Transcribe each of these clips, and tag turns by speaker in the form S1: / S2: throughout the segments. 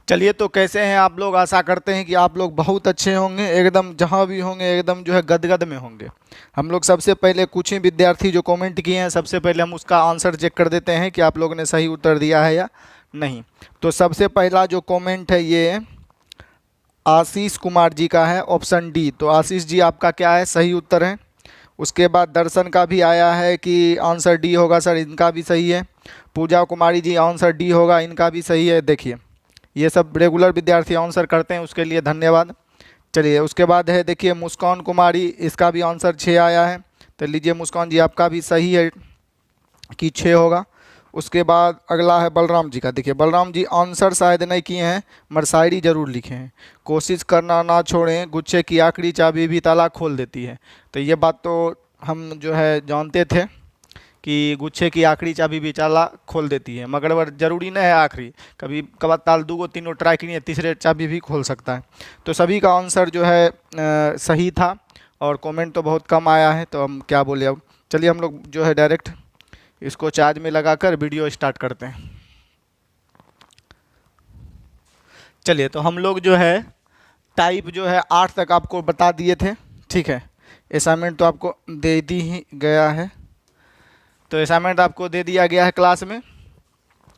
S1: चलिए, तो कैसे हैं आप लोग। आशा करते हैं कि आप लोग बहुत अच्छे होंगे, एकदम जहाँ भी होंगे एकदम जो है गदगद में होंगे। हम लोग सबसे पहले कुछ ही विद्यार्थी जो कमेंट किए हैं, सबसे पहले हम उसका आंसर चेक कर देते हैं कि आप लोगों ने सही उत्तर दिया है या नहीं। तो सबसे पहला जो कमेंट है ये आशीष कुमार जी का है, ऑप्शन डी। तो आशीष जी आपका क्या है, सही उत्तर है। उसके बाद दर्शन का भी आया है कि आंसर डी होगा सर, इनका भी सही है। पूजा कुमारी जी आंसर डी होगा, इनका भी सही है। देखिए, ये सब रेगुलर विद्यार्थी आंसर करते हैं, उसके लिए धन्यवाद। चलिए, उसके बाद है देखिए मुस्कान कुमारी, इसका भी आंसर 6 आया है। तो लीजिए मुस्कान जी, आपका भी सही है कि 6 होगा। उसके बाद अगला है बलराम जी का। देखिए बलराम जी आंसर शायद नहीं किए हैं, मगर शायरी जरूर लिखे हैं। कोशिश करना ना छोड़ें, गुच्छे की आखिरी चाबी भी ताला खोल देती है। तो ये बात तो हम जो है जानते थे कि गुच्छे की आखिरी चाबी भी ताला खोल देती है, मगर वह ज़रूरी नहीं है आखिरी, कभी कभार ताल दो तीनों ट्राई करिए, तीसरे चाबी भी खोल सकता है। तो सभी का आंसर जो है सही था, और कमेंट तो बहुत कम आया है, तो हम क्या बोले अब। चलिए हम लोग जो है डायरेक्ट इसको चार्ज में लगाकर वीडियो स्टार्ट करते हैं। चलिए, तो हम लोग जो है टाइप जो है 8 तक आपको बता दिए थे, ठीक है। असाइनमेंट तो आपको दे दी ही गया है, तो असाइनमेंट आपको दे दिया गया है क्लास में।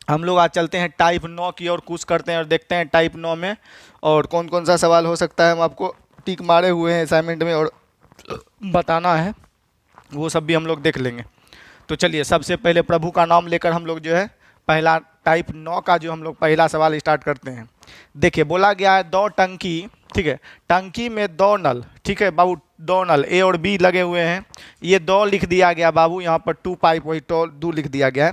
S1: हम लोग आज चलते हैं टाइप 9 की ओर, कुछ करते हैं और देखते हैं टाइप 9 में और कौन कौन सा सवाल हो सकता है। हम आपको टिक मारे हुए हैं असाइनमेंट में और बताना है, वो सब भी हम लोग देख लेंगे। तो चलिए, सबसे पहले प्रभु का नाम लेकर हम लोग जो है पहला टाइप 9 का जो हम लोग पहला सवाल स्टार्ट करते हैं। देखिए, बोला गया है 2 टंकी, ठीक है, टंकी में 2 नल, ठीक है बाबू, 2 नल ए और बी लगे हुए हैं। ये 2 लिख दिया गया बाबू, यहाँ पर 2 पाइप वही 2 लिख दिया गया है।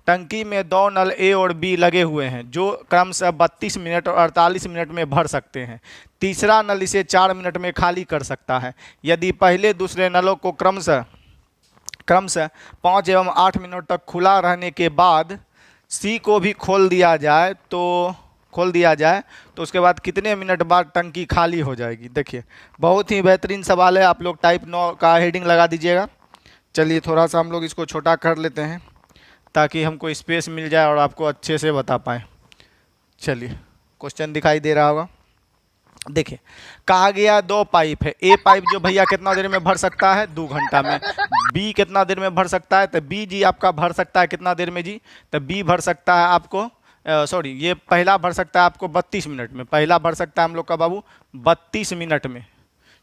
S1: टंकी में 2 नल ए और बी लगे हुए हैं जो क्रमशः 32 मिनट और 48 मिनट में भर सकते हैं। तीसरा नल इसे 4 मिनट में खाली कर सकता है। यदि पहले दूसरे नलों को क्रमशः 5 एवं 8 मिनट तक खुला रहने के बाद सी को भी खोल दिया जाए तो उसके बाद कितने मिनट बाद टंकी खाली हो जाएगी। देखिए, बहुत ही बेहतरीन सवाल है, आप लोग टाइप 9 का हेडिंग लगा दीजिएगा। चलिए, थोड़ा सा हम लोग इसको छोटा कर लेते हैं ताकि हमको स्पेस मिल जाए और आपको अच्छे से बता पाएँ। चलिए, क्वेश्चन दिखाई दे रहा होगा। देखिए, कहा गया 2 पाइप है। ए पाइप जो भैया कितना देर में भर सकता है, 2 घंटा में। बी कितना देर में भर सकता है, तो बी जी आपका भर सकता है कितना देर में जी, तो बी भर सकता है आपको सॉरी, ये पहला भर सकता है आपको 32 मिनट में। पहला भर सकता है हम लोग का बाबू 32 मिनट में,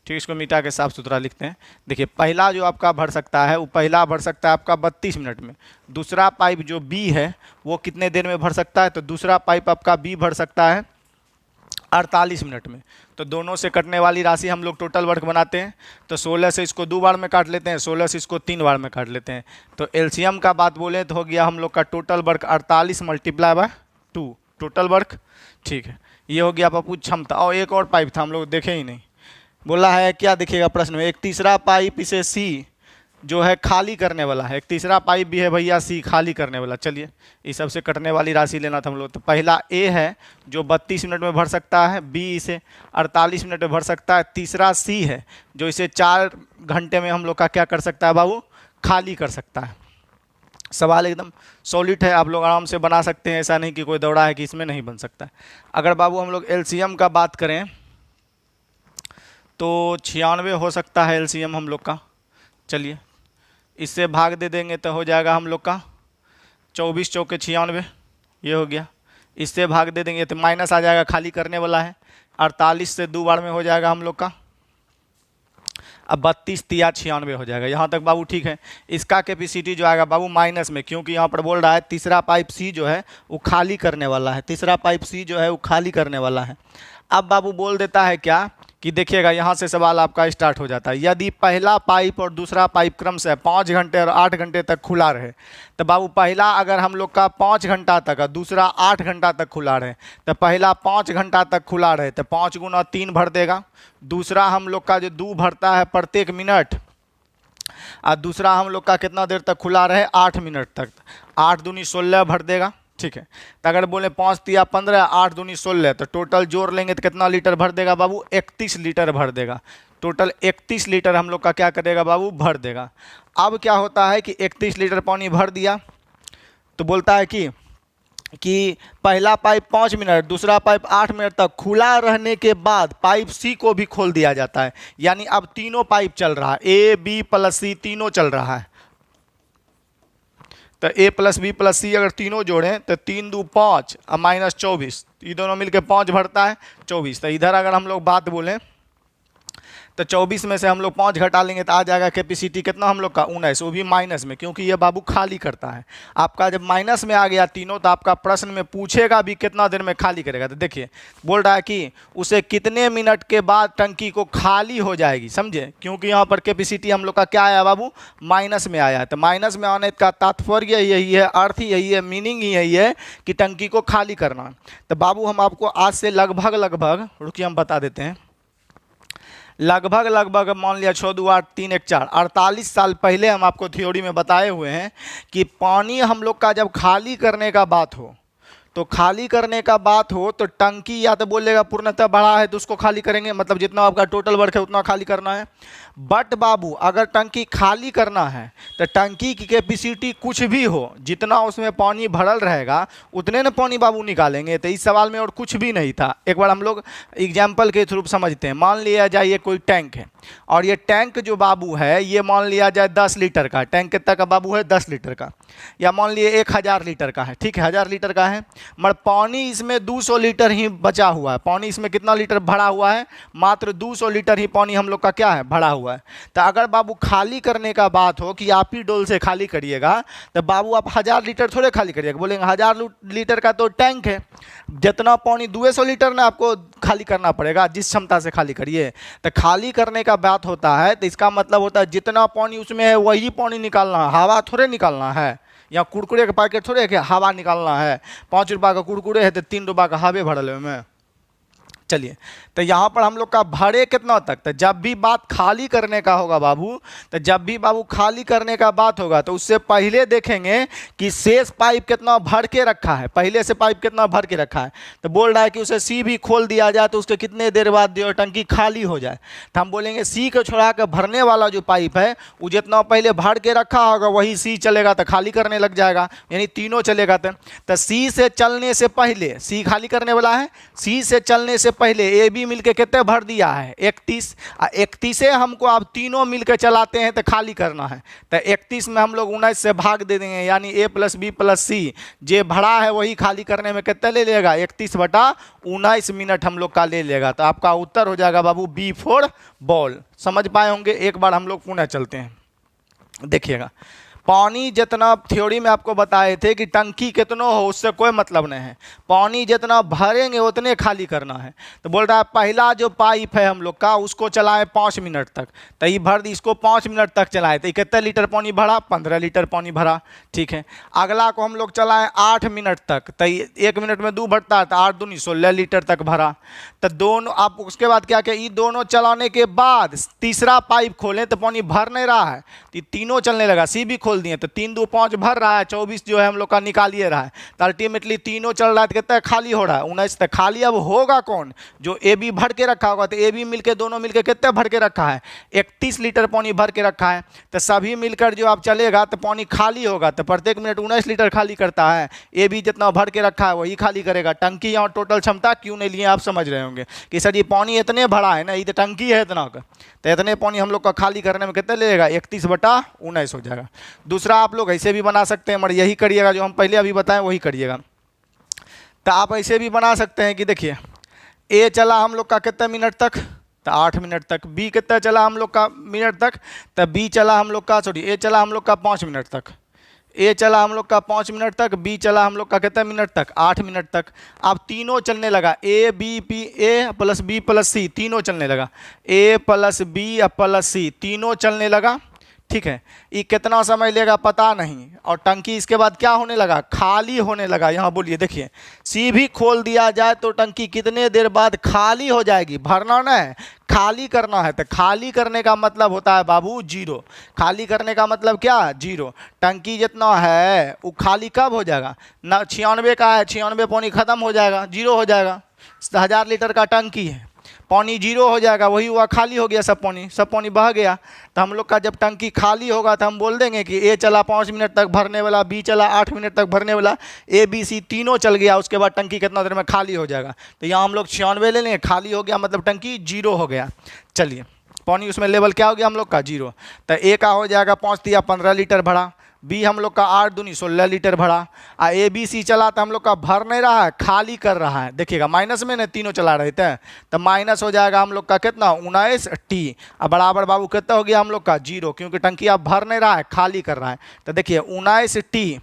S1: ठीक। इसको मिटा के साफ सुथरा लिखते हैं। देखिए, पहला जो आपका भर सकता है वो पहला भर सकता है आपका 32 मिनट में। दूसरा पाइप जो बी है वो कितने देर में भर सकता है, तो दूसरा पाइप आपका बी भर सकता है 48 मिनट में। तो दोनों से कटने वाली राशि हम लोग टोटल वर्क बनाते हैं। तो 16 से इसको 2 बार में काट लेते हैं, 16 से इसको 3 बार में काट लेते हैं। तो एलसीएम का बात बोले तो हो गया हम लोग का total work 48 multiply by 2 total work, ठीक है। ये हो गया पप्पू क्षमता। और एक और पाइप था, हम लोग देखे ही नहीं। बोला है क्या, देखिएगा प्रश्न में, एक तीसरा पाइप इसे सी जो है खाली करने वाला है। एक तीसरा पाइप भी है भैया सी खाली करने वाला। चलिए, इस सबसे कटने वाली राशि लेना था हम लोग। तो पहला ए है जो 32 मिनट में भर सकता है, बी इसे 48 मिनट में भर सकता है, तीसरा सी है जो इसे 4 घंटे में हम लोग का क्या कर सकता है बाबू, खाली कर सकता है। सवाल एकदम सॉलिड है, आप लोग आराम से बना सकते हैं, ऐसा नहीं कि कोई दौड़ा है कि इसमें नहीं बन सकता है। अगर बाबू हम लोग एलसीएम का बात करें तो 96 हो सकता है एलसीएम हम लोग का। चलिए, इससे भाग दे देंगे तो हो जाएगा हम लोग का 24 चौके 96, ये हो गया। इससे भाग दे देंगे तो माइनस आ जाएगा, खाली करने वाला है। 48 से 2 बार में हो जाएगा हम लोग का, अब 32 तिया 96 हो जाएगा। यहाँ तक बाबू ठीक है। इसका कैपेसिटी जो आएगा बाबू माइनस में, क्योंकि यहाँ पर बोल रहा है तीसरा पाइप सी जो है वो खाली करने वाला है। तीसरा पाइप सी जो है वो खाली करने वाला है। अब बाबू बोल देता है क्या कि देखिएगा, यहाँ से सवाल आपका स्टार्ट हो जाता है। यदि पहला पाइप और दूसरा पाइप क्रमशः 5 घंटे और 8 घंटे तक खुला रहे, तो बाबू पहला अगर हम लोग का 5 घंटा तक और दूसरा 8 घंटा तक खुला रहे, तो पहला 5 घंटा तक खुला रहे तो 5 गुना 3 भर देगा। दूसरा हम लोग का जो 2 भरता है प्रत्येक मिनट, और दूसरा हम लोग का कितना देर तक खुला रहे, 8 मिनट तक, 8 दूनी 16 भर देगा, ठीक है। तो अगर बोले 5 तिया 15, 8 दूनी 16, तो टोटल जोड़ लेंगे तो कितना लीटर भर देगा बाबू, 31 लीटर भर देगा। टोटल 31 लीटर हम लोग का क्या करेगा बाबू, भर देगा। अब क्या होता है कि 31 लीटर पानी भर दिया तो बोलता है कि कि पहला पाइप 5 मिनट, दूसरा पाइप 8 मिनट तक खुला रहने के बाद पाइप सी को भी खोल दिया जाता है। यानी अब तीनों पाइप चल रहा है, ए बी प्लस सी तीनों चल रहा है। तो ए प्लस बी प्लस सी अगर तीनों जोड़ें तो 3 दूनी 5 और माइनस 24, ये दोनों मिलकर 5 भरता है 24। तो इधर अगर हम लोग बात बोलें तो 24 में से हम लोग 5 घटा लेंगे तो आ जाएगा कैपेसिटी कितना हम लोग का 19, वो भी माइनस में, क्योंकि ये बाबू खाली करता है। आपका जब माइनस में आ गया तीनों तो आपका प्रश्न में पूछेगा भी कितना देर में खाली करेगा। तो देखिए बोल रहा है कि उसे कितने मिनट के बाद टंकी को खाली हो जाएगी, समझे, क्योंकि यहाँ पर कैपेसिटी हम लोग का क्या आया बाबू, माइनस में आया है। तो माइनस में आने का तात्पर्य यही है, अर्थ ही यही है, मीनिंग ही यही है कि टंकी को खाली करना। तो बाबू हम आपको आज से लगभग रुकिए हम बता देते हैं, लगभग मान लिया 6 2 8 3 1 4 48 साल पहले हम आपको थ्योरी में बताए हुए हैं कि पानी हम लोग का जब खाली करने का बात हो, तो खाली करने का बात हो तो टंकी या तो बोलेगा पूर्णतः बड़ा है तो उसको खाली करेंगे, मतलब जितना आपका टोटल वर्क है उतना खाली करना है। बट बाबू अगर टंकी खाली करना है तो टंकी की कैपेसिटी कुछ भी हो, जितना उसमें पानी भरल रहेगा उतने न पानी बाबू निकालेंगे। तो इस सवाल में और कुछ भी नहीं था। एक बार हम लोग एग्जाम्पल के थ्रू समझते हैं। मान लिया जाए ये कोई टैंक है और ये टैंक जो बाबू है ये मान लिया जाए 10 लीटर का, टैंक कितना का बाबू है 10 लीटर का, या मान लिए 1000 लीटर का है, ठीक है 1000 लीटर का है, मगर पानी इसमें 200 लीटर ही बचा हुआ है। पानी इसमें कितना लीटर भरा हुआ है, मात्र 200 लीटर ही पानी हम लोग का क्या है भरा हुआ है। तो अगर बाबू खाली करने का बात हो कि आप ही डोल से खाली करिएगा तो बाबू आप 1000 लीटर थोड़े खाली करिएगा, बोलेंगे 1000 लीटर का तो टैंक है, जितना पानी 200 लीटर ना आपको खाली करना पड़ेगा, जिस क्षमता से खाली करिए। तो खाली करने का बात होता है तो इसका मतलब होता है जितना पानी उसमें है वही पानी निकालना है, हवा थोड़े निकालना है, या कुरकुरे का पैकेट थोड़े कि हवा निकालना है। 5 रुपये का कुरकुरे है तो 3 रुपये का हवे भरल है में। चलिए तो यहाँ पर हम लोग का भरे कितना तक, तो जब भी बात खाली करने का होगा बाबू, तो जब भी बाबू खाली करने का बात होगा तो उससे पहले देखेंगे कि शेष पाइप कितना भर के रखा है, पहले से पाइप कितना भर के रखा है। तो बोल रहा है कि उसे सी भी खोल दिया जाए तो उसके कितने देर बाद जो टंकी खाली हो जाए। तो हम बोलेंगे सी को छोड़ा कर भरने वाला जो पाइप है वो जितना पहले भर के रखा होगा वही सी चलेगा तो खाली करने लग जाएगा, यानी तीनों चलेगा। तो सी से चलने से पहले, सी खाली करने वाला है, सी से चलने से पहले ए बी मिलके कितने भर दिया है 31, 31 से हमको अब तीनों मिलकर चलाते हैं तो खाली करना है। तो 31 में हम लोग 19 से भाग दे देंगे, यानी ए प्लस बी प्लस सी जे भरा है वही खाली करने में कितना ले लेगा 31/19 मिनट हम लोग का ले लेगा। तो आपका उत्तर हो जाएगा बाबू बी फॉर बॉल। समझ पाए होंगे। एक बार हम लोग पुनः चलते हैं, देखिएगा पानी जितना थ्योरी में आपको बताए थे कि टंकी कितना हो उससे कोई मतलब नहीं है, पानी जितना भरेंगे उतने खाली करना है। तो बोल रहा है पहला जो पाइप है हम लोग का उसको चलाएं 5 मिनट तक, तो ये भर दी, इसको 5 मिनट तक चलाएं तो कितने लीटर पानी भरा 15 लीटर पानी भरा, ठीक है। अगला को हम लोग चलाएं 8 मिनट तक, तो 1 मिनट में 2 भरता है तो 8 दूनी 16 लीटर तक भरा। तो दोनों आप उसके बाद क्या ये दोनों चलाने के बाद तीसरा पाइप खोलें तो पानी भर नहीं रहा है, तो तीनों चलने लगा, सी भी खोल दिए तो 3 2 5 भर रहा है, 24 जो है हम लोग का निकालिए रहा है। तो अल्टीमेटली तीनों चल रहा है तो कितना खाली हो रहा है 19। तक खाली अब होगा कौन, जो ए बी भर के रखा होगा। तो ए बी मिलकर दोनों मिलकर कितना भर के रखा है 31 लीटर पानी भर के रखा है। तो सभी मिलकर जो आप चलेगा तो पानी खाली होगा, तो प्रत्येक मिनट 19 लीटर खाली करता है। ए बी जितना भर के रखा है वही खाली करेगा। टंकी यहाँ टोटल क्षमता क्यों नहीं लिए आप समझ रहे होंगे कि सर ये पानी इतने भरा है ना, ये तो टंकी है इतना का, तो इतने पानी हम लोग का खाली करने में कितना लगेगा 31/19 हो जाएगा। दूसरा आप लोग ऐसे भी बना सकते हैं, मगर यही करिएगा जो हम पहले अभी बताएं वही करिएगा। तो आप ऐसे भी बना सकते हैं कि देखिए ए चला हम लोग का कितने मिनट तक, तो 8 मिनट तक। बी कितना चला हम लोग का मिनट तक, तो बी चला हम लोग का ए चला हम लोग का 5 मिनट तक। ए चला हम लोग का 5 मिनट तक, बी चला हम लोग का कितने मिनट तक 8 मिनट तक। अब तीनों चलने लगा, A B P, A plus B plus C तीनों चलने लगा, A plus B plus C तीनों चलने लगा, ठीक है। ये कितना समय लेगा पता नहीं, और टंकी इसके बाद क्या होने लगा खाली होने लगा। यहाँ बोलिए देखिए सी भी खोल दिया जाए तो टंकी कितने देर बाद खाली हो जाएगी, भरना ना है खाली करना है। तो खाली करने का मतलब होता है बाबू 0, खाली करने का मतलब क्या 0। टंकी जितना है वो खाली कब हो जाएगा ना, 96 का है, 96 पानी खत्म हो जाएगा 0 हो जाएगा। 1000 लीटर का टंकी है, पानी जीरो हो जाएगा, वही हुआ खाली हो गया, सब पानी बह गया। तो हम लोग का जब टंकी खाली होगा तो हम बोल देंगे कि ए चला 5 मिनट तक भरने वाला, बी चला 8 मिनट तक भरने वाला, ए बी सी तीनों चल गया, उसके बाद टंकी कितना देर में खाली हो जाएगा। तो यहाँ हम लोग 96 ले लेंगे, खाली हो गया मतलब टंकी जीरो हो गया। चलिए पानी उसमें लेवल क्या हो गया हम लोग का जीरो। तो ए का हो जाएगा 5 तिया 15 लीटर भरा, बी हम लोग का 8 दूनी 16 लीटर भरा, ए बी सी चला तो हम लोग का भर नहीं रहा है, खाली कर रहा है। देखिएगा माइनस में ना तीनों चला रहे थे, तो माइनस हो जाएगा हम लोग का कितना 19 टी, अब बराबर बाबू कितना हो गया हम लोग का जीरो, क्योंकि टंकी अब भर नहीं रहा है, खाली कर रहा है। तो देखिए 19 टी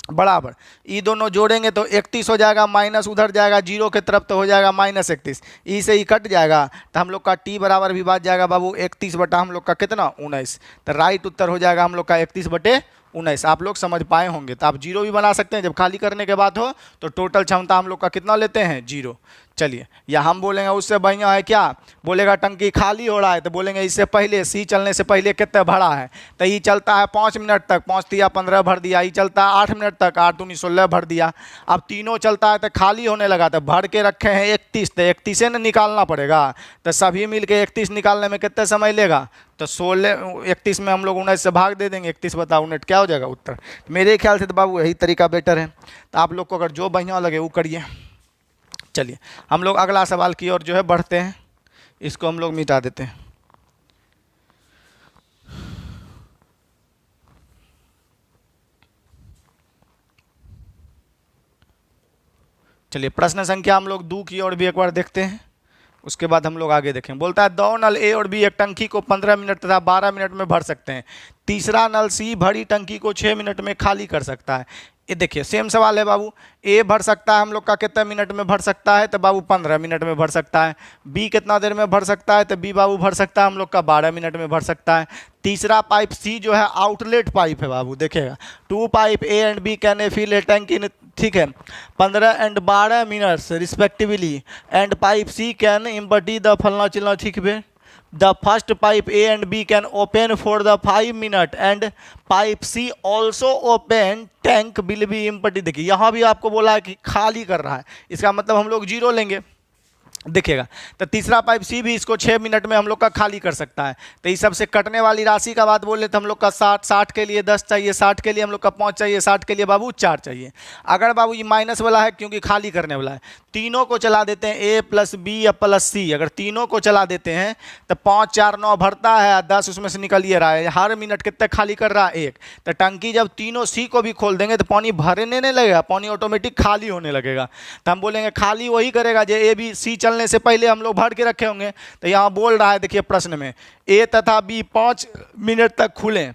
S1: बराबर ये दोनों जोड़ेंगे तो 31 हो जाएगा, माइनस उधर जाएगा जीरो के तरफ तो हो जाएगा -31, ई से ही कट जाएगा। तो हम लोग का टी बराबर भी बात जाएगा बाबू 31 बटा हम लोग का कितना 19। तो राइट उत्तर हो जाएगा हम लोग का 31/19। आप लोग समझ पाए होंगे। तो आप जीरो भी बना सकते हैं, जब खाली करने के बाद हो तो टोटल क्षमता हम लोग का कितना लेते हैं जीरो। चलिए या हम बोलेंगे उससे बढ़िया है क्या, बोलेगा टंकी खाली हो रहा है तो बोलेंगे इससे पहले सी चलने से पहले कितना भरा है। तो ये चलता है 5 मिनट तक, 5 तिया 15 भर दिया, ये चलता है 8 मिनट तक, 8 दूनी 16 भर दिया। अब तीनों चलता है तो खाली होने लगा, तो भर के रखे हैं 31, तो 31 से निकालना पड़ेगा। तो सभी मिल के 31 निकालने में कितना समय लेगा, तो 31 में हम लोग 19 से भाग दे देंगे, 31 बता 19 क्या हो जाएगा उत्तर। मेरे ख्याल से तो बाबू यही तरीका बेटर है। तो आप लोग को अगर जो बढ़िया लगे वो करिए। चलिए हम लोग अगला सवाल की ओर जो है बढ़ते हैं, इसको हम लोग मिटा देते हैं। चलिए प्रश्न संख्या हम लोग 2 की ओर भी एक बार देखते हैं, उसके बाद हम लोग आगे देखें। बोलता है दो नल ए और बी एक टंकी को 15 मिनट तथा 12 मिनट में भर सकते हैं, तीसरा नल सी भरी टंकी को 6 मिनट में खाली कर सकता है। ये देखिए सेम सवाल है बाबू, ए भर सकता है हम लोग का कितने मिनट में भर सकता है, तो बाबू 15 मिनट में भर सकता है। बी कितना देर में भर सकता है, तो बी बाबू भर सकता है हम लोग का 12 मिनट में भर सकता है। तीसरा पाइप सी जो है आउटलेट पाइप है बाबू, देखिएगा 2 pipe A and B can fill a tank in, ठीक है, 15 and 12 minutes respectively, and pipe C can empty the फलना चिलना, ठीक है। The first pipe A and B can open for the 5 minutes and pipe C also open, tank will be empty। देखिए यहाँ भी आपको बोला है कि खाली कर रहा है, इसका मतलब हम लोग जीरो लेंगे। देखिएगा तो तीसरा पाइप सी भी इसको 6 मिनट में हम लोग का खाली कर सकता है। तो इस सबसे कटने वाली राशि का बात बोले तो हम लोग का 60 के लिए 10 चाहिए, 60 के लिए हम लोग का 5 चाहिए, 60 के लिए बाबू 4 चाहिए। अगर बाबू ये माइनस वाला है क्योंकि खाली करने वाला है, तीनों को चला देते हैं ए प्लस बी या प्लस सी, अगर तीनों को चला देते हैं तो 5 4 9 भरता है, 10 उसमें से निकल ही रहा है, हर मिनट कितना खाली कर रहा है 1। तो टंकी जब तीनों सी को भी खोल देंगे तो पानी भरने नहीं लगेगा, पानी ऑटोमेटिक खाली होने लगेगा। तो हम बोलेंगे खाली वही करेगा जो ए बी सी चलने से पहले हम लोग भर के रखे होंगे। तो यहाँ बोल रहा है देखिए प्रश्न में ए तथा बी 5 मिनट तक खुले,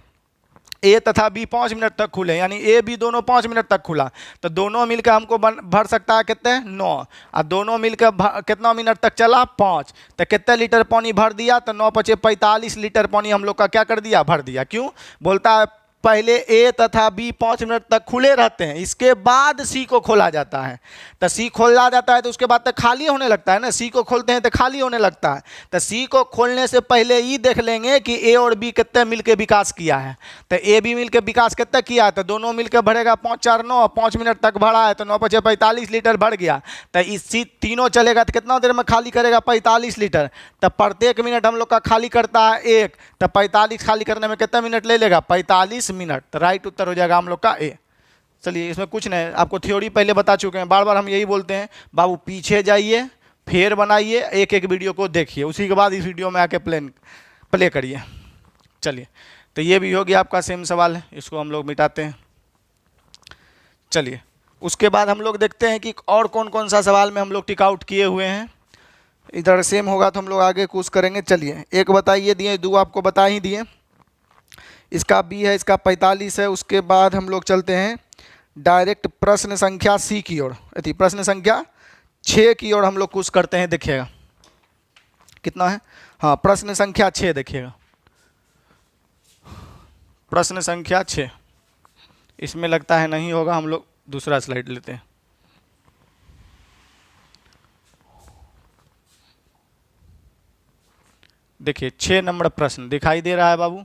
S1: ए तथा बी 5 मिनट तक खुले, यानी ए बी दोनों 5 मिनट तक खुला, तो दोनों मिलकर हमको भर सकता है कितने 9, और दोनों मिलकर कितना मिनट तक चला 5, तो कितने लीटर पानी भर दिया, तो 9 × 5 = 45 लीटर पानी हम लोग का क्या कर दिया भर दिया। क्यों बोलता है पहले ए तथा बी 5 मिनट तक खुले रहते हैं, इसके बाद सी को खोला जाता है। तो सी खोला जाता है तो उसके बाद तक खाली होने लगता है ना, सी को खोलते हैं तो खाली होने लगता है। तो सी को खोलने से पहले ये देख लेंगे कि ए और बी कितने मिलकर विकास किया है। तो ए बी मिलकर विकास कितना किया है, तो दोनों मिलकर भरेगा 5 4 9, 5 मिनट तक भरा है तो 9 × 5 = 45 लीटर भर गया। तो इस सी तीनों चलेगा तो कितना देर में खाली करेगा 45 लीटर। तो प्रत्येक मिनट हम लोग का खाली करता है 1, तो 45 खाली करने में कितना मिनट ले लेगा 45 मिनट। तो राइट उत्तर हो जाएगा हम लोग का ए। चलिए इसमें कुछ नहीं, आपको थ्योरी पहले बता चुके हैं, बार बार हम यही बोलते हैं बाबू पीछे जाइए फिर बनाइए, एक एक वीडियो को देखिए, उसी के बाद इस वीडियो में आके प्ले करिए। चलिए तो ये भी हो गया आपका सेम सवाल है, इसको हम लोग मिटाते हैं। चलिए उसके बाद हम लोग देखते हैं कि और कौन कौन सा सवाल में हम लोग टिक आउट किए हुए हैं। इधर सेम होगा तो हम लोग आगे कुछ करेंगे। चलिए एक बताइए दिए, 2 आपको बता ही दिए, इसका बी है, इसका 45 है। उसके बाद हम लोग चलते हैं डायरेक्ट प्रश्न संख्या सी की ओर, प्रश्न संख्या 6 की ओर हम लोग कुछ करते हैं। देखिएगा कितना है, हाँ प्रश्न संख्या 6 देखिएगा, प्रश्न संख्या 6। इसमें लगता है नहीं होगा, हम लोग दूसरा स्लाइड लेते हैं। देखिए 6 नंबर प्रश्न दिखाई दे रहा है बाबू।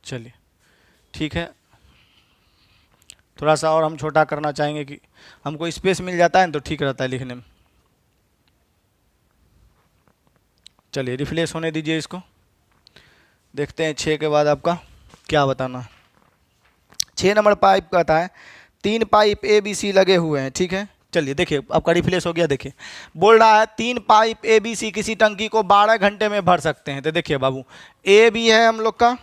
S1: चलिए ठीक है, थोड़ा सा और हम छोटा करना चाहेंगे कि हमको स्पेस मिल जाता है तो ठीक रहता है लिखने में। चलिए रिफ्रेश होने दीजिए इसको, देखते हैं 6 के बाद आपका क्या बताना है। 6 नंबर पाइप कहता है 3 पाइप ए बी सी लगे हुए हैं, ठीक है। चलिए देखिए आपका रिफ्रेश हो गया। देखिए बोल रहा है 3 पाइप ए बी सी किसी टंकी को 12 घंटे में भर सकते हैं। तो देखिए बाबू, ए बी है हम लोग का,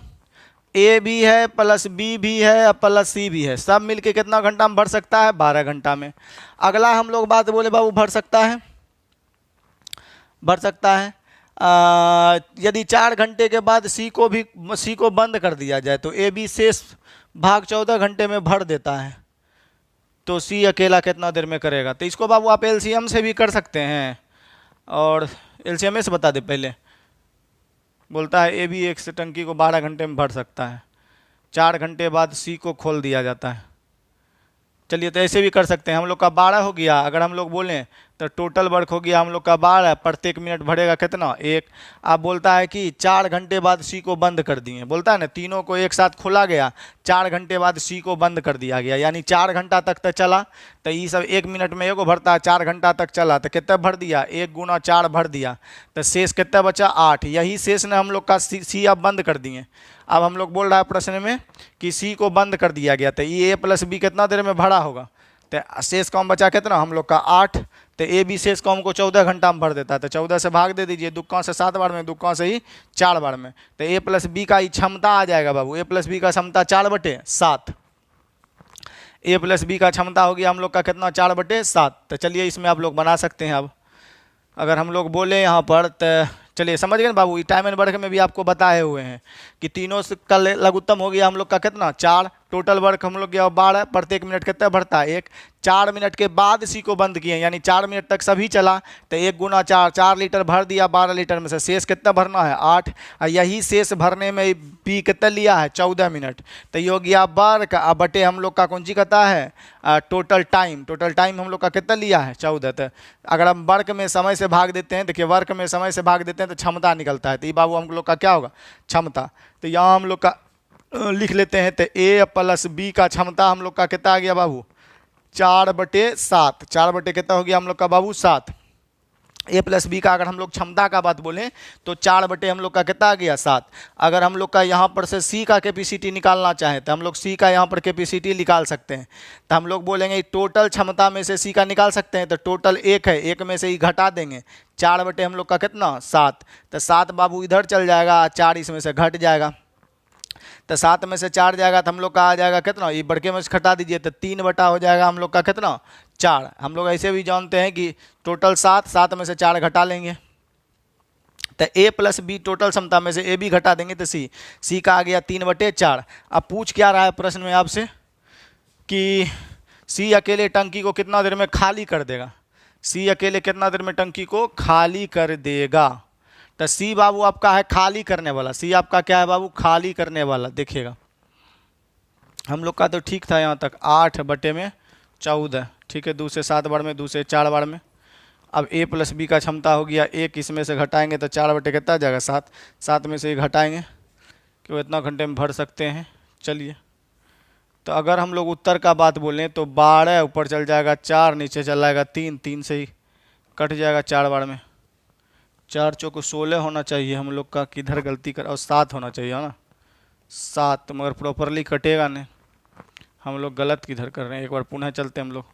S1: ए बी है प्लस बी भी है प्लस सी भी है, सब मिलके कितना घंटा में भर सकता है? 12 घंटा में। अगला हम लोग बात बोले बाबू, भर सकता है यदि 4 घंटे के बाद सी को बंद कर दिया जाए तो ए बी शेष भाग 14 घंटे में भर देता है, तो सी अकेला कितना देर में करेगा? तो इसको बाबू आप एलसीएम से भी कर सकते हैं, और एलसीएम से बता दे पहले। बोलता है ए बी एक से टंकी को 12 घंटे में भर सकता है, 4 घंटे बाद सी को खोल दिया जाता है। चलिए तो ऐसे भी कर सकते हैं, हम लोग का 12 हो गया। अगर हम लोग बोलें तो टोटल वर्क हो गया हम लोग का 12, प्रत्येक मिनट भरेगा कितना? 1। अब बोलता है कि 4 घंटे बाद सी को बंद कर दिए, बोलता है ना तीनों को एक साथ खोला गया, 4 घंटे बाद सी को बंद कर दिया गया, यानी 4 घंटा तक तो चला। तो ये सब 1 मिनट में एगो भरता है, 4 घंटा तक चला तो कितना भर दिया? 1 गुना 4 भर दिया, तो शेष कितना बचा? 8। यही शेष ने हम लोग का सी अब बंद कर दिए। अब हम लोग बोल रहा है प्रश्न में कि सी को बंद कर दिया गया, तो ये ए प्लस बी कितना देर में भरा होगा? तो शेष कॉम बचा कितना हम लोग का? 8। तो ए बी शेष कॉम को 14 घंटा में भर देता है, तो 14 से भाग दे दीजिए, दुक्का से 7 बार में, दुक्का से ही 4 बार में। तो ए प्लस बी का क्षमता आ जाएगा बाबू, ए प्लस बी का क्षमता 4/7। ए प्लस बी का क्षमता हो गया हम लोग का कितना? 4/7। तो चलिए इसमें आप लोग बना सकते हैं। अब अगर हम लोग बोले यहाँ पर, तो चलिए समझ गए ना बाबू, टाइम एंड वर्क में भी आपको बताए हुए हैं कि तीनों का लघुत्तम हो गया हम लोग का कितना? 4। टोटल वर्क हम लोग गया 12, प्रत्येक मिनट कितना भरता है? 1। 4 मिनट के बाद सी को बंद किए, यानी 4 मिनट तक सभी चला, तो 1 गुना 4, 4 लीटर भर दिया 12 लीटर में से, शेष कितना भरना है? 8। और यही शेष भरने में बी कितना लिया है? 14 मिनट। तो ये हो गया वर्क, अब बटे हम लोग का कौन सी कहता है? Total time. टोटल टाइम हम लोग का कितना लिया है? 14। तो अगर हम वर्क में समय से भाग देते हैं, देखिए वर्क में समय से भाग देते हैं तो क्षमता निकलता है, तो ये बाबू हम लोग का क्या होगा? क्षमता। तो यहाँ हम लोग का लिख लेते हैं, तो ए प्लस बी का क्षमता हम लोग का कितना आ गया बाबू? 4/7। 4 बटे कितना हो गया हम लोग का बाबू? 7। ए प्लस बी का अगर हम लोग क्षमता का बात बोलें तो 4 बटे हम लोग का कितना आ गया? 7। अगर हम लोग का यहाँ पर से सी का कैपेसिटी निकालना चाहें तो हम लोग सी का यहाँ पर कैपेसिटी निकाल सकते हैं। तो हम लोग बोलेंगे टोटल क्षमता में से सी का निकाल सकते हैं, तो टोटल 1 है, 1 में से ही घटा देंगे, 4 बटे हम लोग का कितना? 7। तो 7 बाबू इधर चल जाएगा, 4 इसमें से घट जाएगा, तो 7 में से 4 जाएगा तो हम लोग का आ जाएगा कितना? ये बड़के में से घटा दीजिए, तो 3 बटा हो जाएगा हम लोग का कितना? 4। हम लोग ऐसे भी जानते हैं कि टोटल 7, 7 में से 4 घटा लेंगे, तो ए प्लस बी टोटल क्षमता में से ए बी घटा देंगे तो सी का आ गया 3/4। अब पूछ क्या रहा है प्रश्न में आपसे कि सी अकेले टंकी को कितना देर में खाली कर देगा? सी अकेले कितना देर में टंकी को खाली कर देगा? तो सी बाबू आपका है खाली करने वाला, सी आपका क्या है बाबू? खाली करने वाला। देखिएगा हम लोग का तो ठीक था यहाँ तक, 8/14, ठीक है, 2 से 7 बार में, 2 से 4 बार में। अब ए प्लस बी का क्षमता हो गया 1, इसमें से घटाएंगे तो 4 बटे कितना जाएगा? 7। 7 में से ही घटाएंगे कि वो इतना घंटे में भर सकते हैं। चलिए तो अगर हम लोग उत्तर का बात बोलें तो 12 ऊपर चल जाएगा, 4 नीचे चल जाएगा, 3, 3 से ही कट जाएगा 4 बार में, 4 चौको 16 होना चाहिए हम लोग का, किधर गलती कर, और 7 होना चाहिए है ना, 7, मगर प्रॉपरली कटेगा नहीं, हम लोग गलत किधर कर रहे हैं। एक बार पुनः चलते हम लोग,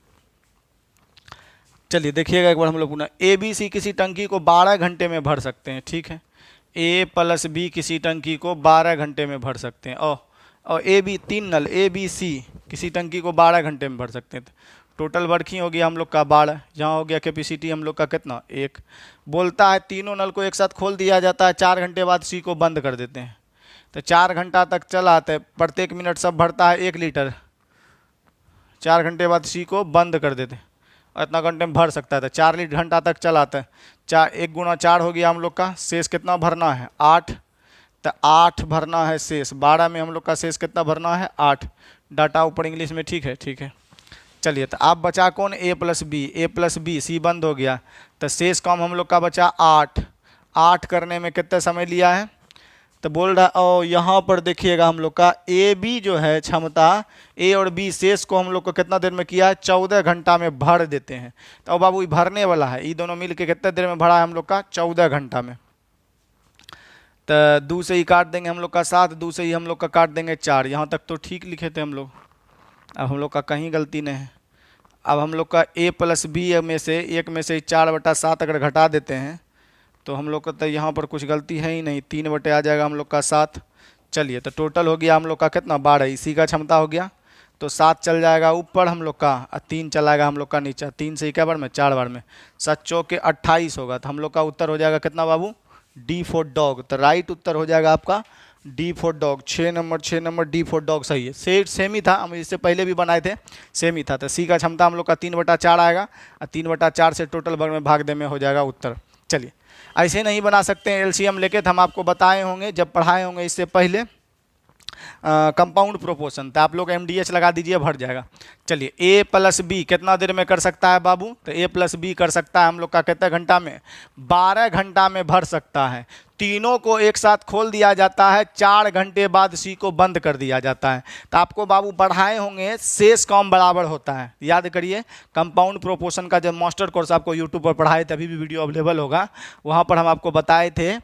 S1: चलिए देखिएगा एक बार हम लोग पुनः। ए बी सी किसी टंकी को 12 घंटे में भर सकते हैं, ठीक है, ए प्लस बी किसी टंकी को 12 घंटे में भर सकते हैं, और A B 3 null A B C किसी टंकी को 12 घंटे में भर सकते हैं। टोटल वर्क ही हो गया हम लोग का 12, यहाँ हो गया कैपेसिटी हम लोग का कितना? 1। बोलता है तीनों नल को एक साथ खोल दिया जाता है, 4 घंटे बाद सी को बंद कर देते हैं, तो 4 घंटा तक चला तो प्रत्येक मिनट सब भरता है 1 लीटर, 4 घंटे बाद सी को बंद कर देते हैं और इतना घंटे में भर सकता है, तो 4 घंटा तक चलाता है। 1 गुना 4 हो गया हम लोग का, शेष कितना भरना है? 8। तो 8 भरना है शेष, 12 में हम लोग का शेष कितना भरना है? 8। डाटा ऊपर इंग्लिश में, ठीक है, ठीक है। चलिए तो आप बचा कौन? ए प्लस बी, ए प्लस बी, सी बंद हो गया, तो शेष कम हम लोग का बचा 8। 8 करने में कितना समय लिया है? तो बोल रहा है, और यहाँ पर देखिएगा हम लोग का ए बी जो है क्षमता, ए और बी शेष को हम लोग को कितना देर में किया है? 14 घंटा में भर देते हैं। तो बाबू ये भरने वाला है, ये दोनों मिल के कितने देर में भरा है हम लोग का? 14 घंटा में। तो 2 से ही काट देंगे हम लोग का 7, 2 से ही हम लोग का काट देंगे 4। यहाँ तक तो ठीक लिखे थे हम लोग, अब हम लोग का कहीं गलती नहीं है। अब हम लोग का a प्लस बी में से 1 में से 4/7 अगर घटा देते हैं तो हम लोग का तो यहाँ पर कुछ गलती है ही नहीं, 3 बटे आ जाएगा हम लोग का 7। चलिए तो टोटल हो गया हम लोग का कितना 12, इसी का क्षमता हो गया। तो 7 चल जाएगा ऊपर हम लोग का और 3 चलाएगा हम लोग का नीचे। 3 से क्या बार में 4 बार में 7 चौके 28 होगा। तो हम लोग का उत्तर हो जाएगा कितना बाबू, D फॉर डॉग। तो राइट उत्तर हो जाएगा आपका D for dog. 6 number D for dog सही है। सेम ही था, हम इससे पहले भी बनाए थे, सेम ही था। तो सी का क्षमता हम लोग का 3/4 आएगा और 3/4 से टोटल वर्ग में भाग दे में हो जाएगा उत्तर। चलिए ऐसे नहीं बना सकते हैं एलसीएम लेके, तो हम आपको बताए होंगे जब पढ़ाए होंगे इससे पहले कंपाउंड प्रोपोर्शन। तो आप लोग MDH लगा दीजिए, भर जाएगा। चलिए a प्लस बी कितना देर में कर सकता है बाबू, तो a प्लस बी कर सकता है हम लोग का कितने घंटा में, 12 घंटा में भर सकता है। तीनों को एक साथ खोल दिया जाता है, 4 घंटे बाद सी को बंद कर दिया जाता है। तो आपको बाबू पढ़ाए होंगे शेष कॉम बराबर होता है, याद करिए। कंपाउंड प्रोपोर्शन का जब मास्टर कोर्स आपको यूट्यूब पर पढ़ाए थे, अभी भी वीडियो अवेलेबल होगा, वहाँ पर हम आपको बताए थे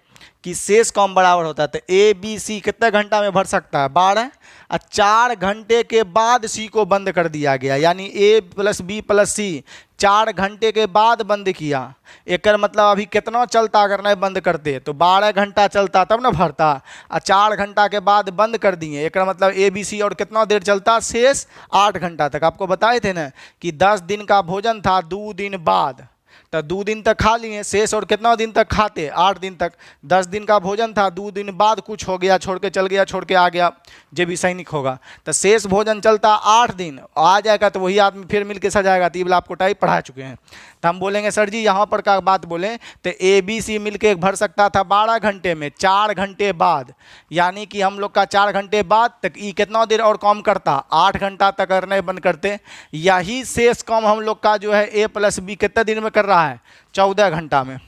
S1: कि शेष कॉम बराबर होता है। तो ए बी सी कितने घंटा में भर सकता है, 12, और 4 घंटे के बाद सी को बंद कर दिया गया, यानी ए प्लस बी प्लस सी 4 घंटे के बाद बंद किया। एक मतलब अभी कितना चलता अगर नहीं बंद करते, तो 12 घंटा चलता तब ना भरता, और 4 घंटा के बाद बंद कर दिए। एक मतलब ए बी सी और कितना देर चलता, शेष 8 घंटा तक। आपको बताए थे ना कि 10 दिन का भोजन था 2 दिन बाद, तो 2 दिन तक खा लिए शेष, और कितना दिन तक खाते, 8 दिन तक। 10 दिन का भोजन था, 2 दिन बाद कुछ हो गया, छोड़ के चल गया, छोड़ के आ गया, जो भी सैनिक होगा, तो शेष भोजन चलता 8 दिन। आ जाएगा तो वही आदमी फिर मिल के सजाएगा। तो ये वाला आपको टाइप पढ़ा चुके हैं। तो हम बोलेंगे सर जी यहाँ पर का बात बोलें तो ए बी सी मिल के भर सकता था 12 घंटे में, 4 घंटे बाद, यानी कि हम लोग का 4 घंटे बाद तक ई कितना देर और कम करता, 8 घंटा तक अगर नहीं बंद करते। यही शेष कम हम लोग का जो है ए प्लस बी कितने दिन में कर रहा है, 14 घंटा में।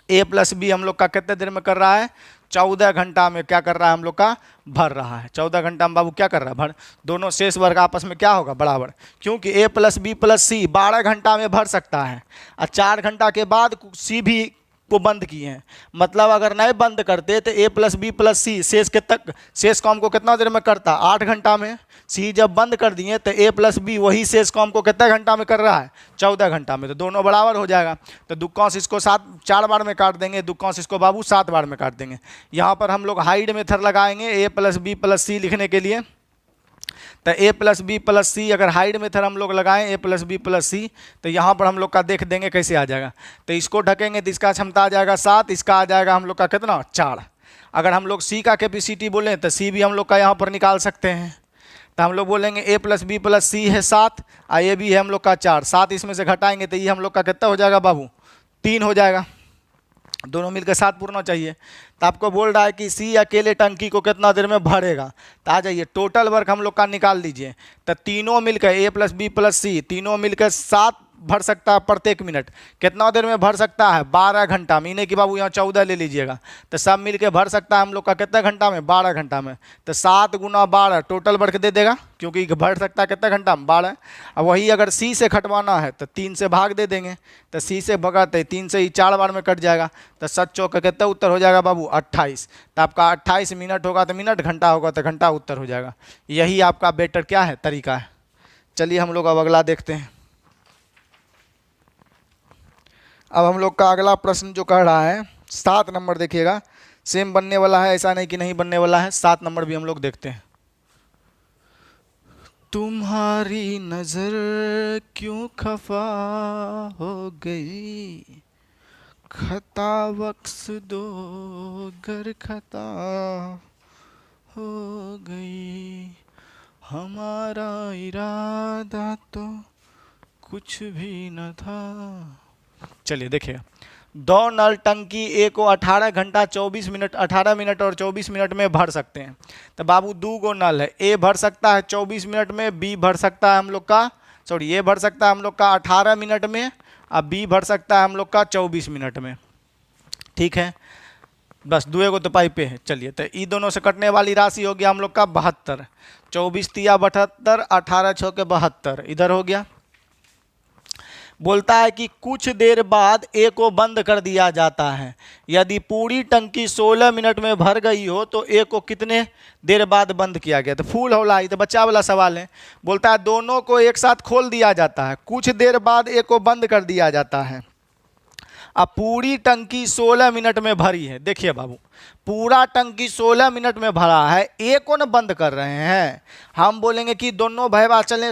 S1: ए प्लस बी हम लोग का कितने देर में कर रहा है, 14 घंटा में क्या कर रहा है हम लोग का, भर रहा है। 14 घंटा में बाबू क्या कर रहा है, भर। दोनों शेष वर्ग आपस में क्या होगा, बराबर, क्योंकि ए प्लस बी प्लस सी 12 घंटा में भर सकता है, और 4 घंटा के बाद सी भी को बंद किए हैं। मतलब अगर नहीं बंद करते तो ए प्लस बी प्लस सी शेष के तक, शेष कॉम को कितना देर में करता, 8 घंटा में। सी जब बंद कर दिए तो ए प्लस बी वही शेष कॉम को कितने घंटा में कर रहा है, 14 घंटा में। तो दोनों बराबर हो जाएगा। तो दुक्कांश इसको 4 बार में काट देंगे, दुक्कांश इसको बाबू 7 बार में काट देंगे। यहाँ पर हम लोग हाइड मेथड लगाएंगे ए प्लस बी प्लस सी लिखने के लिए। तो ए प्लस बी प्लस सी अगर हाइड मेथड हम लोग लगाएं ए प्लस बी प्लस सी, तो यहाँ पर हम लोग का देख देंगे कैसे आ जाएगा। तो इसको ढकेंगे तो इसका क्षमता आ जाएगा 7, इसका आ जाएगा हम लोग का कितना, 4। अगर हम लोग सी का कैपेसिटी बोलें तो सी भी हम लोग का यहाँ पर निकाल सकते हैं। तो हम लोग बोलेंगे ए प्लस बी प्लस सी है 7, और ये भी है हम लोग का 4। 7 इसमें से घटाएंगे तो ये हम लोग का कितना हो जाएगा बाबू, 3 हो जाएगा। दोनों मिलकर 7 पूर्ण चाहिए। तो आपको बोल रहा है कि सी अकेले टंकी को कितना देर में भरेगा। तो आ जाइए टोटल वर्क हम लोग का निकाल लीजिए। तो तीनों मिलकर ए प्लस बी प्लस सी तीनों मिलकर 7 भर सकता है प्रत्येक मिनट। कितना देर में भर सकता है, 12 घंटा। महीने की बाबू यहाँ 14 ले लीजिएगा। तो सब मिलके भर सकता है हम लोग का कितने घंटा में, 12 घंटा में। तो 7 गुना 12 टोटल वर्क दे देगा, क्योंकि भर सकता है कितने घंटा में, 12। अब वही अगर सी से घटवाना है तो 3 से भाग दे देंगे। तो सी से भगाते 3 से ही 4 बार में कट जाएगा। तो 7 चौक कितना उत्तर हो जाएगा बाबू, 28। तो आपका 28 मिनट होगा तो मिनट, घंटा होगा तो घंटा उत्तर हो जाएगा। यही आपका बेटर क्या है, तरीका है। चलिए हम लोग अब अगला देखते हैं। अब हम लोग का अगला प्रश्न जो कह रहा है 7 नंबर, देखिएगा सेम बनने वाला है, ऐसा नहीं कि नहीं बनने वाला है। 7 नंबर भी हम लोग देखते हैं। तुम्हारी नजर क्यों खफा हो गई, खता बख्श दो गर खता हो गई, हमारा इरादा तो कुछ भी न था। चलिए देखिएगा, 2 नल टंकी ए को 18 घंटा 24 मिनट 18 मिनट और 24 मिनट में भर सकते हैं। तो बाबू 2 गो नल है, ए भर सकता है 24 मिनट में, बी भर सकता है हम लोग का, सॉरी ए भर सकता है हम लोग का 18 मिनट में, और बी भर सकता है हम लोग का 24 मिनट में। ठीक है, बस 2 गो तो पाइपे है। चलिए तो ई दोनों से कटने वाली राशि हो गया हम लोग का 72। 24 तिया 72, 18 छः के 72 इधर हो गया। बोलता है कि कुछ देर बाद ए को बंद कर दिया जाता है। यदि पूरी टंकी 16 मिनट में भर गई हो तो ए को कितने देर बाद बंद किया गया? तो फुल होला, ये तो बच्चा वाला सवाल है। बोलता है दोनों को एक साथ खोल दिया जाता है, कुछ देर बाद ए को बंद कर दिया जाता है। अब पूरी टंकी 16 मिनट में भरी है। देखिए बाबू, पूरा टंकी 16 मिनट में भरा है, ए को न बंद कर रहे हैं। हम बोलेंगे कि दोनों भैया चले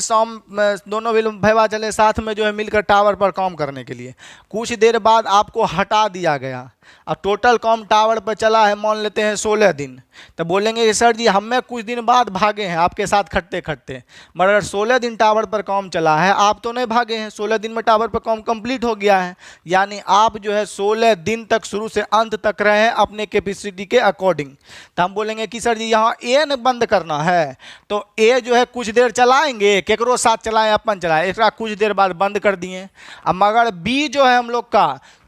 S1: दोनों भैया चले साथ में जो है मिलकर टावर पर काम करने के लिए। कुछ देर बाद आपको हटा दिया गया, अब टोटल काम टावर पर चला है मान लेते हैं 16 दिन। तो बोलेंगे कि सर जी हमें कुछ दिन बाद भागे हैं आपके साथ खटते खटते, मगर 16 दिन टावर पर काम चला है, आप तो नहीं भागे हैं, 16 दिन में टावर पर काम कंप्लीट हो गया है। यानी आप जो है 16 दिन तक शुरू से अंत तक रहे हैं अपने कैपेसिटी के अकॉर्डिंग। तो हम बोलेंगे कि सर जी यहाँ ए न बंद करना है, तो ए जो है कुछ देर चलाएंगे, केकरो साथ चलाएं अपन चलाएं, एक कुछ देर बाद बंद कर दिए। अब मगर बी जो है हम लोग का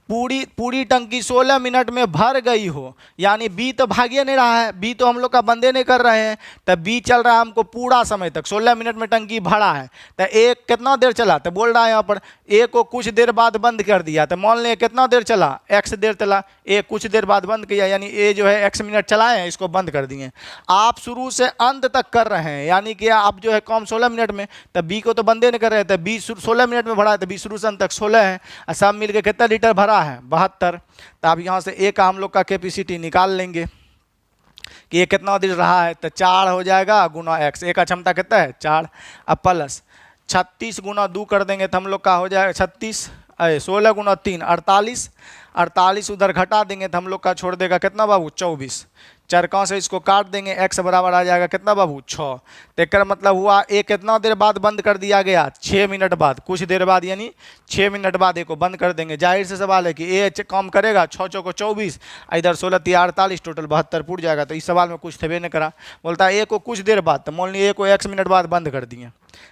S1: पूरी टंकी 16 मिनट में भर गई हो, यानी बी तो भागे नहीं रहा है, बी तो हम लोग का बंदे नहीं कर रहे हैं, तो बी चल रहा है हमको पूरा समय तक, 16 मिनट में टंकी भरा है। तो ए कितना देर चला? तो बोल रहा है यहाँ पर ए को कुछ देर बाद बंद कर दिया। तो मान लें कितना देर चला? एक्स देर चला, ए कुछ देर बाद बंद किया, यानी ए जो है एक्स मिनट चलाए हैं, इसको बंद कर दिए। आप शुरू से अंत तक कर रहे हैं, यानी कि आप जो है काम 16 मिनट में, तो बी को तो बंदे नहीं कर रहे थे, बी 16 मिनट में भरा है, तो बी शुरू से अंत तक 16 है, और सब मिलकर कितना लीटर भरा है? 72। तो अब यहाँ से ए का हम लोग का कैपेसिटी निकाल लेंगे कि ये कितना देर रहा है, तो 4 हो जाएगा गुना एक्स, ए का क्षमता कितना है? 4। अब प्लस 36 गुना 2 कर देंगे तो हम लोग का हो जाएगा 36, 16 गुना 3 48, 48 उधर घटा देंगे तो हम लोग का छोड़ देगा कितना बाबू? 24। चरकों से इसको काट देंगे, एक्स बराबर आ जाएगा कितना बाबू? 6। तो एक मतलब हुआ ए कितना देर बाद बंद कर दिया गया? 6 मिनट बाद, कुछ देर बाद यानी 6 मिनट बाद ए को बंद कर देंगे। जाहिर से सवाल है कि ए काम करेगा, 6 चौको 24, इधर 16 3 48, टोटल 72 पूर जाएगा। तो इस सवाल में कुछ थे नहीं करा। बोलता है ए को कुछ देर बाद, तो मान लीजिए ए को x मिनट बाद बंद कर दिए।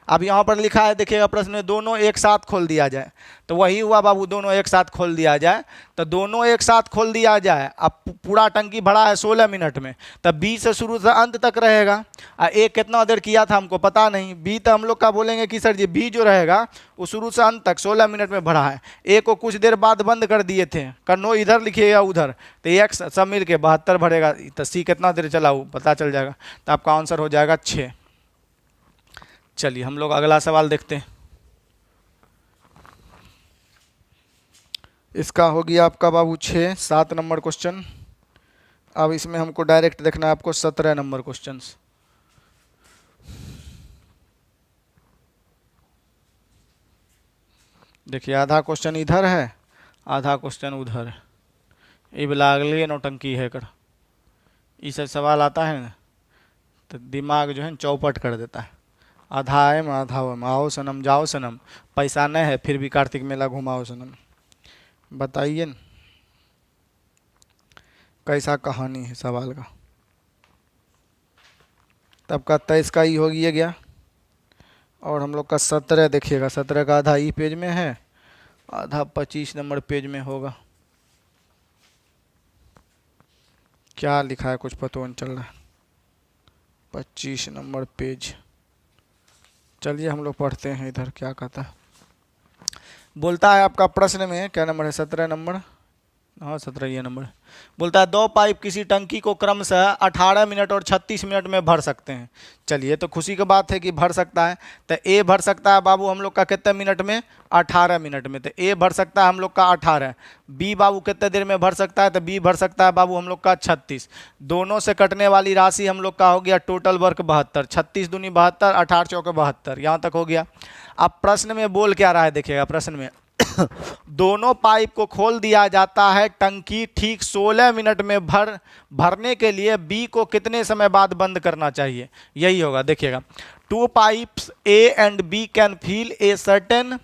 S1: अब यहाँ पर लिखा है देखिएगा प्रश्न में, दोनों एक साथ खोल दिया जाए, तो वही हुआ बाबू, दोनों एक साथ खोल दिया जाए। तो दोनों एक साथ खोल दिया जाए, अब पूरा टंकी भरा है 16 मिनट में, तब बी से शुरू से अंत तक रहेगा। ए कितना देर किया था हमको पता नहीं, बी तो हम लोग का बोलेंगे कि सर जी बी जो रहेगा वो शुरू से अंत तक 16 मिनट में भरा है, ए को कुछ देर बाद बंद कर दिए थे, कन्नो इधर लिखिएगा उधर, तो एक्स सब मिल के 72 भरेगा। तो सी कितना देर चला वो पता चल जाएगा, तो आपका आंसर हो जाएगा 6। चलिए हम लोग अगला सवाल देखते हैं। इसका हो गया आपका बाबू 6, 7 नंबर क्वेश्चन। अब इसमें हमको डायरेक्ट देखना है आपको 17 नंबर क्वेश्चन। देखिए आधा क्वेश्चन इधर है, आधा क्वेश्चन उधर है, ये बिला अगली नौटंकी है कर, इससे सवाल आता है ना तो दिमाग जो है चौपट कर देता है। आधा है में आधा में, आओ सनम जाओ सनम, पैसा नहीं है फिर भी कार्तिक मेला घुमाओ सनम। बताइए न कैसा कहानी है सवाल का। तब का 23 का ही हो गया, और हम लोग का 17 देखिएगा, 17 का आधा ई पेज में है, आधा 25 नंबर पेज में होगा। क्या लिखा है कुछ पता नहीं चल रहा है। 25 नंबर पेज, चलिए हम लोग पढ़ते हैं इधर क्या कहता है। बोलता है आपका प्रश्न में क्या नंबर है? 17 नंबर, हाँ 17 ये नंबर। बोलता है 2 पाइप किसी टंकी को क्रमशः 18 मिनट और 36 मिनट में भर सकते हैं। चलिए तो खुशी की बात है कि भर सकता है। तो ए भर सकता है बाबू हम लोग का कितने मिनट में? 18 मिनट में। तो ए भर सकता है हम लोग का 18। बी बाबू कितने देर में भर सकता है? तो बी भर सकता है बाबू हम लोग का 36। दोनों से कटने वाली राशि हम लोग का हो गया टोटल वर्क 72, 36 दूनी 72, 18 चौके 72, यहाँ तक हो गया। अब प्रश्न में बोल क्या रहा है देखिएगा, प्रश्न में दोनों पाइप को खोल दिया जाता है, टंकी ठीक 16 मिनट में भरने के लिए बी को कितने समय बाद बंद करना चाहिए? यही होगा देखिएगा। 2 pipes A and B can fill a certain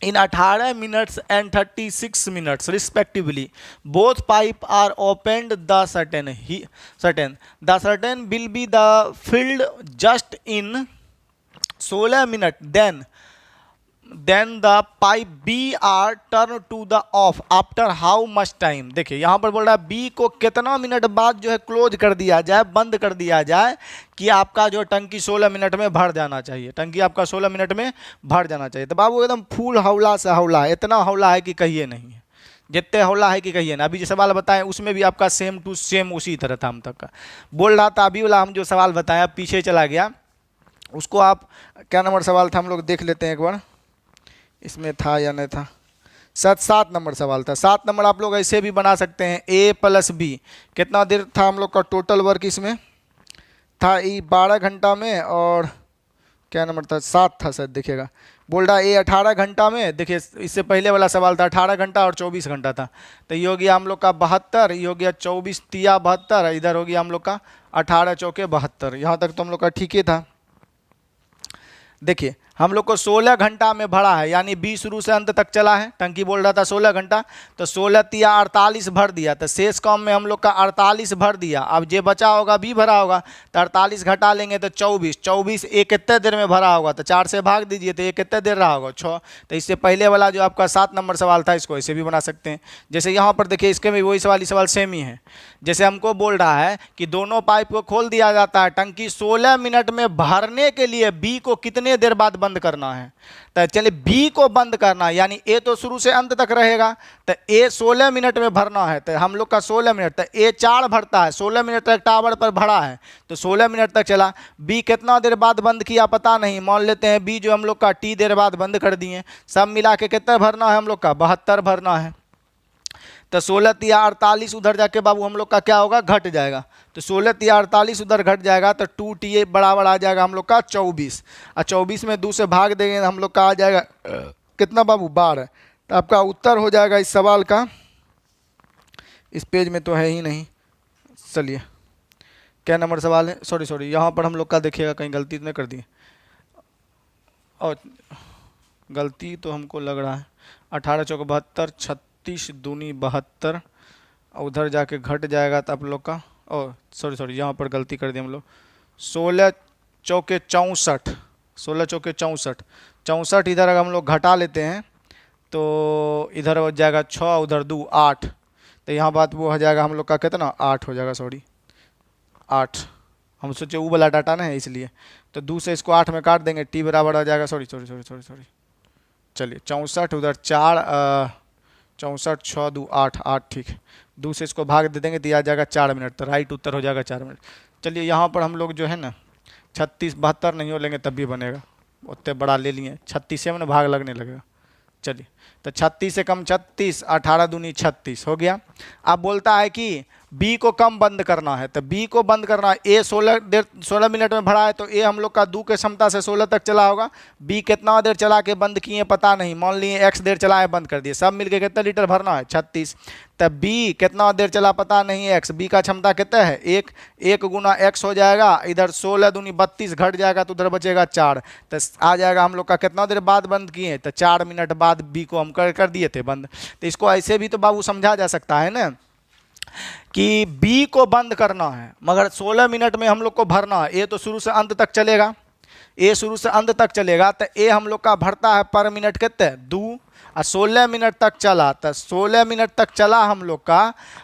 S1: in 18 minutes and 36 minutes respectively. Both pipe are opened, the certain will be the filled just in 16 minutes. Then then the pipe B are turn to the off after how much time. देखिए यहाँ पर बोल रहा है B को कितना minute बाद जो है क्लोज कर दिया जाए, बंद कर दिया जाए कि आपका जो टंकी 16 मिनट में भर जाना चाहिए, टंकी आपका 16 मिनट में भर जाना चाहिए। तो बाबू एकदम फुल हौला से हौला है, इतना हौला है कि कहिए नहीं है, जितने हौला है कि कहिए ना। अभी जो सवाल बताएं उसमें भी आपका सेम टू सेम उसी तरह था हम तक का। बोल रहा था अभी वाला हम जो सवाल बताया पीछे चला गया, उसको आप क्या नंबर सवाल था हम लोग देख लेते हैं एक बार, इसमें था या नहीं था। 7 नंबर सवाल था। 7 नंबर आप लोग ऐसे भी बना सकते हैं, ए प्लस बी। कितना देर था हम लोग का टोटल वर्क इसमें था, 12 घंटा में, और क्या नंबर था, 7 था सर। देखिएगा बोल रहा ए 18 घंटा में। देखिए इससे पहले वाला सवाल था 18 घंटा और 24 घंटा था, तो ये हो गया हम लोग का 72, ये हो गया 24 तिया 72, इधर हो गया हम लोग का 18 चौके 72। यहाँ तक तो हम लोग का ठीक ही था। देखिए हम लोग को 16 घंटा में भरा है, यानी 20 शुरू से अंत तक चला है, टंकी बोल रहा था 16 घंटा, तो 16 तिया 48 भर दिया, तो शेष काम में हम लोग का 48 भर दिया। अब जो बचा होगा बी भरा होगा, तो 48 घटा लेंगे तो 24, 24 एक कितने देर में भरा होगा, तो 4 से भाग दीजिए तो ये कितने देर रहा होगा, 6। तो इससे पहले वाला जो आपका 7 नंबर सवाल था इसको ऐसे भी बना सकते हैं। जैसे यहाँ पर देखिए इसके में वही सवाल सेम ही है। जैसे हमको बोल रहा है कि दोनों पाइप को खोल दिया जाता है, टंकी 16 मिनट में भरने के लिए बी को कितने देर बाद बंद करना है। तो चलिए बी को बंद करना है, यानी ए तो शुरू से अंत तक रहेगा, तो ए 16 मिनट में भरना है, तो हम लोग का 16 मिनट, तो ए 4 भरता है, 16 मिनट तक टावर पर भरा है, तो 16 मिनट तक चला। बी कितना देर बाद बंद किया पता नहीं, मान लेते हैं बी जो हम लोग का टी देर बाद बंद कर दिए। सब मिला के कितना भरना है हम लोग का, 72 भरना है। तो 16 तिया 48 उधर जाके बाबू हम लोग का क्या होगा, घट जाएगा, तो 16 तिया 48 उधर घट जाएगा, तो 2TA बराबर आ जाएगा हम लोग का 24, और 24 में 2 से भाग देंगे हम लोग का आ जाएगा कितना बाबू, 12। तो आपका उत्तर हो जाएगा इस सवाल का, इस पेज में तो है ही नहीं। चलिए क्या नंबर सवाल है, सॉरी यहाँ पर हम लोग का देखिएगा कहीं गलती तो नहीं कर दी, और गलती तो हमको लग रहा है 18 चौक 72, 36 दूनी 72, उधर जाके घट जाएगा तो आप लोग का, और सॉरी यहाँ पर गलती कर दी हम लोग, 16 चौके 64, 16 चौके 64, 64 इधर अगर हम लोग घटा लेते हैं तो इधर हो जाएगा 6, उधर 2 8, तो यहाँ बात वो हो जाएगा हम लोग का कितना 8 हो जाएगा, सॉरी 8, हम सोचे वो वाला डाटा ना है इसलिए, तो 2 से इसको 8 में काट देंगे, टी बराबर आ जाएगा, सॉरी चलिए 64 उधर 4, 64 6 2 8 8, ठीक है, 2 से इसको भाग दे देंगे तो आ जाएगा 4 मिनट, तो राइट उत्तर हो जाएगा 4 मिनट। चलिए यहाँ पर हम लोग जो है ना 36 72 नहीं हो लेंगे तब भी बनेगा, उतने बड़ा ले लिए, 36 से मैंने भाग लगने लगेगा। चलिए तो 36 से कम 36, 18 दूनी 36 हो गया। अब बोलता है कि बी को कम बंद करना है, तो बी को बंद करना है, ए 16 मिनट में भरा है, तो ए हम लोग का 2 के क्षमता से 16 तक चला होगा, बी कितना देर चला के बंद किए पता नहीं, मान लिए एक्स देर चलाए बंद कर दिए, सब मिलके कितना लीटर भरना है 36, तब बी कितना देर चला पता नहीं है, एक्स, बी का क्षमता कितना है 1 गुना एक्स हो जाएगा, इधर 16 दूनी 32 घट जाएगा तो उधर बचेगा 4, तो आ जाएगा हम लोग का कितना देर बाद बंद किए, तो 4 मिनट बाद बी को हम कर दिए थे बंद। तो इसको ऐसे भी तो बाबू समझा जा सकता है ना कि बी को बंद करना है मगर 16 मिनट में हम लोग को भरना है, ए तो शुरू से अंत तक चलेगा, ए शुरू से अंत तक चलेगा, तो ए हम लोग का भरता है पर मिनट कितने 2, और 16 मिनट तक चला, तो 16 मिनट तक चला हम लोग का,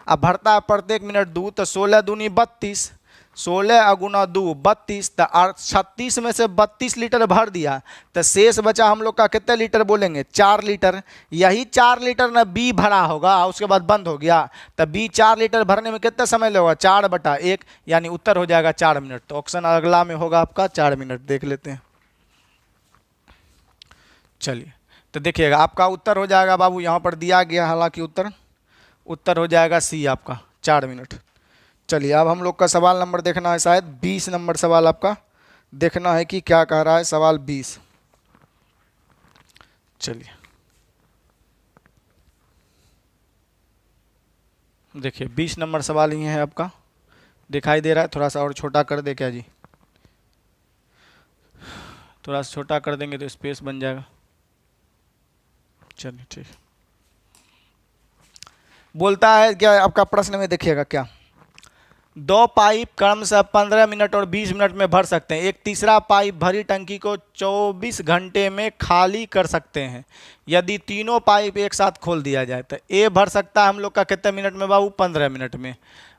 S1: अब भरता है प्रत्येक मिनट 2, तो 16 दूनी 32, 16 गुना 2 32, तो 36 में से 32 लीटर भर दिया, तो शेष बचा हम लोग का कितने लीटर बोलेंगे 4 लीटर, यही 4 लीटर ना बी भरा होगा उसके बाद बंद हो गया, तो बी 4 लीटर भरने में कितना समय लगेगा 4/1, यानी उत्तर हो जाएगा 4 मिनट। तो ऑप्शन अगला में होगा आपका 4 मिनट, देख लेते हैं। चलिए तो देखिएगा आपका उत्तर हो जाएगा बाबू, यहाँ पर दिया गया हालांकि उत्तर हो जाएगा सी आपका 4 मिनट। चलिए अब हम लोग का सवाल नंबर देखना है, शायद 20 नंबर सवाल आपका देखना है कि क्या कह रहा है सवाल 20। चलिए देखिए 20 नंबर सवाल ही है आपका, दिखाई दे रहा है, थोड़ा सा और छोटा कर दे क्या जी, थोड़ा सा छोटा कर देंगे तो स्पेस बन जाएगा। चलिए ठीक, बोलता है क्या आपका प्रश्न में देखिएगा क्या, दो पाइप क्रमशः 15 मिनट और 20 मिनट में भर सकते हैं। एक तीसरा पाइप भरी टंकी को 24 घंटे में खाली कर सकते हैं यदि तीनों पाइप एक साथ खोल दिया जाए। तो ए भर सकता है हम लोग का कितने मिनट में बाबू? 15 मिनट में।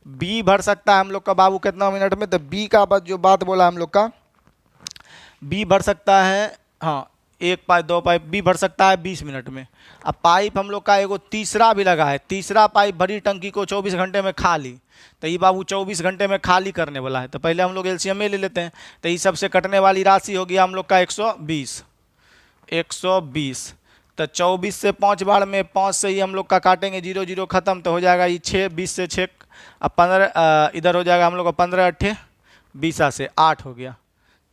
S1: बी भर सकता है हम लोग का बाबू कितना मिनट में? तो बी का जो बात बोला हम लोग का, बी भर सकता है, हाँ, एक पाइप दो पाइप बी भर सकता है 20 मिनट में। अब पाइप हम लोग का एगो तीसरा भी लगा है, तीसरा पाइप भरी टंकी को 24 घंटे में खाली। तो ये बाबू 24 घंटे में खाली करने वाला है। तो पहले हम लोग एलसीएम ले लेते हैं। तो ये सबसे कटने वाली राशि होगी हम लोग का 120। तो 24 से 5 बार में 5 से ही हम लोग का काटेंगे, 0 0 खत्म। तो हो जाएगा ये 6, 20 से 6, अब 15 इधर हो जाएगा हम लोग का 15 8 20 से 8 हो गया।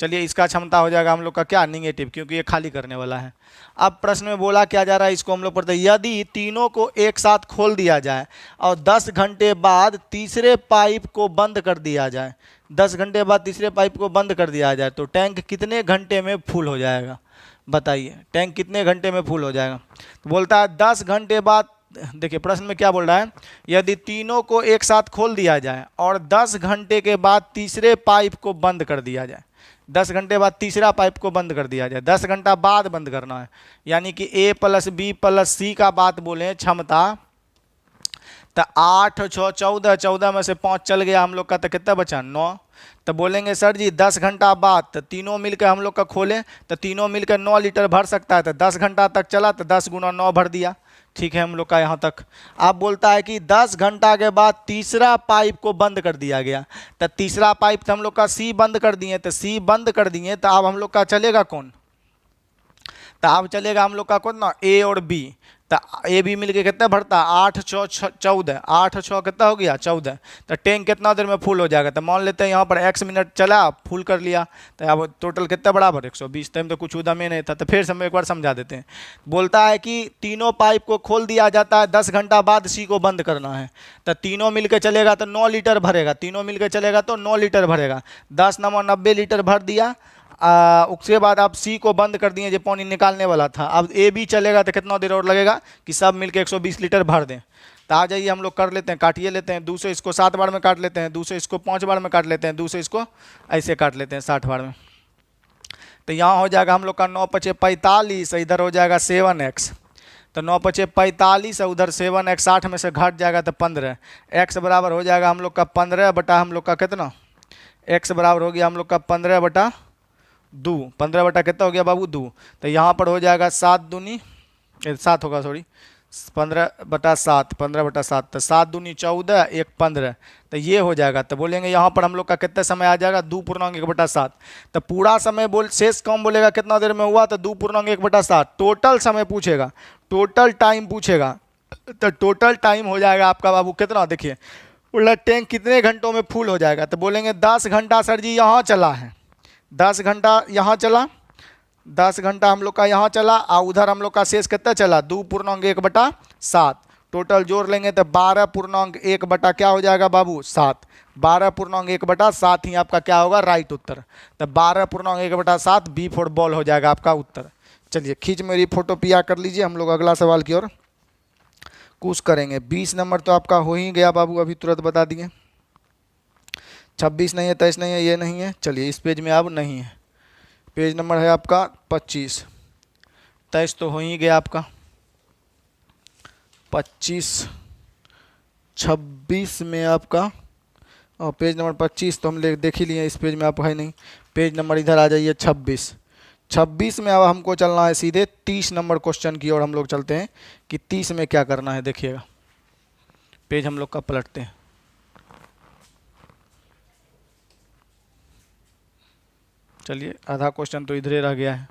S1: चलिए इसका क्षमता हो जाएगा हम लोग का क्या? निगेटिव, क्योंकि ये खाली करने वाला है। अब प्रश्न में बोला क्या जा रहा है, इसको हम लोग पढ़ते हैं। यदि तीनों को एक साथ खोल दिया जाए और 10 घंटे बाद तीसरे पाइप को बंद कर दिया जाए, 10 घंटे बाद तीसरे पाइप को बंद कर दिया जाए, तो टैंक कितने घंटे में फुल हो जाएगा? बताइए, टैंक कितने घंटे में फुल हो जाएगा? तो बोलता है 10 घंटे बाद। देखिए प्रश्न में क्या बोल रहा है, यदि तीनों को एक साथ खोल दिया जाए और 10 घंटे के बाद तीसरे पाइप को बंद कर दिया जाए, 10 घंटे बाद तीसरा पाइप को बंद कर दिया जाए, 10 घंटा बाद बंद करना है, यानी कि ए प्लस बी प्लस सी का बात बोले क्षमता। तो 8 6 14, 14 में से 5 चल गया हम लोग का, तो कितना बचा? 9। तो बोलेंगे सर जी 10 घंटा बाद, तो तीनों मिलकर हम लोग का खोलें तो तीनों मिलकर 9 लीटर भर सकता है। तो 10 घंटा तक चला तो 10 गुना 9 भर दिया। ठीक है हम लोग का यहाँ तक। अब बोलता है कि 10 घंटा के बाद तीसरा पाइप को बंद कर दिया गया। तो तीसरा पाइप तो हम लोग का सी बंद कर दिए, तो सी बंद कर दिए, तो अब हम लोग का चलेगा कौन? तो अब चलेगा हम लोग का कौन ना? ए और बी। तो ए बी मिलके कितना भरता? 8 6 14, 8 6 कितना हो गया? 14। तो टैंक कितना देर में फुल हो जाएगा? तो मान लेते हैं यहाँ पर x मिनट चला, फुल कर लिया, तो अब टोटल कितना बराबर? 120। टाइम तो कुछ उदम ही नहीं था। तो फिर से हम एक बार समझा देते हैं। बोलता है कि तीनों पाइप को खोल दिया जाता है, 10 घंटा बाद सी को बंद करना है। तो तीनों मिलकर चलेगा तो 9 लीटर भरेगा, तीनों मिलकर चलेगा तो 9 लीटर भरेगा। 10 9 90 लीटर भर दिया। उसके बाद आप सी को बंद कर दिए, जो पानी निकालने वाला था। अब ए बी चलेगा तो कितना देर और लगेगा कि सब मिलके 120 लीटर भर दें। तो आ जाइए हम लोग कर लेते हैं, काटिए लेते हैं। 2 से इसको 7 बार में काट लेते हैं, 2 से इसको 5 बार में काट लेते हैं, 2 से इसको ऐसे काट लेते हैं 60 बार में। तो यहाँ हो जाएगा हम लोग का 9 5 45, इधर हो जाएगा 7x। तो 9 5 45 और उधर 7x, 8 में से घट जाएगा तो 15। x बराबर हो जाएगा हम लोग का 15 बटा हम लोग का कितना? x बराबर हो गया हम लोग का 15 बटा 2। 15 बटा कितना हो गया बाबू? 2। तो यहाँ पर हो जाएगा 7 दूनी 7 होगा, सॉरी 15 बटा 7, 15 बटा 7, तो 7 दूनी 14, 1 15। तो ये हो जाएगा। तो बोलेंगे यहाँ पर हम लोग का कितना समय आ जाएगा? 2 पूर्णांक 1 बटा 7। तो पूरा समय बोल शेष कम बोलेगा कितना देर में हुआ? तो 2 पूर्णांक 1 बटा 7। टोटल समय पूछेगा, टोटल टाइम पूछेगा। तो टोटल टाइम हो जाएगा आपका बाबू कितना? देखिए उल्टा टैंक कितने घंटों में फुल हो जाएगा? तो बोलेंगे 10 घंटा सर जी यहाँ चला है, 10 घंटा यहाँ चला, 10 घंटा हम लोग का यहाँ चला, और उधर हम लोग का शेष कितना चला? 2 पूर्णांक 1 बटा 7। टोटल जोड़ लेंगे तो 12 पूर्णांक 1 बटा क्या हो जाएगा बाबू? 7। 12 पूर्णांक 1 बटा 7 ही आपका क्या होगा? राइट उत्तर। तो 12 पूर्णांक 1 बटा 7 बी फॉर बॉल हो जाएगा आपका उत्तर। चलिए खींच मेरी फोटो पिया कर लीजिए, हम लोग अगला सवाल की ओर कूच करेंगे। 20 नंबर तो आपका हो ही गया बाबू, अभी तुरंत बता दिए। 26 नहीं है, 23 नहीं है, ये नहीं है। चलिए इस पेज में अब नहीं है। पेज नंबर है आपका 25। 23 तो हो ही गया आपका। 25 26 में आपका, और पेज नंबर 25 तो हम देख ही लिए, इस पेज में आप है नहीं। पेज नंबर इधर आ जाइए 26। 26 में अब हमको चलना है सीधे 30 नंबर क्वेश्चन की ओर हम लोग चलते हैं कि 30 में क्या करना है। देखिएगा पेज हम लोग का पलटते हैं। चलिए आधा क्वेश्चन तो इधर ही रह गया है,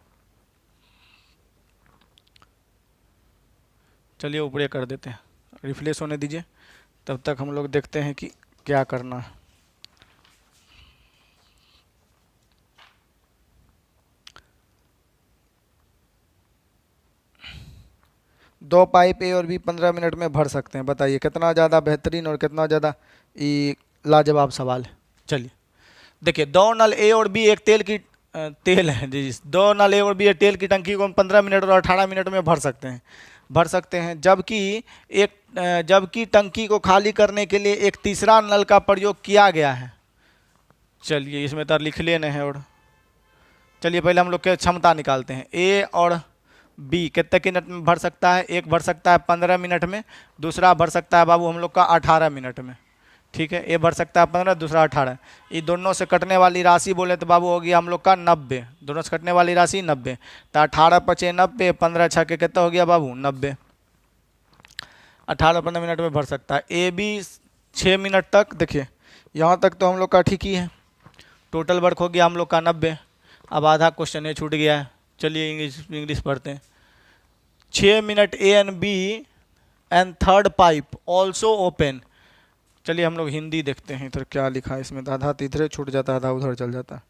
S1: चलिए ऊपरे कर देते हैं, रिफ्रेश होने दीजिए, तब तक हम लोग देखते हैं कि क्या करना है। दो पाइप ए और बी 15 मिनट में भर सकते हैं। बताइए कितना ज़्यादा बेहतरीन और कितना ज़्यादा लाजवाब सवाल है। चलिए देखिए, दो नल ए और बी एक तेल है जी, दो नल ए और बी एक तेल की टंकी को हम 15 मिनट और 18 मिनट में भर सकते हैं। भर सकते हैं, जबकि टंकी को खाली करने के लिए एक तीसरा नल का प्रयोग किया गया है। चलिए इसमें तो लिख लेने हैं। और चलिए पहले हम लोग के क्षमता निकालते हैं। ए और बी कितने मिनट में भर सकता है? एक भर सकता है 15 मिनट में, दूसरा भर सकता है बाबू हम लोग का 18 मिनट में। ठीक है, ए भर सकता है 15, दूसरा 18। ये दोनों से कटने वाली राशि बोले तो बाबू हो गया हम लोग का 90। दोनों से कटने वाली राशि 90। तो 18 पचे 90, 15 छः के कितना हो गया बाबू? 90। 18-15 मिनट में भर सकता है। ए बी 6 मिनट तक। देखिए यहाँ तक तो हम लोग का ठीक ही है। टोटल वर्क हो गया हम लोग का 90। अब आधा क्वेश्चन ये छूट गया है। चलिए इंग्लिश पढ़ते हैं। 6 minute A and B and third pipe also open. चलिए हम लोग हिंदी देखते हैं इधर क्या लिखा है इसमें। आधा इधर छूट जाता है, आधा उधर चल जाता है।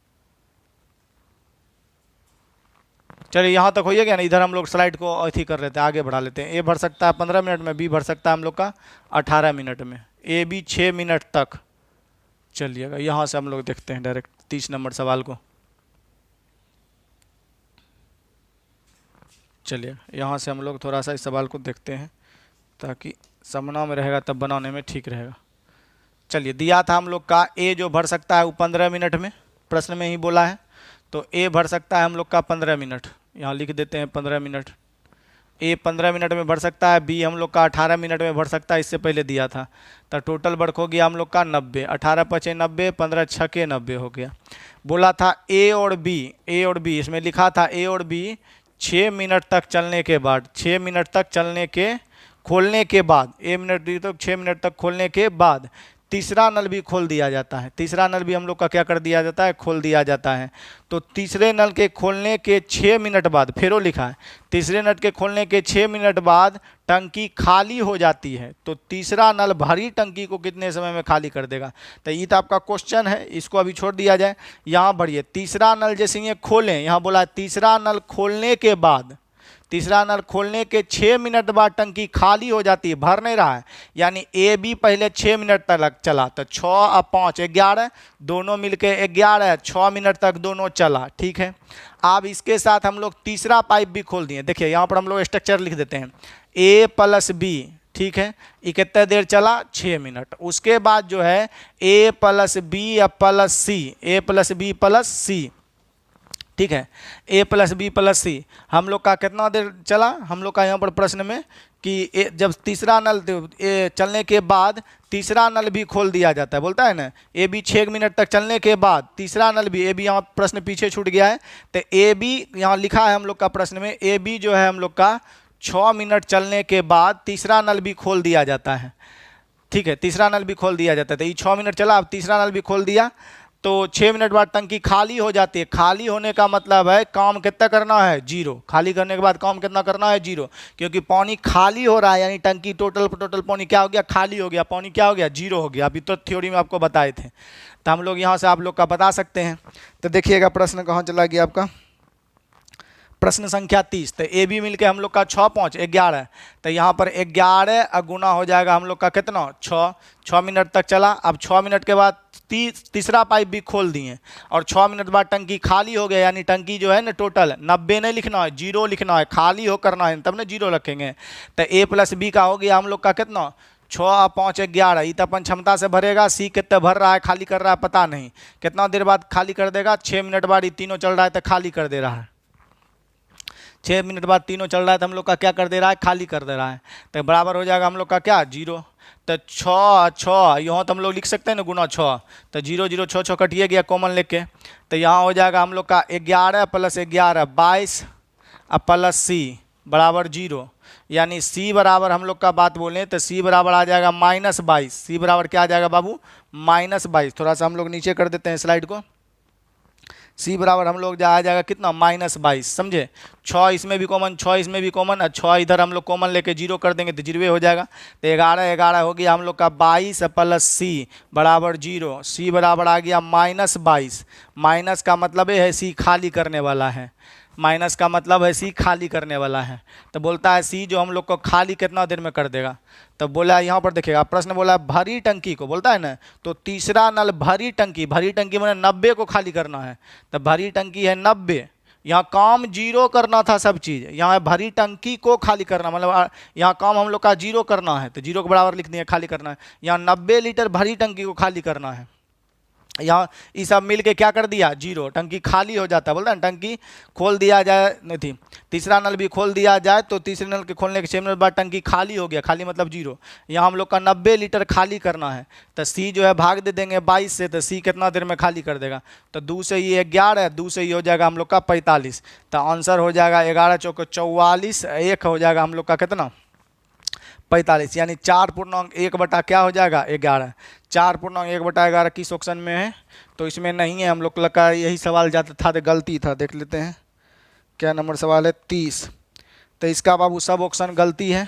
S1: चलिए यहाँ तक होइए क्या ना। इधर हम लोग स्लाइड को अथी कर लेते हैं, आगे बढ़ा लेते हैं। ए भर सकता है 15 मिनट में, बी भर सकता है हम लोग का 18 मिनट में, ए बी 6 मिनट तक। चलिएगा यहाँ से हम लोग देखते हैं डायरेक्ट 30 नंबर सवाल को। चलिए यहाँ से हम लोग थोड़ा सा इस सवाल को देखते हैं ताकि समझना में रहेगा, तब बनाने में ठीक रहेगा। चलिए दिया था हम लोग का ए जो भर सकता है वो 15 मिनट में, प्रश्न में ही बोला है। तो ए भर सकता है हम लोग का 15 मिनट, यहाँ लिख देते हैं 15 मिनट। ए 15 मिनट में भर सकता है, बी हम लोग का 18 मिनट में भर सकता है, इससे पहले दिया था। तो टोटल वर्क हो गया हम लोग का 90। 18 पचे 90, 15 छके 90 हो गया। बोला था ए और बी इसमें लिखा था ए और बी 6 मिनट तक चलने के बाद, 6 मिनट तक चलने के खोलने के बाद, 1 मिनट दी तो 6 मिनट तक खोलने के बाद तीसरा नल भी खोल दिया जाता है। तीसरा नल भी हम लोग का क्या कर दिया जाता है? खोल दिया जाता है। तो तीसरे नल के खोलने के 6 मिनट बाद, फेरो लिखा है, तीसरे नल के खोलने के 6 मिनट बाद टंकी खाली हो जाती है। तो तीसरा नल भरी टंकी को कितने समय में खाली कर देगा? तो ये तो आपका क्वेश्चन है, इसको अभी छोड़ दिया जाए। यहाँ बढ़िए, तीसरा नल जैसे ये खोलें, यहाँ बोला है तीसरा नल खोलने के बाद, तीसरा नल खोलने के 6 मिनट बाद टंकी खाली हो जाती है, भर नहीं रहा है। यानी ए बी पहले 6 मिनट तक चला, तो 6 और 5 11, दोनों मिलके 11, 6 मिनट तक दोनों चला। ठीक है, अब इसके साथ हम लोग तीसरा पाइप भी खोल दिए। देखिए यहाँ पर हम लोग स्ट्रक्चर लिख देते हैं, ए प्लस बी। ठीक है, ये कितने देर चला? 6 मिनट। उसके बाद जो है ए प्लस बी या प्लस सी, ए प्लस बी प्लस सी। ठीक है, ए प्लस बी प्लस सी हम लोग का कितना देर चला? हम लोग का यहाँ पर प्रश्न में कि जब तीसरा नल चलने के बाद तीसरा नल भी खोल दिया जाता है, बोलता है ना। ए बी 6 मिनट तक चलने के बाद तीसरा नल भी, ए बी यहाँ प्रश्न पीछे छूट गया है, तो ए बी यहाँ लिखा है हम लोग का प्रश्न में, ए बी जो है हम लोग का 6 मिनट चलने के बाद तीसरा नल भी खोल दिया जाता है। ठीक है, तीसरा नल भी खोल दिया जाता है। तो ये 6 मिनट चला, अब तीसरा नल भी खोल दिया, तो 6 मिनट बाद टंकी खाली हो जाती है। खाली होने का मतलब है काम कितना करना है? 0। खाली करने के बाद काम कितना करना है? 0, क्योंकि पानी खाली हो रहा है, यानी टंकी टोटल पानी क्या हो गया? खाली हो गया। पानी क्या हो गया? 0 हो गया। अभी तो थ्योरी में आपको बताए थे, तो हम लोग यहाँ से आप लोग का बता सकते हैं। तो देखिएगा प्रश्न कहाँ चला गया आपका, प्रश्न संख्या 30। तो ए बी मिलके हम लोग का 6 5 11, तो यहाँ पर 11 गुना हो जाएगा हम लोग का कितना? 6 मिनट तक चला। अब 6 मिनट के बाद तीसरा पाइप भी खोल दिए और 6 मिनट बाद टंकी खाली हो गया, यानी टंकी जो है ना टोटल 90 नहीं लिखना है, 0 लिखना है, खाली हो करना है, तब ना 0 रखेंगे। तो ए प्लस बी का हो गया हम लोग का कितना? 6 और 5 11। ये तो अपन क्षमता से भरेगा। सी कितने भर रहा है, खाली कर रहा है, पता नहीं। कितना देर बाद खाली कर देगा? 6 मिनट बाद। ये तीनों चल रहा है तो खाली कर दे रहा है। 6 मिनट बाद तीनों चल रहा है तो हम लोग का क्या कर दे रहा है? खाली कर दे रहा है। तो बराबर हो जाएगा हम लोग का क्या? 0। तो 6 यहाँ तो हम लोग लिख सकते हैं ना गुना 6, तो 0 0 6 6 कटिए गया कॉमन लेके। तो यहाँ हो जाएगा हम लोग का 11 प्लस 11 22 और प्लस सी बराबर 0, यानी सी बराबर हम लोग का बात बोलें तो सी बराबर आ जाएगा -22। सी बराबर क्या आ जाएगा बाबू? -22। थोड़ा सा हम लोग नीचे कर देते हैं स्लाइड को। सी बराबर हम लोग आ जाएगा कितना? -22। समझे? 6 इसमें भी कॉमन, 6 इसमें भी कॉमन, और 6 इधर हम लोग कॉमन लेके 0 कर देंगे तो 0 हो जाएगा। तो 11 11 हो गया हम लोग का 22 प्लस सी बराबर 0। सी बराबर आ गया -22। माइनस का मतलब है सी खाली करने वाला है, माइनस का मतलब है सी खाली करने वाला है। तो बोलता है सी जो हम लोग को खाली कितना देर में कर देगा? तो बोला यहाँ पर देखिएगा प्रश्न बोला है भरी टंकी को, बोलता है ना। तो तीसरा नल भरी टंकी, भरी टंकी मैंने 90 को खाली करना है। तो भरी टंकी है 90, यहाँ काम जीरो करना था सब चीज़, यहाँ भरी टंकी को खाली करना, मतलब यहाँ काम हम लोग का जीरो करना है तो जीरो के बराबर लिख दिए, खाली करना है। यहाँ 90 लीटर भरी टंकी को खाली करना है, यहाँ ये सब मिल के क्या कर दिया, जीरो, टंकी खाली हो जाता है। बोलते हैं टंकी खोल दिया जाए, नहीं थी, तीसरा नल भी खोल दिया जाए तो तीसरे नल के खोलने के 6 मिनट बाद टंकी खाली हो गया, खाली मतलब जीरो। यहाँ हम लोग का 90 लीटर खाली करना है तो सी जो है भाग दे देंगे 22 से, तो सी कितना देर में खाली कर देगा, तो 2 से ये 11, 2 से ये हो जाएगा हम लोग का 45, तो आंसर हो जाएगा 11 चौके 44, 1 हो जाएगा हम लोग का कितना 45, यानी 4.1 क्या हो जाएगा 11। 4.1/11 किस ऑप्शन में है, तो इसमें नहीं है। हम लोग का यही सवाल जाता था तो गलती था, देख लेते हैं क्या नंबर सवाल है 30, तो इसका बाबू सब ऑप्शन गलती है,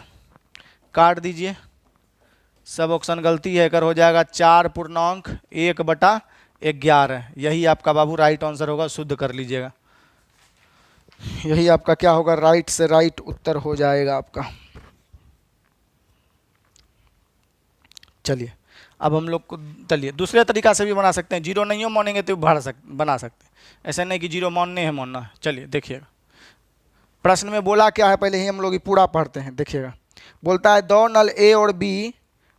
S1: काट दीजिए, सब ऑप्शन गलती है, कर हो जाएगा 4.1/11, यही आपका बाबू राइट आंसर होगा, शुद्ध कर लीजिएगा, यही आपका क्या होगा, राइट से राइट उत्तर हो जाएगा आपका। चलिए अब हम लोग को, चलिए दूसरे तरीका से भी बना सकते हैं, जीरो नहीं हो मानेंगे तो बना सकते हैं, ऐसा नहीं कि जीरो मानने हैं मानना है। चलिए देखिएगा प्रश्न में बोला क्या है, पहले ही हम लोग ये पूरा पढ़ते हैं। देखिएगा बोलता है 2 नल ए और बी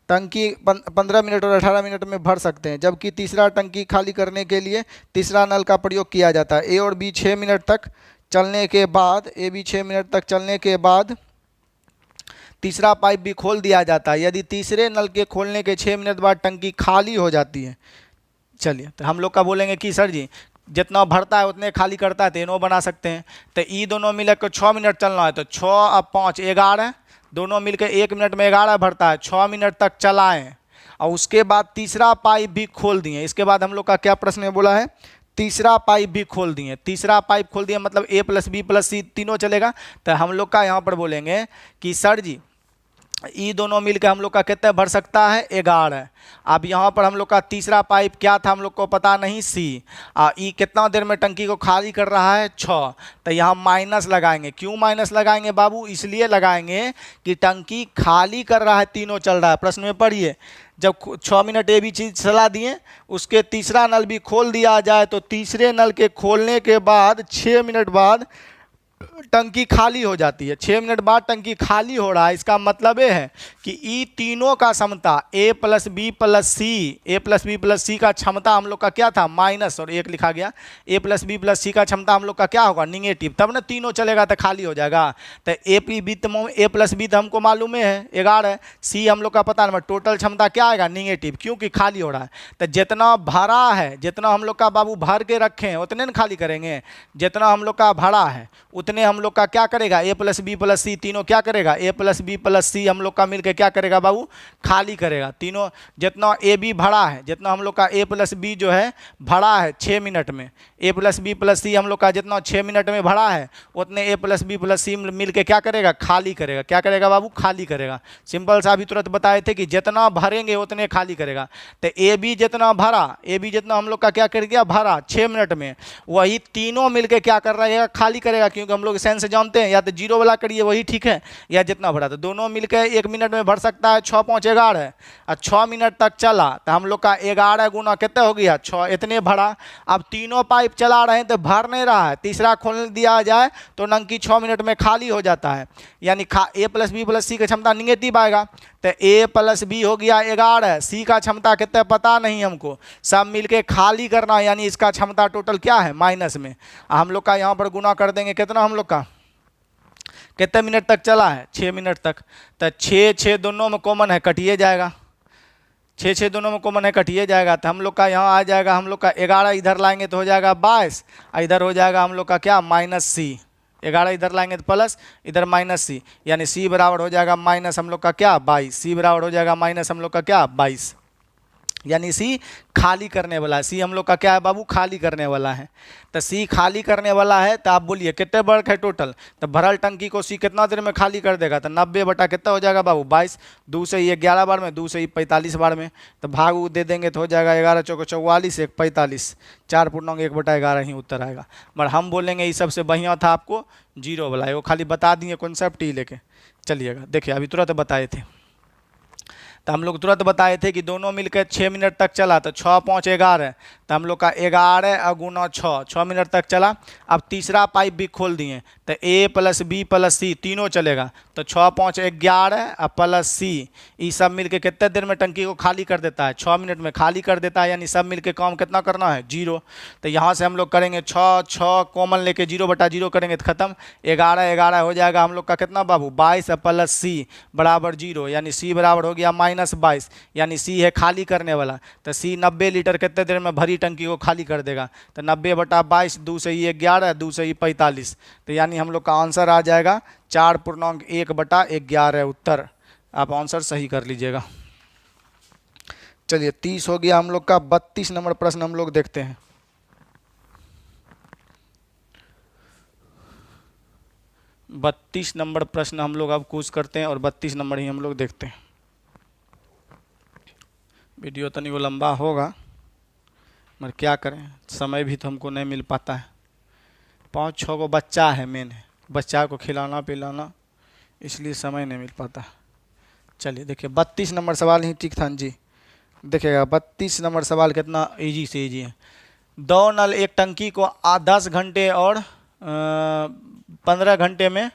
S1: टंकी 15 मिनट और 18 मिनट में भर सकते हैं, जबकि तीसरा टंकी खाली करने के लिए तीसरा नल का प्रयोग किया जाता है। ए और बी 6 मिनट तक चलने के बाद, ए बी 6 मिनट तक चलने के बाद तीसरा पाइप भी खोल दिया जाता है। यदि तीसरे नल के खोलने के 6 मिनट बाद टंकी खाली हो जाती है, चलिए तो हम लोग का बोलेंगे कि सर जी जितना भरता है उतने खाली करता है, तो इनो बना सकते हैं। तो ई दोनों मिलकर 6 मिनट चलना है, तो 6 और 5 11, दोनों मिलकर 1 मिनट में 11 भरता है, 6 मिनट तक चलाएं और उसके बाद तीसरा पाइप भी खोल दिए। इसके बाद हम लोग का क्या प्रश्न में बोला है, तीसरा पाइप भी खोल दिए, तीसरा पाइप खोल दिए मतलब ए प्लस बी प्लस सी तीनों चलेगा। तो हम लोग का यहाँ पर बोलेंगे कि सर जी ई दोनों मिलकर हम लोग का कितना भर सकता है 11। अब यहाँ पर हम लोग का तीसरा पाइप क्या था हम लोग को पता नहीं, सी। ई कितना देर में टंकी को खाली कर रहा है 6, तो यहाँ माइनस लगाएंगे। क्यों माइनस लगाएंगे बाबू, इसलिए लगाएंगे कि टंकी खाली कर रहा है, तीनों चल रहा है। प्रश्न में पढ़िए, जब 6 मिनट ए बी चीज चला दिए, उसके तीसरा नल भी खोल दिया जाए तो तीसरे नल के खोलने के बाद 6 मिनट बाद टंकी खाली हो जाती है। 6 मिनट बाद टंकी खाली हो रहा है, इसका मतलब ये है कि ई तीनों का क्षमता ए प्लस बी प्लस सी, ए प्लस बी प्लस सी का क्षमता हम लोग का क्या था माइनस, और 1 लिखा गया। ए प्लस बी प्लस सी का क्षमता हम लोग का क्या होगा निगेटिव, तब ना तीनों चलेगा तो खाली हो जाएगा। तो ए प्लस बी तो हमको मालूम है 11, सी हम लोग का पता नहीं, टोटल क्षमता क्या आएगा निगेटिव, क्योंकि खाली हो रहा है। तो जितना भरा है, जितना हम लोग का बाबू भर के रखे हैं उतने न खाली करेंगे, जितना हम लोग का भरा है उतने हम लोग का क्या करेगा, ए प्लस बी प्लस सी तीनों क्या करेगा, ए प्लस बी प्लस सी हम लोग का मिलकर क्या करेगा बाबू, खाली करेगा। तीनों जितना ए बी भरा है, जितना हम लोग का ए प्लस बी जो है भरा है 6 मिनट में, ए प्लस बी प्लस सी हम लोग का जितना 6 मिनट में भरा है उतने ए प्लस बी प्लस सी मिलकर क्या करेगा, खाली करेगा। क्या करेगा बाबू, खाली करेगा। सिंपल सा अभी तुरंत बताए थे कि जितना भरेंगे उतने खाली करेगा। तो ए बी जितना भरा, ए बी जितना हम लोग का क्या कर गया भरा 6 मिनट में, वही तीनों मिलकर क्या कर रहा है, खाली करेगा। क्योंकि हम लोग सेंस जानते हैं, या तो जीरो वाला करिए वही ठीक है, या जितना भरा, तो दोनों मिलकर 1 मिनट में भर सकता है। 6 5 11 और 6 मिनट तक चला तो हम लोग का 11 गुना कितना हो गया 6, इतने भरा। अब तीनों पाइप चला रहे हैं तो भर नहीं रहा है, तीसरा खोल दिया जाए तो टंकी 6 मिनट में खाली हो जाता है, यानी ए प्लस बी प्लस सी की क्षमता निगेटिव आएगा। तो ए प्लस बी हो गया 11, सी का क्षमता कितना पता नहीं हमको, सब मिलके खाली करना, यानी इसका क्षमता टोटल क्या है माइनस में। हम लोग का यहाँ पर गुना कर देंगे, कितना हम लोग का कितने मिनट तक चला है 6 मिनट तक। तो 6 6 दोनों में कॉमन है, कटिए जाएगा, 6 6 दोनों में कॉमन है, कटिए जाएगा। तो हम लोग का यहाँ आ जाएगा, हम लोग का 11 इधर लाएंगे तो हो जाएगा 22, इधर हो जाएगा हम लोग का क्या माइनस सी। 11 इधर लाएंगे तो प्लस, इधर माइनस सी, यानी सी बराबर हो जाएगा माइनस हम लोग का क्या 22, सी बराबर हो जाएगा माइनस हम लोग का क्या 22, यानी सी खाली करने वाला है। सी हम लोग का क्या है बाबू, खाली करने वाला है। तो सी खाली करने वाला है, तो आप बोलिए कितने वर्क है टोटल, तो भरल टंकी को सी कितना देर में खाली कर देगा, तो 90 बटा कितना हो जाएगा बाबू 22, 2 से ये 11 बार में, 2 से ये 45 बार में, तो भाग दे देंगे तो हो जाएगा 11 चौके 44, 1 45, 4.1/11 ही उत्तर आएगा। मगर हम बोलेंगे ये सबसे बढ़िया था आपको जीरो वाला है, वो खाली बता दिए कॉन्सेप्ट ही लेके चलिएगा। देखिए अभी तुरंत बताए थे, तो हम लोग तुरंत बताए थे कि दोनों मिलकर 6 मिनट तक चला, तो 6 5 11, तो हम लोग का 11 गुना 6 मिनट तक चला। अब तीसरा पाइप भी खोल दिए तो A plus B plus C तीनों चलेगा, तो 6 5 11 और प्लस C, ये सब मिलके कितने देर में टंकी को खाली कर देता है? 6 मिनट में खाली कर देता है, यानी सब मिलके काम कितना करना है? 0। तो यहाँ से हम लोग करेंगे 6 6 कॉमन लेके 0/0 करेंगे तो खत्म, 11 11 हो जाएगा हम लोग का कितना बाबू? 22 प्लस C बराबर 0, यानी C बराबर हो गया -22, यानी C है खाली करने वाला। तो C 90 लीटर कितने देर में भरी टंकी को खाली कर देगा? तो 90/22, 2 से ही 11, 2 से ही 45, तो यानी हम लोग का आंसर आ जाएगा 4.1/11 उत्तर। आप आंसर सही कर लीजिएगा। चलिए 30 हो गया हम लोग का। 32 नंबर प्रश्न हम लोग देखते हैं। 32 नंबर प्रश्न हम लोग अब कूज करते हैं और 32 नंबर ही हम लोग देखते हैं। वीडियो तनी वो लंबा होगा मगर क्या करें, समय भी तो हमको नहीं मिल पाता है। 5-6 को बच्चा है, मेन है बच्चा को खिलाना पिलाना, इसलिए समय नहीं मिल पाता। चलिए देखिए 32 नंबर सवाल ही ठीक था जी। देखिएगा 32 नंबर सवाल कितना इजी से इजी है। 2 नल एक टंकी को 10 घंटे और 15 घंटे में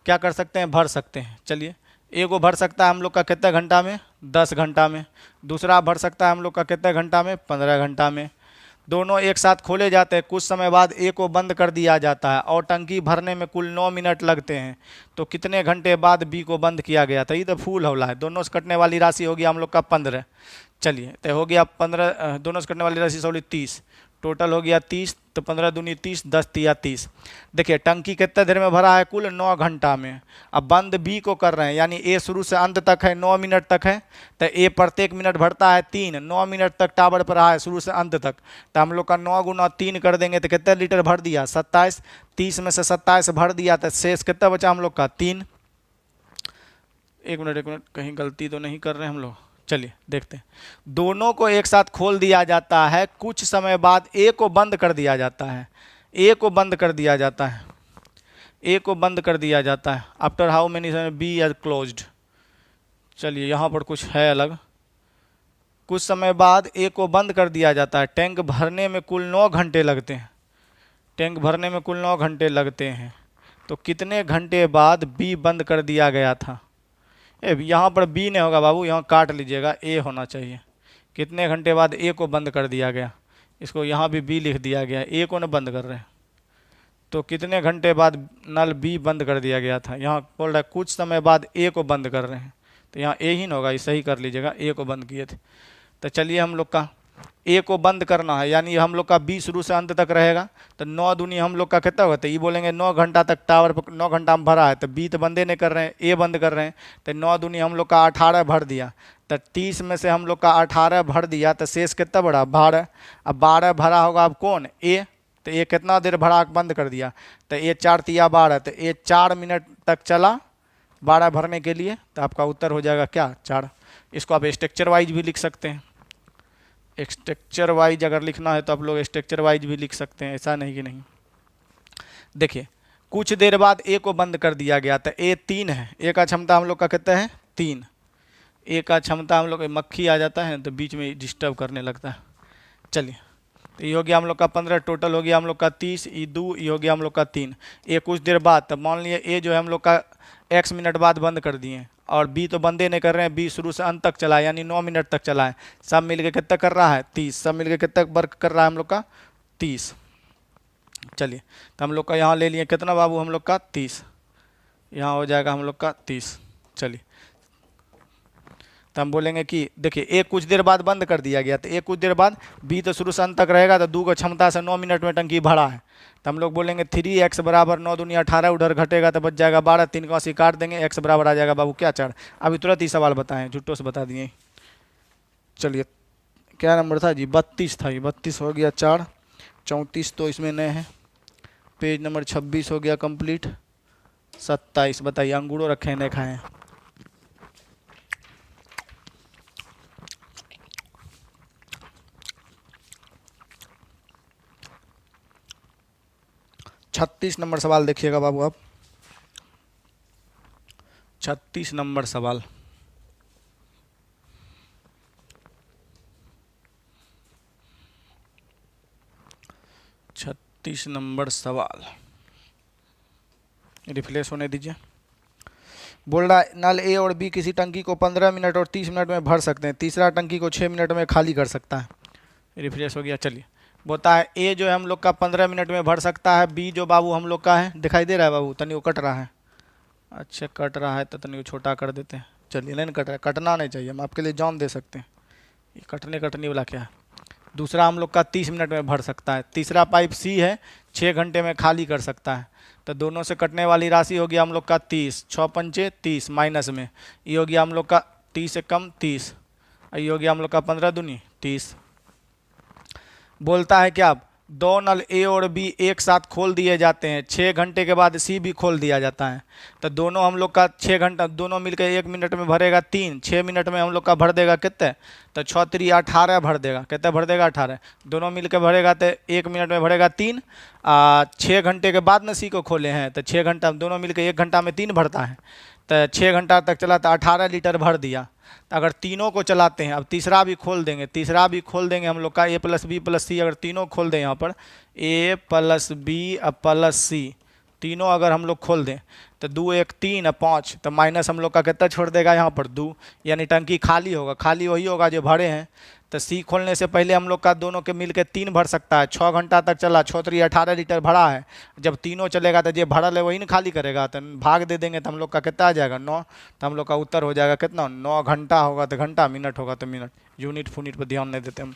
S1: क्या कर सकते हैं? भर सकते हैं। चलिए एक को भर सकता है हम लोग का कितने घंटा में? 10 घंटा में। दूसरा भर सकता है हम लोग का कितने घंटा में? 15 घंटा में। दोनों एक साथ खोले जाते हैं, कुछ समय बाद ए को बंद कर दिया जाता है और टंकी भरने में कुल 9 मिनट लगते हैं, तो कितने घंटे बाद बी को बंद किया गया था? ये तो फूल हौला है, दोनों से कटने वाली राशि होगी हम लोग का 15। चलिए तो हो गया 15, दोनों से कटने वाली राशि 30, टोटल हो गया 30, तो 15 दूनी 30, 10 तिया 30। देखिए टंकी कितने देर में भरा है? कुल 9 घंटा में। अब बंद बी को कर रहे हैं, यानी ए शुरू से अंत तक है 9 मिनट तक है, तो ए प्रत्येक मिनट भरता है 3, 9 मिनट तक टावर पर रहा है शुरू से अंत तक, तो हम लोग का 9 गुना 3 कर देंगे तो कितने लीटर भर दिया? 27। 30 में से 27 भर दिया तो शेष कितना बचा हम लोग का? 3। एक मिनट कहीं गलती तो नहीं कर रहे हम लोग? चलिए देखते हैं। दोनों को एक साथ खोल दिया जाता है, कुछ समय बाद ए को बंद कर दिया जाता है। ए को बंद कर दिया जाता है, ए को बंद कर दिया जाता है। आफ्टर हाउ मेनी समय बी आर क्लोज्ड। चलिए यहाँ पर कुछ है अलग। कुछ समय बाद ए को बंद कर दिया जाता है। टैंक भरने में कुल 9 घंटे लगते हैं। टैंक भरने में कुल 9 घंटे लगते हैं, तो कितने घंटे बाद बी बंद कर दिया गया था? यहाँ पर बी नहीं होगा बाबू, यहाँ काट लीजिएगा, ए होना चाहिए। कितने घंटे बाद ए को बंद कर दिया गया? इसको यहाँ भी बी लिख दिया गया, ए को न बंद कर रहे हैं, तो कितने घंटे बाद नल बी बंद कर दिया गया था? यहाँ बोल रहा है कुछ समय बाद ए को बंद कर रहे हैं, तो यहाँ ए ही न होगा, ये सही कर लीजिएगा, ए को बंद किए थे। तो चलिए हम लोग का ए को बंद करना है, यानी हम लोग का बी शुरू से अंत तक रहेगा, तो 9 दूनी हम लोग का कितना होगा? तो ये बोलेंगे 9 घंटा तक टावर पर 9 घंटा में भरा है, तो बी तो बंदे नहीं कर रहे हैं, ए बंद कर रहे हैं, तो 9 दूनी हम लोग का 18 भर दिया, तो 30 में से हम लोग का 18 भर दिया, तो शेष कितना बढ़ा? 12। अब 12 भरा होगा अब कौन? ए। तो ये कितना देर भरा बंद कर दिया? तो ये 4 तिया 12, तो ये 4 मिनट तक चला 12 भरने के लिए, तो आपका उत्तर हो जाएगा क्या? 4। इसको आप स्ट्रक्चर वाइज भी लिख सकते हैं। स्ट्रक्चर वाइज अगर लिखना है तो आप लोग स्ट्रक्चर वाइज भी लिख सकते हैं, ऐसा नहीं कि नहीं। देखिए कुछ देर बाद ए को बंद कर दिया गया, तो ए 3 है, ए का क्षमता हम लोग का कितना है? 3। ए का क्षमता हम लोग, मक्खी आ जाता है तो बीच में डिस्टर्ब करने लगता है। चलिए तो ये हो गया हम लोग का 15, टोटल हो गया हम लोग का 30, ये 2, ये हो गया हम लोग का 3। ए कुछ देर बाद, तब मान लिए ए जो है हम लोग का x मिनट बाद बंद कर दिए, और बी तो बंदे नहीं कर रहे हैं, बी शुरू से अंत तक चला है, यानी 9 मिनट तक चला है। सब मिलके कितना कर रहा है? 30। सब मिलके कितना वर्क कर रहा है हम लोग का? 30। चलिए तो हम लोग का यहाँ ले लिए कितना बाबू? हम लोग का 30। यहाँ हो जाएगा हम लोग का 30। चलिए तो हम बोलेंगे कि देखिए ए कुछ देर बाद बंद कर दिया गया, तो ए कुछ देर बाद, बी तो शुरू से अंत तक रहेगा, तो 2 को क्षमता से 9 मिनट में टंकी भरा है, तो हम लोग बोलेंगे 3x बराबर 9 दूनी 18, उधर घटेगा तो बच जाएगा 12, 3 को 80 काट देंगे, x बराबर आ जाएगा बाबू क्या? 4। अभी तुरंत ही सवाल बताएं, झुट्टो से बता दिए। चलिए क्या नंबर था जी? 32 था, ये 32 हो गया 4, 34 तो इसमें नए हैं। पेज नंबर 26 हो गया कंप्लीट। 27 बताइए, अंगूरों रखे हैं नहीं खाए हैं? 36 नंबर सवाल देखिएगा बाबू आप। 36 नंबर सवाल। 36 नंबर सवाल रिफ्रेश होने दीजिए। बोल रहा है नल ए और बी किसी टंकी को 15 मिनट और 30 मिनट में भर सकते हैं, तीसरा टंकी को 6 मिनट में खाली कर सकता है। रिफ्रेश हो गया। चलिए बोलता है ए जो है हम लोग का 15 मिनट में भर सकता है, बी जो बाबू हम लोग का है, दिखाई दे रहा है बाबू, तनी वो कट रहा है। अच्छा कट रहा है तो तनी वो छोटा कर देते हैं। चलिए नहीं कट रहा है, कटना नहीं चाहिए, हम आपके लिए जान दे सकते हैं। ये कटने वाला क्या है। दूसरा हम लोग का 30 मिनट में भर सकता है, तीसरा पाइप सी है 6 घंटे में खाली कर सकता है। तो दोनों से कटने वाली राशि हो गया हम लोग का 30, 6 पंचे 30 माइनस में ये हो गया हम लोग का 30 से कम 30, ये हो गया हम लोग का 15 दूनी 30। बोलता है कि अब दो नल ए और बी एक साथ खोल दिए जाते हैं, 6 घंटे के बाद सी भी खोल दिया जाता है। तो दोनों हम लोग का 6 घंटा दोनों मिलकर 1 मिनट में भरेगा 3, 6 मिनट में हम लोग का भर देगा कितने, तो 6 3 18 भर देगा, कितने भर देगा 18। दोनों मिलकर भरेगा तो 1 मिनट में भरेगा 3। 6 घंटे के बाद न सी को खोले हैं तो 6 घंटा दोनों मिलकर 1 घंटा में 3 भरता है, तो 6 घंटा तक चला तो 18 लीटर भर दिया। तो अगर तीनों को चलाते हैं, अब तीसरा भी खोल देंगे हम लोग का ए प्लस बी प्लस सी, अगर तीनों खोल दें यहाँ पर ए प्लस बी प्लस सी तीनों अगर हम लोग खोल दें तो 2 1 3 5, तो माइनस हम लोग का कितना छोड़ देगा यहाँ पर 2, यानी टंकी खाली होगा, खाली वही होगा जो भरे हैं। तो सी खोलने से पहले हम लोग का दोनों के मिल के 3 भर सकता है, 6 घंटा तक चला, 6 3 18 लीटर भरा है। जब तीनों चलेगा तो जो भरल है वही ना खाली करेगा, तो भाग दे देंगे तो हम लोग का कितना आ जाएगा 9। तो हम लोग का उत्तर हो जाएगा कितना 9 घंटा होगा तो घंटा, मिनट होगा तो मिनट, यूनिट फूनिट पर ध्यान नहीं देते हम,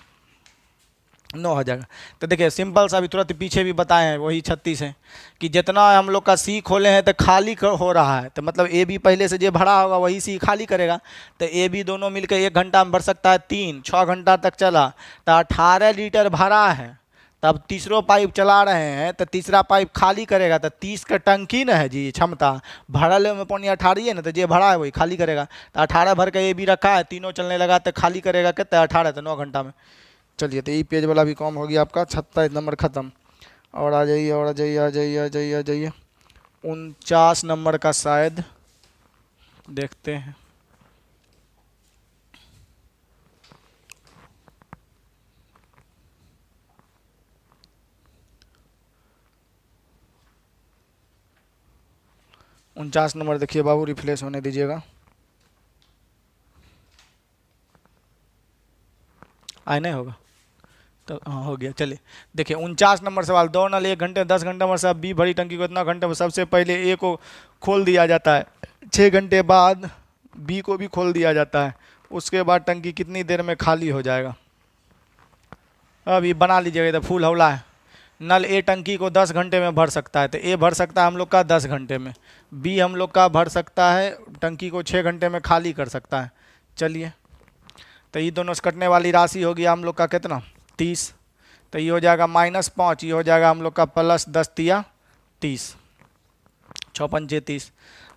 S1: 9 हो जाएगा। तो देखिए सिंपल सा, अभी तुरंत पीछे भी बताए हैं वही 36 है कि जितना हम लोग का सी खोले हैं तो खाली हो रहा है, तो मतलब ए बी पहले से जो भरा होगा वही सी खाली करेगा। तो ए बी दोनों मिलकर 1 घंटा में भर सकता है 3, 6 घंटा तक चला तो 18 लीटर भरा है। तब तीसरो पाइप चला रहे हैं तो तीसरा पाइप खाली करेगा, तो 30 का टंकी न है जी क्षमता, भरल में पानी 18 है ना, तो जो भरा है वही खाली करेगा। तो 18 भर के ए बी रखा है, तीनों चलने लगा तो खाली करेगा कितना 18, तो 9 घंटा में। चलिए तो ये पेज वाला भी काम हो गया आपका, 27 नंबर ख़त्म। और आ जाइए 49 नंबर का शायद देखते हैं। उनचास नंबर देखिए बाबू, रिफ्रेश होने दीजिएगा। आए नहीं होगा तो हाँ हो गया। चलिए देखिए 49 नंबर सवाल, दो नल 1 घंटे 10 घंटे में से बी भरी टंकी को इतना घंटे में, सबसे पहले ए को खोल दिया जाता है, 6 घंटे बाद बी को भी खोल दिया जाता है, उसके बाद टंकी कितनी देर में खाली हो जाएगा। अब ये बना लीजिएगा, इधर फुल हौला है। नल ए टंकी को 10 घंटे में भर सकता है, तो ए भर सकता है हम लोग का 10 घंटे में, बी हम लोग का भर सकता है टंकी को 6 घंटे में खाली कर सकता है। चलिए तो ये दोनों से कटने वाली राशि होगी हम लोग का कितना 30, तो ये हो जाएगा -5, ये हो जाएगा हम लोग का प्लस 10 तिया 30, 6 पंचे 30।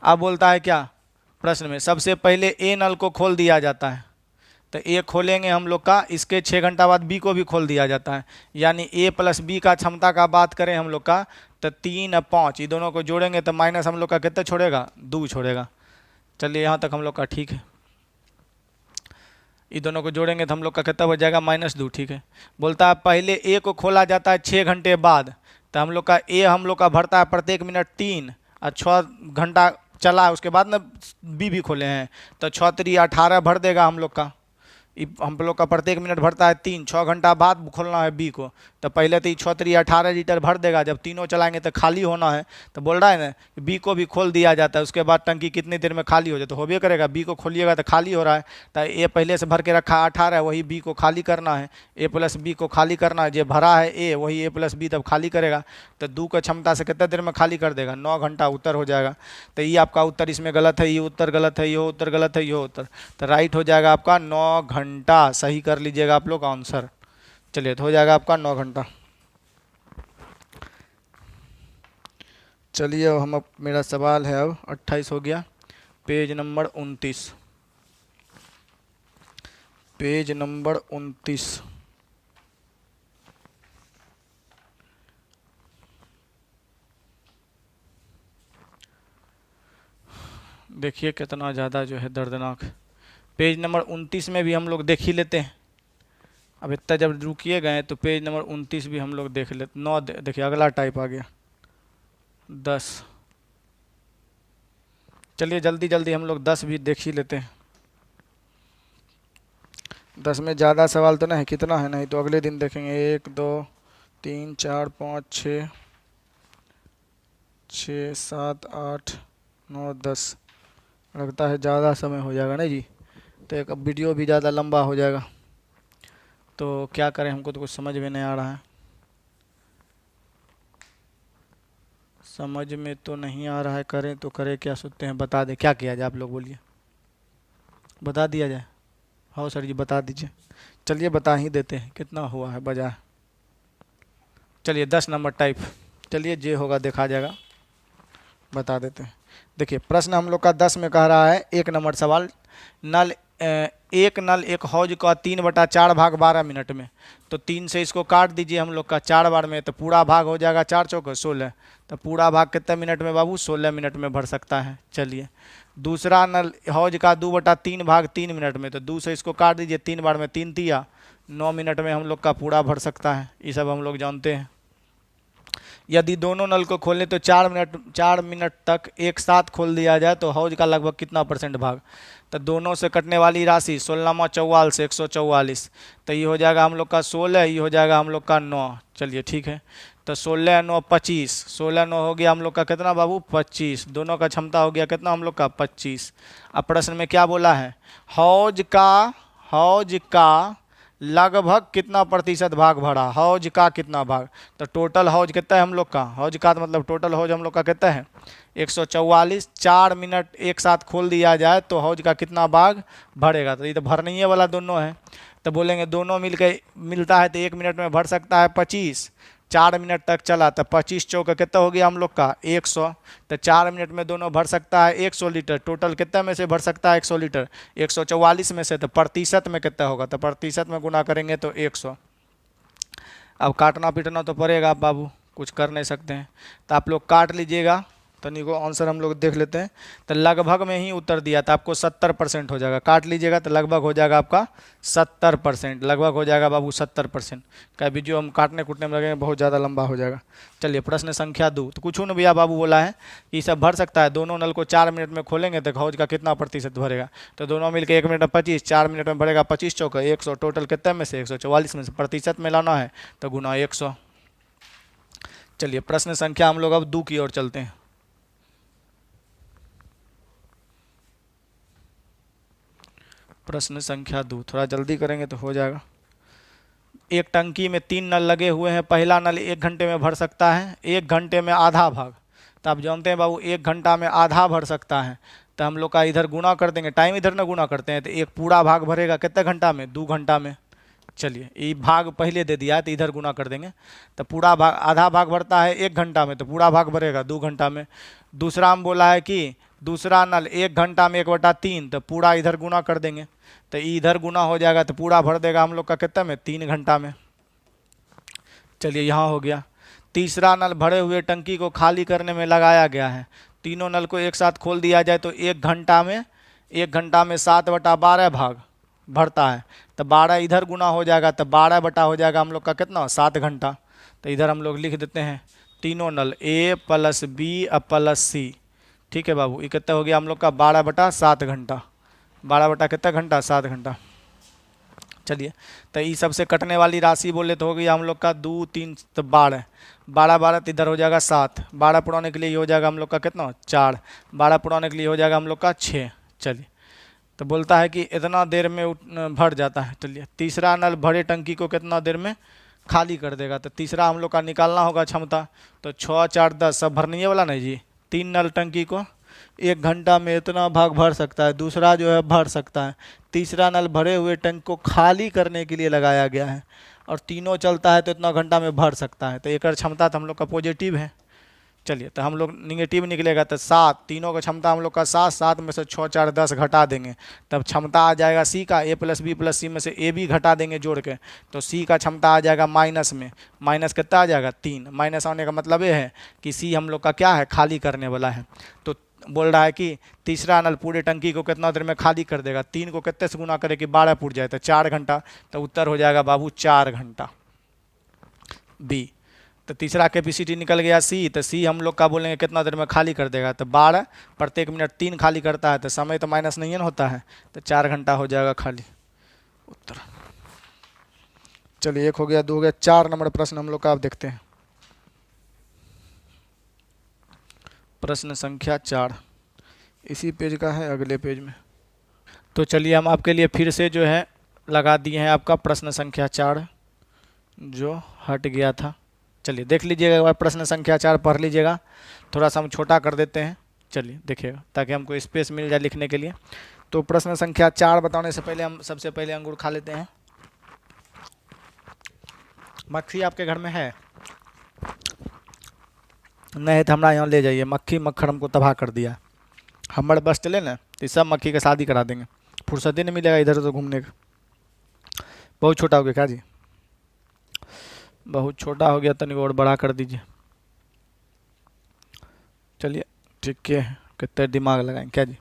S1: अब बोलता है क्या प्रश्न में, सबसे पहले ए नल को खोल दिया जाता है, तो ए खोलेंगे हम लोग का, इसके 6 घंटा बाद बी को भी खोल दिया जाता है, यानी ए प्लस बी का क्षमता का बात करें हम लोग का तो 3 5, ये दोनों को जोड़ेंगे तो माइनस हम लोग का कितना छोड़ेगा 2 छोड़ेगा। चलिए यहाँ तक हम लोग का ठीक है, ये दोनों को जोड़ेंगे तो हम लोग का कितना हो जाएगा -2, ठीक है। बोलता है पहले ए को खोला जाता है 6 घंटे बाद, तो हम लोग का ए हम लोग का भरता है प्रत्येक मिनट 3 और 6 घंटा चला है, उसके बाद ना बी भी खोले हैं तो 6 3 18 भर देगा हम लोग का, हम लोग का प्रत्येक मिनट भरता है 3, 6 घंटा बाद खोलना है बी को, तो पहले तो 6 3 18 लीटर भर देगा, जब तीनों चलाएंगे तो खाली होना है, तो बोल रहा है ना बी को भी खोल दिया जाता है, उसके बाद टंकी कितनी देर में खाली हो जाए, तो हो भी करेगा, बी को खोलिएगा तो खाली हो रहा है, तो ए पहले से भर के रखा 18 है, वही बी को खाली करना है, ए प्लस बी को खाली करना है, जो भरा है ए वही ए प्लस बी तब खाली करेगा, तो 2 का क्षमता से कितना देर में खाली कर देगा 9 घंटा, उत्तर हो जाएगा। तो ये आपका उत्तर इसमें गलत है, ये उत्तर गलत है, ये उत्तर गलत है, ये उत्तर, तो राइट हो जाएगा आपका 9 घंटा, सही कर लीजिएगा आप लोग आंसर। चलिए तो हो जाएगा आपका 9 घंटा। चलिए अब मेरा सवाल है अब 28 हो गया, पेज नंबर 29, पेज नंबर 29। देखिए कितना ज़्यादा जो है दर्दनाक, पेज नंबर 29 में भी हम लोग देख ही लेते हैं। अब इतना जब रुकिए गए तो पेज नंबर 29 भी हम लोग देख लेते। 9 देखिए अगला टाइप आ गया 10। चलिए जल्दी जल्दी हम लोग 10 भी देख ही लेते हैं। 10 में ज़्यादा सवाल तो नहीं, कितना है, नहीं तो अगले दिन देखेंगे। 1 2 3 4 5 6 6 7 8 9 10। लगता है ज़्यादा समय हो जाएगा नहीं जी, तो एक वीडियो भी ज़्यादा लंबा हो जाएगा। तो क्या करें, हमको तो कुछ समझ में नहीं आ रहा है। समझ में तो नहीं आ रहा है, करें तो करें क्या, सोचते हैं बता दें क्या किया जाए, आप लोग बोलिए। बता दिया जाए? हाँ सर जी बता दीजिए। चलिए बता ही देते हैं कितना हुआ है बजा। चलिए 10 नंबर टाइप, चलिए जे होगा देखा जाएगा, बता देते हैं। देखिए प्रश्न हम लोग का 10 में कह रहा है, 1 नंबर सवाल, एक नल एक हौज का 3/4 भाग 12 मिनट में। तो 3 से इसको काट दीजिए हम लोग का 4 बार में, तो पूरा भाग हो जाएगा 4 चौके 16। तो पूरा भाग कितने मिनट में बाबू? 16 मिनट में भर सकता है। चलिए दूसरा नल हौज का 2/3 भाग 3 मिनट में। तो 2 से इसको काट दीजिए, 3 बार में 3 तिया 9 मिनट में हम लोग का पूरा भर सकता है। ये सब हम लोग जानते हैं। यदि दोनों नल को खोलें तो 4 मिनट तक एक साथ खोल दिया जाए तो हौज का लगभग कितना % भाग? तो दोनों से कटने वाली राशि 16 44 से 144, तो ये हो जाएगा हम लोग का 16, ये हो जाएगा हम लोग का 9। चलिए ठीक है, तो 16 9 25, 16 9 हो गया हम लोग का कितना बाबू? 25। दोनों का क्षमता हो गया कितना हम लोग का? 25। अब प्रश्न में क्या बोला है? हौज का लगभग कितना % भाग भरा? हौज का कितना भाग? तो टोटल हौज कितना है हम लोग का? हौज का तो मतलब टोटल हौज हम लोग का कितना है? 144। 4 मिनट एक साथ खोल दिया जाए तो हौज का कितना भाग भरेगा? तो ये तो भरने वाला दोनों है, तो बोलेंगे दोनों मिलता है तो 1 मिनट में भर सकता है 25। 4 मिनट तक चला तो 25 चौका कितना हो गया हम लोग का? 100। तो 4 मिनट में दोनों भर सकता है 100 लीटर। टोटल कितना में से भर सकता है 100 लीटर? 144 में से। तो प्रतिशत में कितना होगा? तो प्रतिशत में गुना करेंगे तो 100। अब काटना पीटना तो पड़ेगा बाबू, कुछ कर नहीं सकते हैं, तो आप लोग काट लीजिएगा। तो नहीं को आंसर हम लोग देख लेते हैं। तो लगभग में ही उत्तर दिया था आपको 70% हो जाएगा। काट लीजिएगा तो लगभग हो जाएगा आपका 70%, लगभग हो जाएगा बाबू 70%। क्या वीडियो हम काटने कूटने में लगेंगे बहुत ज़्यादा लंबा हो जाएगा। चलिए प्रश्न संख्या 2, तो कुछ न भैया बाबू बोला है कि सब भर सकता है। दोनों नल को 4 मिनट में खोलेंगे तो हौज का कितना % भरेगा? तो दोनों मिलकर 1 मिनट में 25, 4 मिनट में भरेगा 25 चौका 100। टोटल कितने में से? 144 में से। प्रतिशत में लाना है तो गुना 100। चलिए प्रश्न संख्या हम लोग अब 2 की ओर चलते हैं। प्रश्न संख्या 2 थोड़ा जल्दी करेंगे तो हो जाएगा। एक टंकी में 3 नल लगे हुए हैं। पहला नल 1 घंटे में भर सकता है 1 घंटे में आधा भाग। तो आप जानते हैं बाबू 1 घंटा में आधा भर सकता है, तो हम लोग का इधर गुना कर देंगे, टाइम इधर ना गुना करते हैं, तो एक पूरा भाग भरेगा कितने घंटा में? 2 घंटा में। चलिए ये भाग पहले दे दिया है तो इधर गुना कर देंगे, तो पूरा भाग, आधा भाग भरता है 1 घंटा में, तो पूरा भाग भरेगा 2 घंटा में। दूसरा हम बोला है कि दूसरा नल 1 घंटा में 1/3, तो पूरा इधर गुना कर देंगे, तो इधर गुना हो जाएगा तो पूरा भर देगा हम लोग का कितना में? 3 घंटा में। चलिए यहाँ हो गया। तीसरा नल भरे हुए टंकी को खाली करने में लगाया गया है। तीनों नल को एक साथ खोल दिया जाए तो 1 घंटा में 7/12 भाग भरता है, तो 12 इधर गुना हो जाएगा, तो 12 बटा हो जाएगा हम लोग का कितना? 7 घंटा। तो इधर हम लोग लिख देते हैं तीनों नल A + B + C। ठीक है बाबू, ये कितना हो गया हम लोग का? 12/7 घंटा। 12 बटा कितना घंटा? 7 घंटा। चलिए तो ये सबसे कटने वाली राशि बोले तो हो गया हम लोग का 2 3 तो 12 12 तो इधर हो जाएगा 7। 12 पुराने के लिए ये हो जाएगा हम लोग का कितना? 4। 12 पुराने के लिए हो जाएगा हम लोग का 6। चलिए तो बोलता है कि इतना देर में भर जाता है। चलिए तीसरा नल भरे टंकी को कितना देर में खाली कर देगा? तो तीसरा हम लोग का निकालना होगा क्षमता, तो 6 4 10 सब भरने वाला नहीं जी। 3 नल टंकी को 1 घंटा में इतना भाग भर सकता है, दूसरा जो है भर सकता है। तीसरा नल भरे हुए टंक को खाली करने के लिए लगाया गया है, और तीनों चलता है तो इतना घंटा में भर सकता है, तो एक क्षमता तो हम लोग का पॉजिटिव है। चलिए तो हम लोग निगेटिव निकलेगा तो 7, तीनों का क्षमता हम लोग का 7, 7 में से 6 4 10 घटा देंगे, तब क्षमता आ जाएगा C का। A + B + C में से A भी घटा देंगे जोड़ के, तो C का क्षमता आ जाएगा माइनस में। माइनस कितना आ जाएगा? 3। माइनस आने का मतलब ये है कि C हम लोग का क्या है? खाली करने वाला है। तो बोल रहा है कि तीसरा नल पूरे टंकी को कितना देर में खाली कर देगा, 3 को कितने से गुना करे कि 12 फुट जाए, तो 4 घंटा। तो उत्तर हो जाएगा बाबू 4 घंटा बी। तो तीसरा कैपेसिटी निकल गया सी। तो सी हम लोग का बोलेंगे कितना देर में खाली कर देगा, तो 12 प्रत्येक मिनट 3 खाली करता है, तो समय तो माइनस नहीं ना होता है, तो 4 घंटा हो जाएगा खाली उत्तर। चलिए 1 हो गया, 2 हो गया, 4 नंबर प्रश्न हम लोग का आप देखते हैं। प्रश्न संख्या 4 इसी पेज का है, अगले पेज में। तो चलिए हम आपके लिए फिर से जो है लगा दिए हैं आपका प्रश्न संख्या 4 जो हट गया था। चलिए देख लीजिएगा एक बार, प्रश्न संख्या 4 पढ़ लीजिएगा। थोड़ा सा हम छोटा कर देते हैं, चलिए देखिएगा ताकि हमको स्पेस मिल जाए लिखने के लिए। तो प्रश्न संख्या 4 बताने से पहले हम सबसे पहले अंगूर खा लेते हैं। मक्खी आपके घर में है? नहीं तो हमारा यहाँ ले जाइए, मक्खी मक्खर हमको तबाह कर दिया। हमारे बस चले ना तो सब मक्खी का शादी करा देंगे, फुर्सत ही नहीं मिलेगा इधर उधर घूमने का। बहुत छोटा हो गया क्या जी? बहुत छोटा हो गया, तनिक और बड़ा कर दीजिए। चलिए ठीक है, कितने दिमाग लगाएं क्या जी।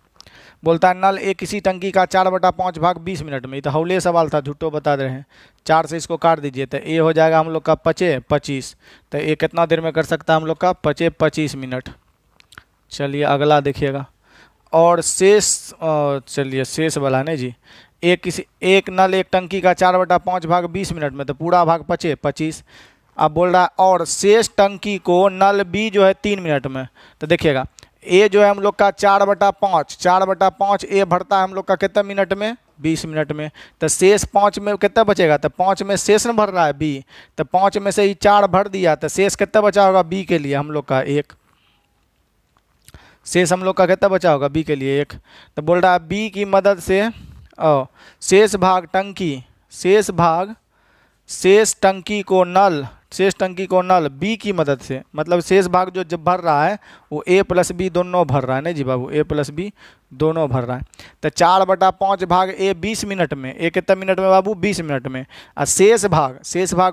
S1: बोलता है नल एक किसी टंकी का 4/5 भाग 20 मिनट में। ये तो हौले सवाल था, झूठो बता दे रहे हैं। 4 से इसको काट दीजिए तो ये हो जाएगा हम लोग का 25। तो ये कितना देर में कर सकता है हम लोग का 25 मिनट। चलिए अगला देखिएगा। और शेष चलिए शेष वाला नहीं जी, एक नल एक टंकी का 4/5 भाग 20 मिनट में, तो पूरा भाग 25। अब बोल रहा है और शेष टंकी को नल बी जो है 3 मिनट में। तो देखिएगा ए जो है हम लोग का 4/5 ए भरता है हम लोग का कितने मिनट में? 20 मिनट में। तो शेष 5 में कितना बचेगा? तो 5 में शेष न भर रहा है बी, तो 5 में से ही 4 भर दिया, तो शेष कितना बचा होगा बी के लिए हम लोग का 1। शेष हम लोग का कितना बचा होगा बी के लिए 1। तो बोल रहा है बी की मदद से शेष टंकी को नल बी की मदद से, मतलब शेष भाग जो जब भर रहा है वो ए प्लस बी दोनों भर रहा है नहीं जी बाबू, ए प्लस बी दोनों भर रहा है। तो 4/5 भाग ए 20 मिनट में, ए कितने मिनट में बाबू? 20 मिनट में। और शेष भाग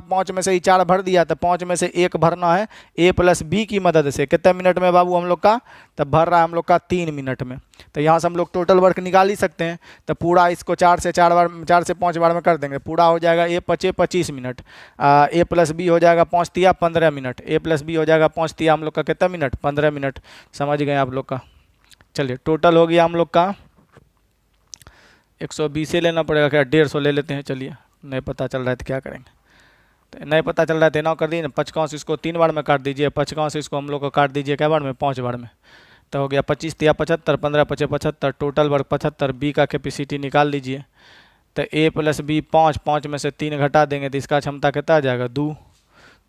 S1: 5 में से ही 4 भर दिया, तो 5 में से 1 भरना है ए प्लस बी की मदद से। कितने मिनट में बाबू हम लोग का? तब भर रहा है हम लोग का 3 मिनट में। तो यहाँ से हम लोग टोटल वर्क निकाल ही सकते हैं। तो पूरा इसको 4 से 5 बार में कर देंगे, पूरा हो जाएगा ए 25 मिनट। ए प्लस बी हो जाएगा 5 तिया 15 मिनट। ए प्लस बी हो जाएगा 5 तिया हम लोग का कितना मिनट? 15 मिनट। समझ गए आप लोग का। चलिए टोटल हो गया हम लोग का 120 से लेना पड़ेगा क्या? 150 ले लेते हैं। चलिए नहीं पता चल रहा है तो क्या करेंगे, तो नहीं पता चल रहा है तो ना कर दीजिए। 55 इसको 3 बार में काट दीजिए, 55 इसको हम लोग को काट दीजिए क्या बार में? 5 बार में। तो हो गया 25 तिया 75, 15 5 75, टोटल वर्क 75। बी का कैपेसिटी निकाल लीजिए। तो ए प्लस बी 5 में से 3 घटा देंगे तो इसका क्षमता कितना आ जाएगा? 2।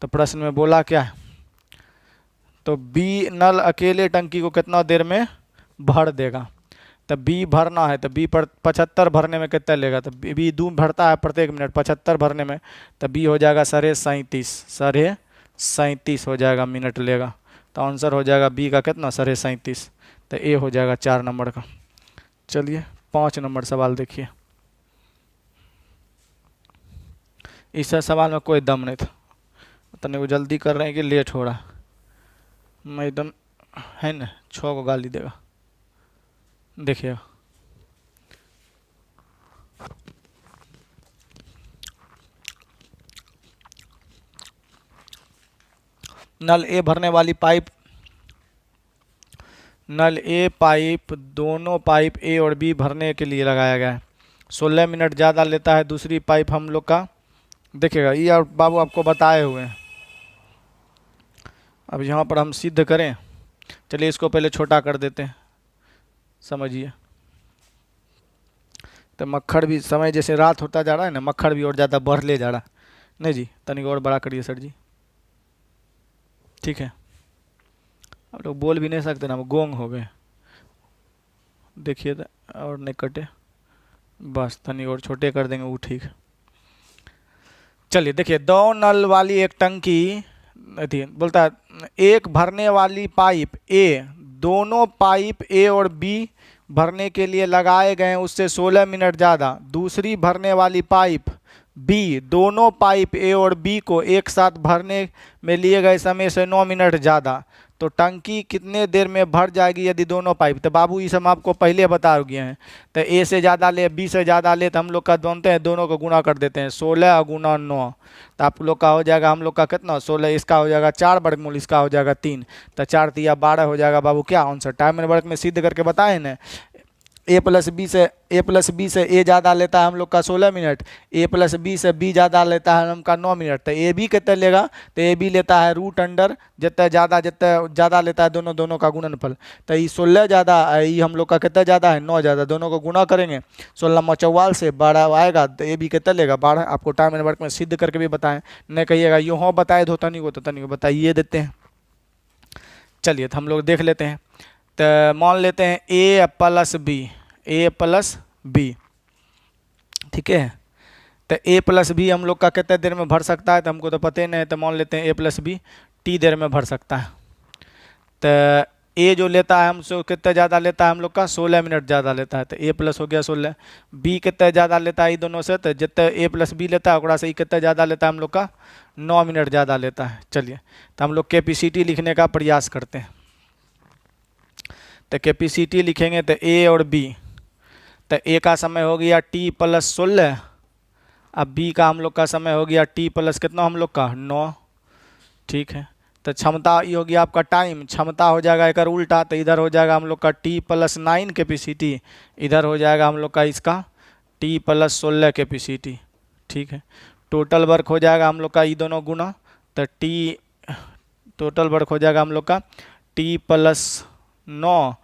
S1: तो प्रश्न में बोला क्या है? तो बी नल अकेले टंकी को कितना देर में भर देगा? तो बी भरना है, तो बी पर 75 भरने में कितना लेगा? तो बी 2 भरता है प्रत्येक मिनट 75 भरने में, तो बी हो जाएगा 37.5 हो जाएगा मिनट लेगा। तो आंसर हो जाएगा बी का कितना? 37.5। तो ए हो जाएगा 4 नंबर का। चलिए 5 नंबर सवाल देखिए। इस सवाल में कोई दम नहीं था, तने वो जल्दी कर रहे हैं कि लेट हो रहा है। मैं एकदम है ना 6 को गाली देगा, देखिएगा। नल ए भरने वाली पाइप, दोनों पाइप ए और बी भरने के लिए लगाया गया है। 16 मिनट ज़्यादा लेता है दूसरी पाइप हम लोग का। देखिएगा ये और बाबू आपको बताए हुए हैं। अब यहाँ पर हम सिद्ध करें। चलिए इसको पहले छोटा कर देते हैं, समझिए। तो मक्खर भी समय जैसे रात होता जा रहा है ना, मक्खर भी और ज़्यादा बढ़ ले जा रहा है नहीं जी। तनिक और बड़ा करिए सर जी, ठीक है। आप लोग बोल भी नहीं सकते ना, गोंग हो गए। देखिए तो और नहीं कटे, बस तनिक और छोटे कर देंगे वो ठीक है। चलिए देखिए, 2 नल वाली एक टंकी थी। बोलता है एक भरने वाली पाइप ए, दोनों पाइप ए और बी भरने के लिए लगाए गए उससे 16 मिनट ज़्यादा। दूसरी भरने वाली पाइप बी, दोनों पाइप ए और बी को एक साथ भरने में लिए गए समय से 9 मिनट ज़्यादा। तो टंकी कितने देर में भर जाएगी यदि दोनों पाइप, तो बाबू ये सब हम आपको पहले बता गए हैं। तो ए से ज़्यादा ले, बी से ज़्यादा ले, तो हम लोग का बनते हैं, दोनों को गुना कर देते हैं, 16 गुना 9, तो आप लोग का हो जाएगा हम लोग का कितना, 16, इसका हो जाएगा 4 वर्गमूल, इसका हो जाएगा 3, तो 4 तिया 12 हो जाएगा बाबू क्या आंसर। टाइम एंड वर्क में सिद्ध करके बताए ना। ए प्लस बी से ए ज़्यादा लेता है हम लोग का 16 मिनट, ए प्लस बी से बी ज़्यादा लेता है हम का 9 मिनट, तो ए बी कितने लेगा, तो ए बी लेता है रूट अंडर जितने ज़्यादा लेता है दोनों का गुणनफल, तो ये 16 ज़्यादा, ये हम लोग का कितना ज़्यादा है 9 ज़्यादा, दोनों को गुना करेंगे 16 में 44 से 12 आएगा, तो ए बी कितना लेगा 12। आपको टाइम एंड वर्क में सिद्ध करके भी बताएं, नहीं कहिएगा यूँ बताए तो तनी को बताइए देते हैं। चलिए तो हम लोग देख लेते हैं। तो मान लेते हैं ए प्लस बी, ठीक है। तो ए प्लस बी हम लोग का कितने देर में भर सकता है, तो हमको तो पता ही नहीं है, तो मान लेते हैं ए प्लस बी टी देर में भर सकता है। तो ए जो लेता है हमसे कितना ज़्यादा लेता है हम लोग का 16 मिनट ज़्यादा लेता है, तो ए प्लस हो गया 16, बी कितना ज़्यादा लेता है ये दोनों से, तो जितना ए प्लस बी लेता है ओकरा से कितना ज़्यादा लेता है हम लोग का 9 मिनट ज़्यादा लेता है। चलिए तो हम लोग कैपेसिटी लिखने का प्रयास करते हैं। तो कैपेसिटी लिखेंगे तो ए और बी, तो ए का समय हो गया टी प्लस 16, अब बी का हम लोग का समय हो गया टी प्लस कितना हम लोग का 9, ठीक है। तो क्षमता ये हो गया आपका टाइम, क्षमता हो जाएगा एक उल्टा, तो इधर हो जाएगा हम लोग का टी प्लस 9 कैपेसिटी, इधर हो जाएगा हम लोग का इसका टी प्लस 16 कैपेसिटी, ठीक है। टोटल वर्क हो जाएगा हम लोग का ये दोनों गुना, तो टी टोटल वर्क हो जाएगा हम लोग का टी प्लस 9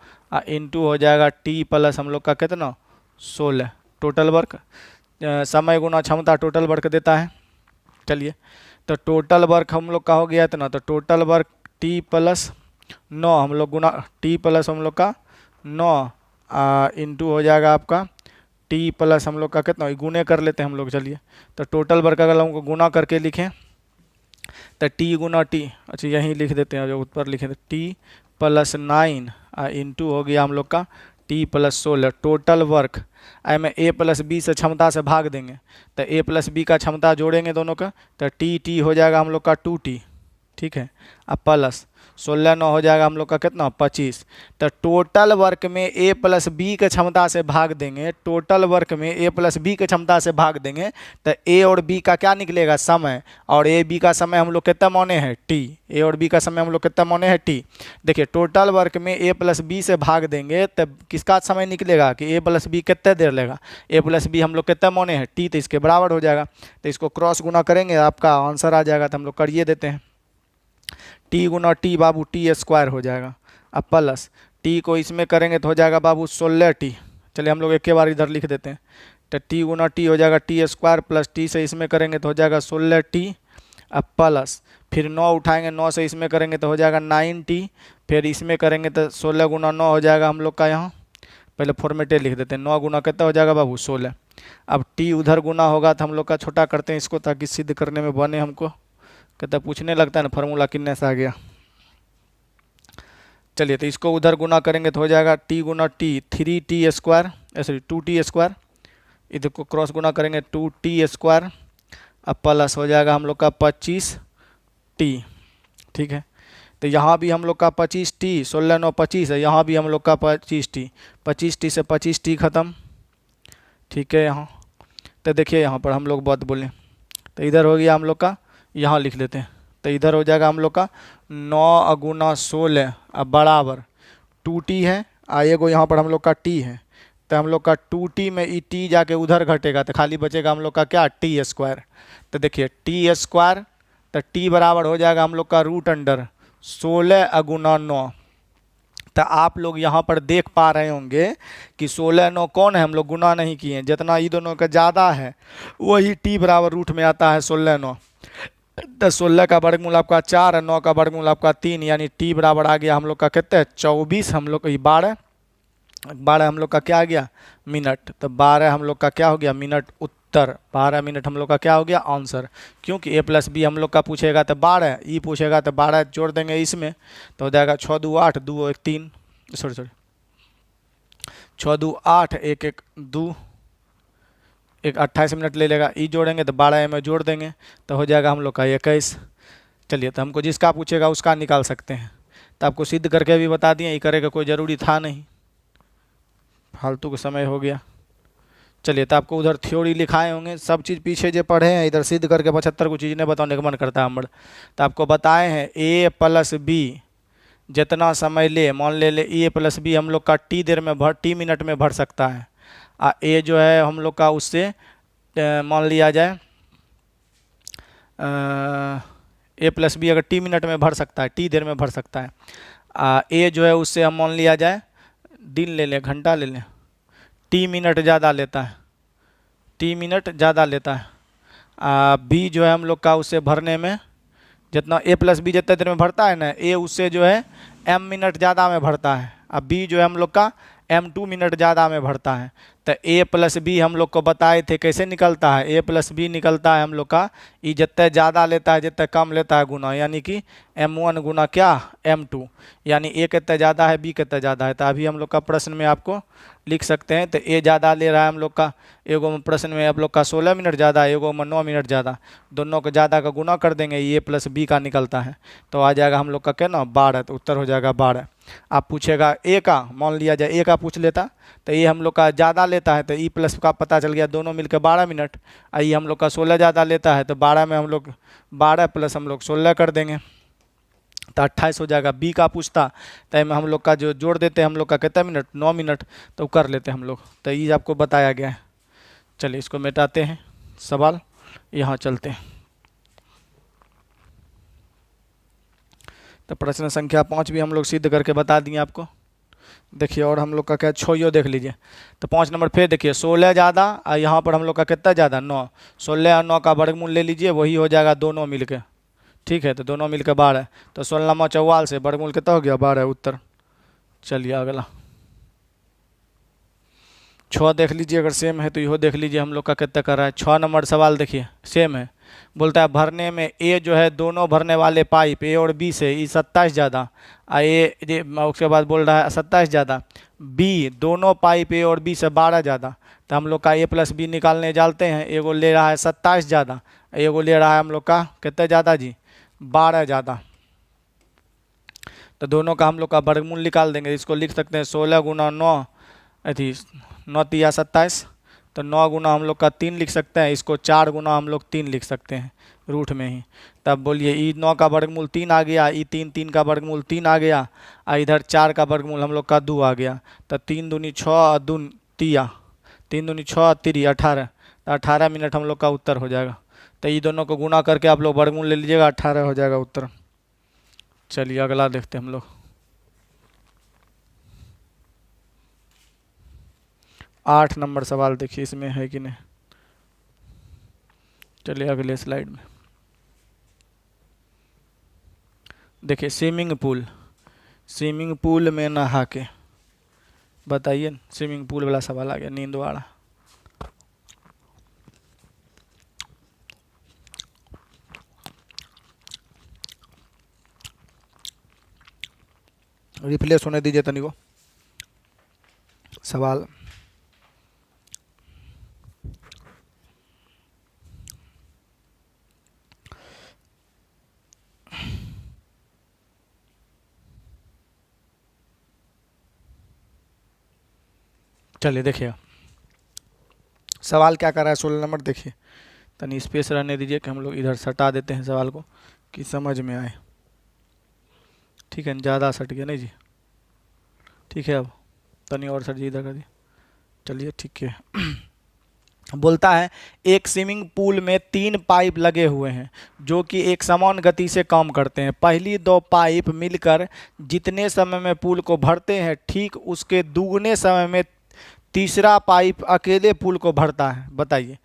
S1: इंटू हो जाएगा टी प्लस हम लोग का कितना 16, टोटल वर्क समय गुना क्षमता टोटल वर्क देता है। चलिए तो टोटल वर्क हम लोग का हो गया इतना, तो टोटल वर्क टी प्लस 9 हम लोग गुना टी प्लस हम लोग का 9 इंटू हो जाएगा आपका टी प्लस हम लोग का कितना, गुने कर लेते हैं हम लोग। चलिए तो टोटल वर्क अगर हमको गुना करके लिखें तो टी गुना टी, अच्छा यहीं लिख देते हैं जो ऊपर लिखे थे, टी प्लस 9 इंटू हो गया हम लोग का T plus 16, total work I में ए प्लस बी से क्षमता से भाग देंगे, तो ए प्लस बी का क्षमता जोड़ेंगे दोनों का, तो टी हो जाएगा हम लोग का 2T, ठीक है। अब प्लस 16 9 हो जाएगा हम लोग का कितना 25, तो टोटल वर्क में ए प्लस बी के क्षमता से भाग देंगे, टोटल वर्क में ए प्लस बी के क्षमता से भाग देंगे, तो ए और बी का क्या निकलेगा समय, और ए बी का समय हम लोग कितना माने हैं टी, ए और बी का समय हम लोग कितना माने हैं टी। देखिए टोटल वर्क में ए प्लस बी से भाग देंगे तब किसका समय निकलेगा कि ए प्लस बी कितने देर लेगा, ए प्लस बी हम लोग कितना माने हैं टी, तो इसके बराबर हो जाएगा। तो इसको क्रॉस गुना करेंगे आपका आंसर आ जाएगा, तो हम लोग करिए देते हैं। टी गुना टी बाबू टी स्क्वायर हो जाएगा, अब प्लस टी को इसमें करेंगे तो हो जाएगा बाबू 16T। चलिए हम लोग एक के बार इधर लिख देते हैं, तो टी गुना टी हो जाएगा टी स्क्वायर प्लस टी से इसमें करेंगे तो हो जाएगा 16T, अब प्लस फिर 9 उठाएंगे 9 से इसमें करेंगे तो हो जाएगा 9T, फिर इसमें करेंगे तो 16 गुना 9 हो जाएगा हम लोग का, यहाँ पहले फॉर्मेटे लिख देते हैं, 9 गुना कितना हो जाएगा बाबू 16। अब टी उधर गुना होगा तो हम लोग का छोटा करते हैं इसको ताकि सिद्ध करने में बने, हमको कहता पूछने लगता है ना फार्मूला कितने से आ गया। चलिए तो इसको उधर गुना करेंगे तो हो जाएगा टी गुना T 3T square, sorry 2T square, इधर को क्रॉस गुना करेंगे 2T स्क्वायर, अब प्लस हो जाएगा हम लोग का 25T, ठीक है। तो यहाँ भी हम लोग का 25T 16 9 25 है, यहाँ भी हम लोग का 25T से 25T ख़त्म, ठीक है। यहाँ तो देखिए यहाँ पर हम लोग बात बोलें तो इधर हो गया हम लोग का, यहाँ लिख लेते हैं, तो इधर हो जाएगा हम लोग का 9 गुना 16 अब बराबर 2T है, आएगो यहाँ पर हम लोग का T है, तो हम लोग का 2T में ई T जाके उधर घटेगा तो खाली बचेगा हम लोग का क्या T स्क्वायर। तो देखिए T स्क्वायर, तो T बराबर हो जाएगा हम लोग का रूट अंडर 16 गुना 9। तो आप लोग यहाँ पर देख पा रहे होंगे कि 16 9 कौन है, हम लोग गुना नहीं किए, जितना ये दोनों का ज़्यादा है वही T बराबर रूट में आता है 16 9। तो 16 का वर्गमूल आपका 4 है, 9 का वर्गमूल आपका 3, यानी T बराबर आ गया हम लोग का कितने 24, हम लोग ये 12 हम लोग का क्या आ गया मिनट, तो 12 हम लोग का क्या हो गया मिनट, उत्तर 12 मिनट हम लोग का क्या हो गया आंसर। क्योंकि ए प्लस बी हम लोग का पूछेगा तो 12, ई पूछेगा तो 12 जोड़ देंगे इसमें तो हो जाएगा 6 2 8 2 1 3, सॉरी 6 2 8 1 1 2, एक 28 मिनट ले लेगा, ई जोड़ेंगे तो 12 में जोड़ देंगे तो हो जाएगा हम लोग का 21। चलिए तो हमको जिसका पूछेगा उसका निकाल सकते हैं। तो आपको सिद्ध करके भी बता दिए, ये करे का कोई ज़रूरी था नहीं, फालतू का समय हो गया। चलिए, तो आपको उधर थ्योरी लिखाए होंगे, सब चीज़ पीछे जो पढ़े हैं, इधर सिद्ध करके 75 को चीज़ नहीं बताने का मन करता है हमारा। तो आपको बताए हैं ए प्लस बी जितना समय ले, मान ले ए प्लस बी हम लोग का टी मिनट में भर सकता है। ए जो है हम लोग का उससे मान लिया जाए ए प्लस बी अगर टी मिनट में भर सकता है, टी देर में भर सकता है। ए जो है उससे हम मान लिया जाए दिन ले लें, घंटा ले लें, टी मिनट ज़्यादा लेता है, टी मिनट ज़्यादा लेता है। बी जो है हम लोग का उससे भरने में जितना ए प्लस बी जितने देर में भरता है ना, ए उससे जो है एम मिनट ज़्यादा में भरता है। अब बी जो है हम लोग का m2 मिनट ज़्यादा में भरता है। तो ए प्लस बी हम लोग को बताए थे कैसे निकलता है, ए प्लस बी निकलता है हम लोग का ये जितने ज़्यादा लेता है जितने कम लेता है गुना, यानी कि m1 गुना क्या m2, यानी ए कितना ज़्यादा है बी कितना ज़्यादा है। तो अभी हम लोग का प्रश्न में आपको लिख सकते हैं, तो ए ज़्यादा ले रहा है हम लोग का, एगो में प्रश्न में आप लोग का 16 मिनट ज़्यादा है, एगो में 9 मिनट ज़्यादा, दोनों को ज़्यादा का गुना कर देंगे, ए प्लस बी का निकलता है तो आ जाएगा हम लोग का क्या ना 12, तो उत्तर हो जाएगा 12। आप पूछेगा ए का, मान लिया जाए ए का पूछ लेता, तो ये हम लोग का ज़्यादा लेता है तो ई प्लस का पता चल गया, दोनों मिलकर 12 मिनट। ये हम लोग का 16 ज़्यादा लेता है तो 12 में हम लोग 12 प्लस हम लोग 16 कर देंगे तो 28 हो जाएगा। बी का पूछता तो में हम लोग का जो जोड़ देते हैं हम लोग का कितना मिनट, 9 मिनट, तो कर लेते हैं हम लोग, तो ये आपको बताया गया है। चलिए इसको मिटाते हैं, सवाल यहाँ चलते हैं। तो प्रश्न संख्या 5 भी हम लोग सिद्ध करके बता दिए आपको। देखिए और हम लोग का क्या छोइयो देख लीजिए। तो 5 नंबर फिर देखिए 16 ज़्यादा और यहाँ पर हम लोग का कितना ज़्यादा 9, 16 और 9 का वर्गमूल ले लीजिए, वही हो जाएगा दोनों मिल के, ठीक है। तो दोनों मिल के 12, तो 16 44 से वर्गमूल कितना हो गया 12 उत्तर। चलिए अगला 6 देख लीजिए, अगर सेम है तो इहो देख लीजिए हम लोग का कितना कर रहा है। 6 नंबर सवाल देखिए सेम है, बोलता है भरने में ए जो है दोनों भरने वाले पाइप ए और बी से ई 27 ज़्यादा, ए उसके बाद बोल रहा है 27 ज़्यादा, बी दोनों पाइप ए और बी से 12 ज़्यादा। तो हम लोग का ए प्लस बी निकालने जाते हैं, एगो ले रहा है 27 ज़्यादा, एगो ले रहा है हम लोग का कितना ज़्यादा जी 12 ज़्यादा। तो दोनों का हम लोग का वर्गमूल निकाल देंगे, इसको लिख सकते हैं 16 गुना 9 अथी 9 तिया 27, तो 9 गुना हम लोग का 3 लिख सकते हैं, इसको 4 गुना हम लोग 3 लिख सकते हैं रूट में ही। तब बोलिए ई 9 का वर्गमूल 3 आ गया, ई 3 का वर्गमूल 3 आ गया, और इधर 4 का वर्गमूल हम लोग का 2 आ गया। तो 3 दूनी 6 2 तिया 3 दूनी 6 3 18, तो 18 मिनट हम लोग का उत्तर हो जाएगा। तो ये दोनों को गुना करके आप लोग वर्गमूल ले लीजिएगा, 18 हो जाएगा उत्तर। चलिए अगला देखते हैं हम लोग। 8 नंबर सवाल देखिए इसमें है कि नहीं। चलिए अगले स्लाइड में देखिए स्विमिंग पूल में नहा के बताइए, स्विमिंग पूल वाला सवाल आ गया, नींद वाला। रिप्लेस होने दीजिए तनी को सवाल। चलिए देखिए सवाल क्या कर रहा है 16 नंबर, देखिए तनी स्पेस रहने दीजिए कि हम लोग इधर सटा देते हैं सवाल को कि समझ में आए, ठीक है। ज़्यादा सट गया नहीं जी, ठीक है। अब तनी और सर जी इधर कर दिए, चलिए ठीक है। बोलता है एक स्विमिंग पूल में 3 पाइप लगे हुए हैं जो कि एक समान गति से काम करते हैं। पहली 2 पाइप मिलकर जितने समय में पूल को भरते हैं, ठीक उसके दुगने समय में तीसरा पाइप अकेले पूल को भरता है। बताइए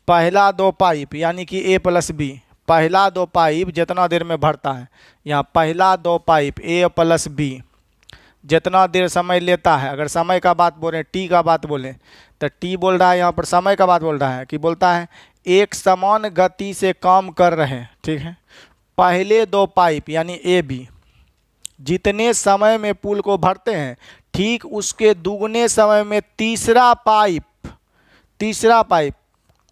S1: पहला 2 पाइप यानी कि ए प्लस बी, पहला 2 पाइप जितना देर में भरता है, यहाँ पहला 2 पाइप ए प्लस बी जितना देर समय लेता है, अगर समय का बात बोलें टी का बात बोलें तो टी बोल रहा है, यहाँ पर समय का बात बोल रहा है कि बोलता है एक समान गति से काम कर रहे हैं, ठीक है। पहले 2 पाइप यानी ए बी जितने समय में पुल को भरते हैं, ठीक उसके दुगने समय में तीसरा पाइप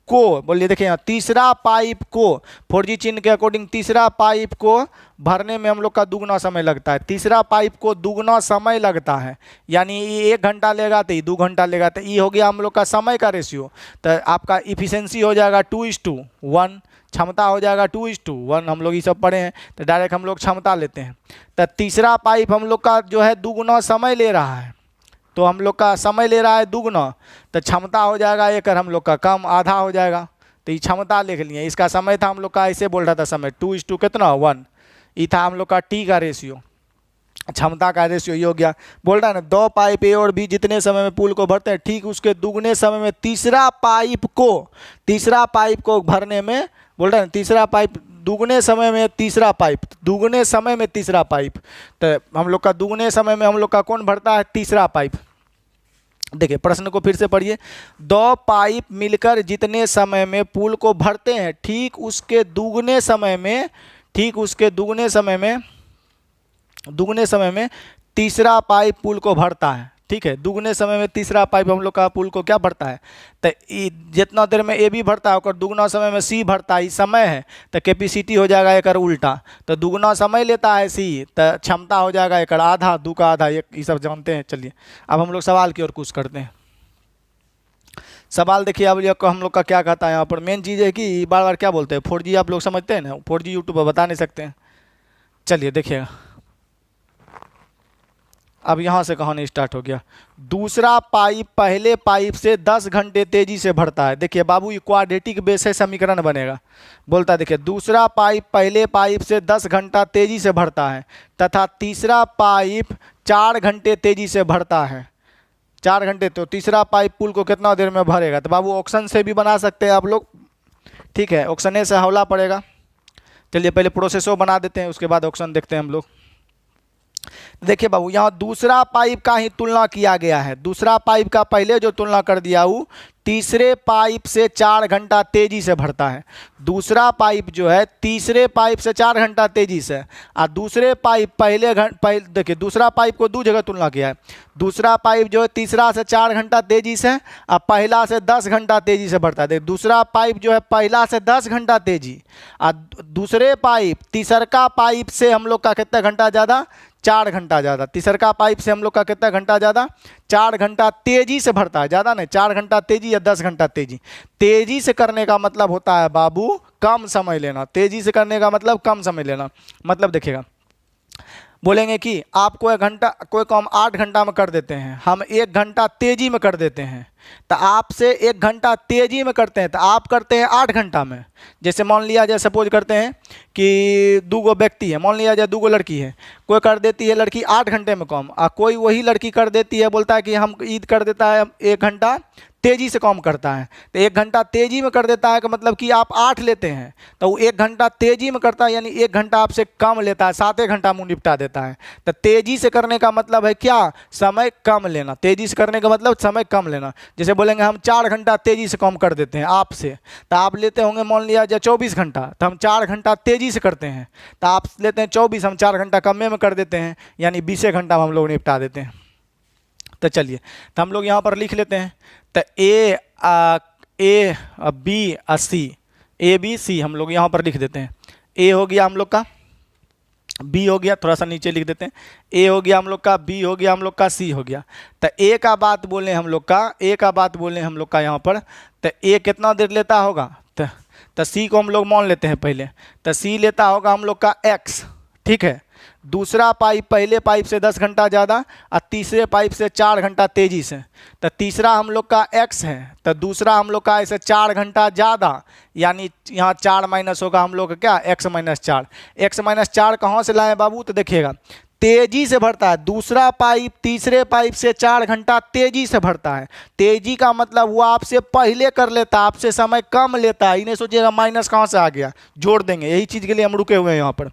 S1: को, बोलिए देखिए यहाँ तीसरा पाइप को, 4G चिन्ह के अकॉर्डिंग तीसरा पाइप को भरने में हम लोग का दुगना समय लगता है। तीसरा पाइप को दुगना समय लगता है, यानी ये 1 घंटा लेगा तो ये 2 घंटा लेगा, तो ये हो गया हम लोग का समय का रेशियो। तो आपका इफिशियंसी हो जाएगा 2:1, क्षमता हो जाएगा 2:1, हम लोग ये सब पढ़े हैं तो डायरेक्ट हम लोग क्षमता लेते हैं। तो तीसरा पाइप हम लोग का जो है दुगना समय ले रहा है, तो हम लोग का समय ले रहा है दुगना, तो क्षमता हो जाएगा एक हम लोग का कम, आधा हो जाएगा। तो ये क्षमता लिख लिए। इसका समय था हम लोग का, ऐसे बोल रहा था समय 2:1 कितना 1, ये था हम लोग का टी का रेशियो, क्षमता का रेशियो ये हो गया। बोल रहा है ना 2 पाइप ए और बी जितने समय में पूल को भरते हैं, ठीक उसके दुगने समय में तीसरा पाइप को भरने में, बोल रहा है तीसरा पाइप दुगने समय में तीसरा पाइप, दुगने समय में तीसरा पाइप, तो हम लोग का दुगने समय में हम लोग का कौन भरता है, तीसरा पाइप। देखिए प्रश्न को फिर से पढ़िए। 2 पाइप मिलकर जितने समय में पुल को भरते हैं, ठीक उसके दुगने समय में तीसरा पाइप पुल को भरता है। ठीक है, दुगने समय में तीसरा पाइप हम लोग का पुल को क्या भरता है, तो जितना देर में ए बी भरता है और दुगना समय में सी भरता है, ये समय है, तो कैपेसिटी हो जाएगा एक उल्टा, तो दुगना समय लेता है सी, तो क्षमता हो जाएगा एक आधा, 2 का आधा, ये सब जानते हैं। चलिए अब हम लोग सवाल की ओर कुछ करते हैं। सवाल देखिए, अब हम लोग का क्या कहता है यहाँ पर, मेन चीज़ है कि बार बार क्या बोलते हैं 4G, आप लोग समझते हैं ना, 4G यूट्यूब पर बता नहीं सकते हैं। चलिए देखिएगा, अब यहाँ से कहानी स्टार्ट हो गया। दूसरा पाइप पहले पाइप से 10 घंटे तेजी से भरता है। देखिए बाबू, ये क्वाड्रेटिक बेस है, समीकरण बनेगा। बोलता है देखिए, दूसरा पाइप पहले पाइप से 10 घंटा तेजी से भरता है तथा तीसरा पाइप 4 घंटे तेजी से भरता है। 4 घंटे, तो तीसरा पाइप पुल को कितना देर में भरेगा, तो बाबू ऑप्शन से भी बना सकते हैं आप लोग। ठीक है, ऑप्शन ए से हौला पड़ेगा। चलिए पहले प्रोसेसो बना देते हैं, उसके बाद ऑप्शन देखते हैं हम लोग। देखिए बाबू, यहाँ दूसरा पाइप का ही तुलना किया गया है। दूसरा पाइप का पहले जो तुलना कर दिया वो तीसरे पाइप से 4 घंटा तेजी से भरता है। दूसरा पाइप जो है तीसरे पाइप से 4 घंटा तेजी से, और दूसरे पाइप पहले देखिए दूसरा पाइप को 2 जगह तुलना किया है। दूसरा पाइप जो है तीसरा से 4 घंटा तेजी से और पहला से 10 घंटा तेजी से भरता है। देखिए दूसरा पाइप जो है पहला से 10 घंटा तेजी, और दूसरे पाइप तीसरका पाइप से हम लोग का कितना घंटा ज़्यादा, 4 घंटा ज़्यादा। तीसरका पाइप से हम लोग का कितना घंटा ज़्यादा, 4 घंटा तेजी से भरता है। ज़्यादा नहीं, 4 घंटा तेजी या 10 घंटा तेजी। तेजी से करने का मतलब होता है बाबू कम समय लेना। तेजी से करने का मतलब कम समय लेना। मतलब देखिएगा, बोलेंगे कि आप कोई घंटा कोई काम 8 घंटा में कर देते हैं, हम 1 घंटा तेजी में कर देते हैं, तो आपसे 1 घंटा तेजी में करते हैं तो आप करते हैं 8 घंटा में। जैसे मान लिया जाए, सपोज करते हैं कि 2 व्यक्ति है, मान लिया जाए 2 लड़की है, कोई कर देती है लड़की 8 घंटे में काम, और कोई वही लड़की कर देती है, बोलता है कि हम ईद कर देता है 1 घंटा तेजी से काम करता है। तो 1 घंटा तेजी में कर देता है का मतलब कि आप 8 लेते हैं, तो वो 1 घंटा तेजी में करता है, यानी 1 घंटा आपसे कम लेता है, 7 घंटा मुँह निपटा देता है। तो तेजी से करने का मतलब है क्या, समय कम लेना। तेजी से करने का मतलब समय कम लेना। जैसे बोलेंगे हम 4 घंटा तेजी से काम कर देते हैं आपसे, तो आप लेते होंगे मान लिया जाए 24 घंटा, तो हम 4 घंटा तेजी से करते हैं, तो आप लेते हैं 24, हम 4 घंटा कम में कर देते हैं, यानी 20 घंटा हम लोग निपटा देते हैं। तो चलिए, तो हम लोग यहाँ पर लिख लेते हैं, तो A B C, A B C हम लोग यहाँ पर लिख देते हैं। ए हो गया हम लोग का, बी हो गया, थोड़ा सा नीचे लिख देते हैं, ए हो गया हम लोग का, बी हो गया हम लोग का, सी हो गया। तो ए का बात बोले हम लोग का, ए का बात बोले हम लोग का यहाँ पर, तो ए कितना देर लेता होगा, तो सी को हम लोग मान लेते हैं पहले, तो सी लेता होगा हम लोग का एक्स। ठीक है, दूसरा पाइप पहले पाइप से 10 घंटा ज़्यादा और तीसरे पाइप से 4 घंटा तेज़ी से, तो तीसरा हम लोग का x है, तो दूसरा हम लोग का ऐसे 4 घंटा ज़्यादा, यानी यहाँ 4 माइनस होगा हम लोग का क्या, x माइनस 4। x माइनस 4 कहाँ से लाए बाबू, तो देखिएगा तेजी से भरता है। दूसरा पाइप तीसरे पाइप से 4 घंटा तेजी से भरता है। तेजी का मतलब वो आपसे पहले कर लेता है, आपसे समय कम लेता है। इन्हें सोचिएगा माइनस कहाँ से आ गया, जोड़ देंगे, यही चीज़ के लिए हम रुके हुए हैं यहाँ पर,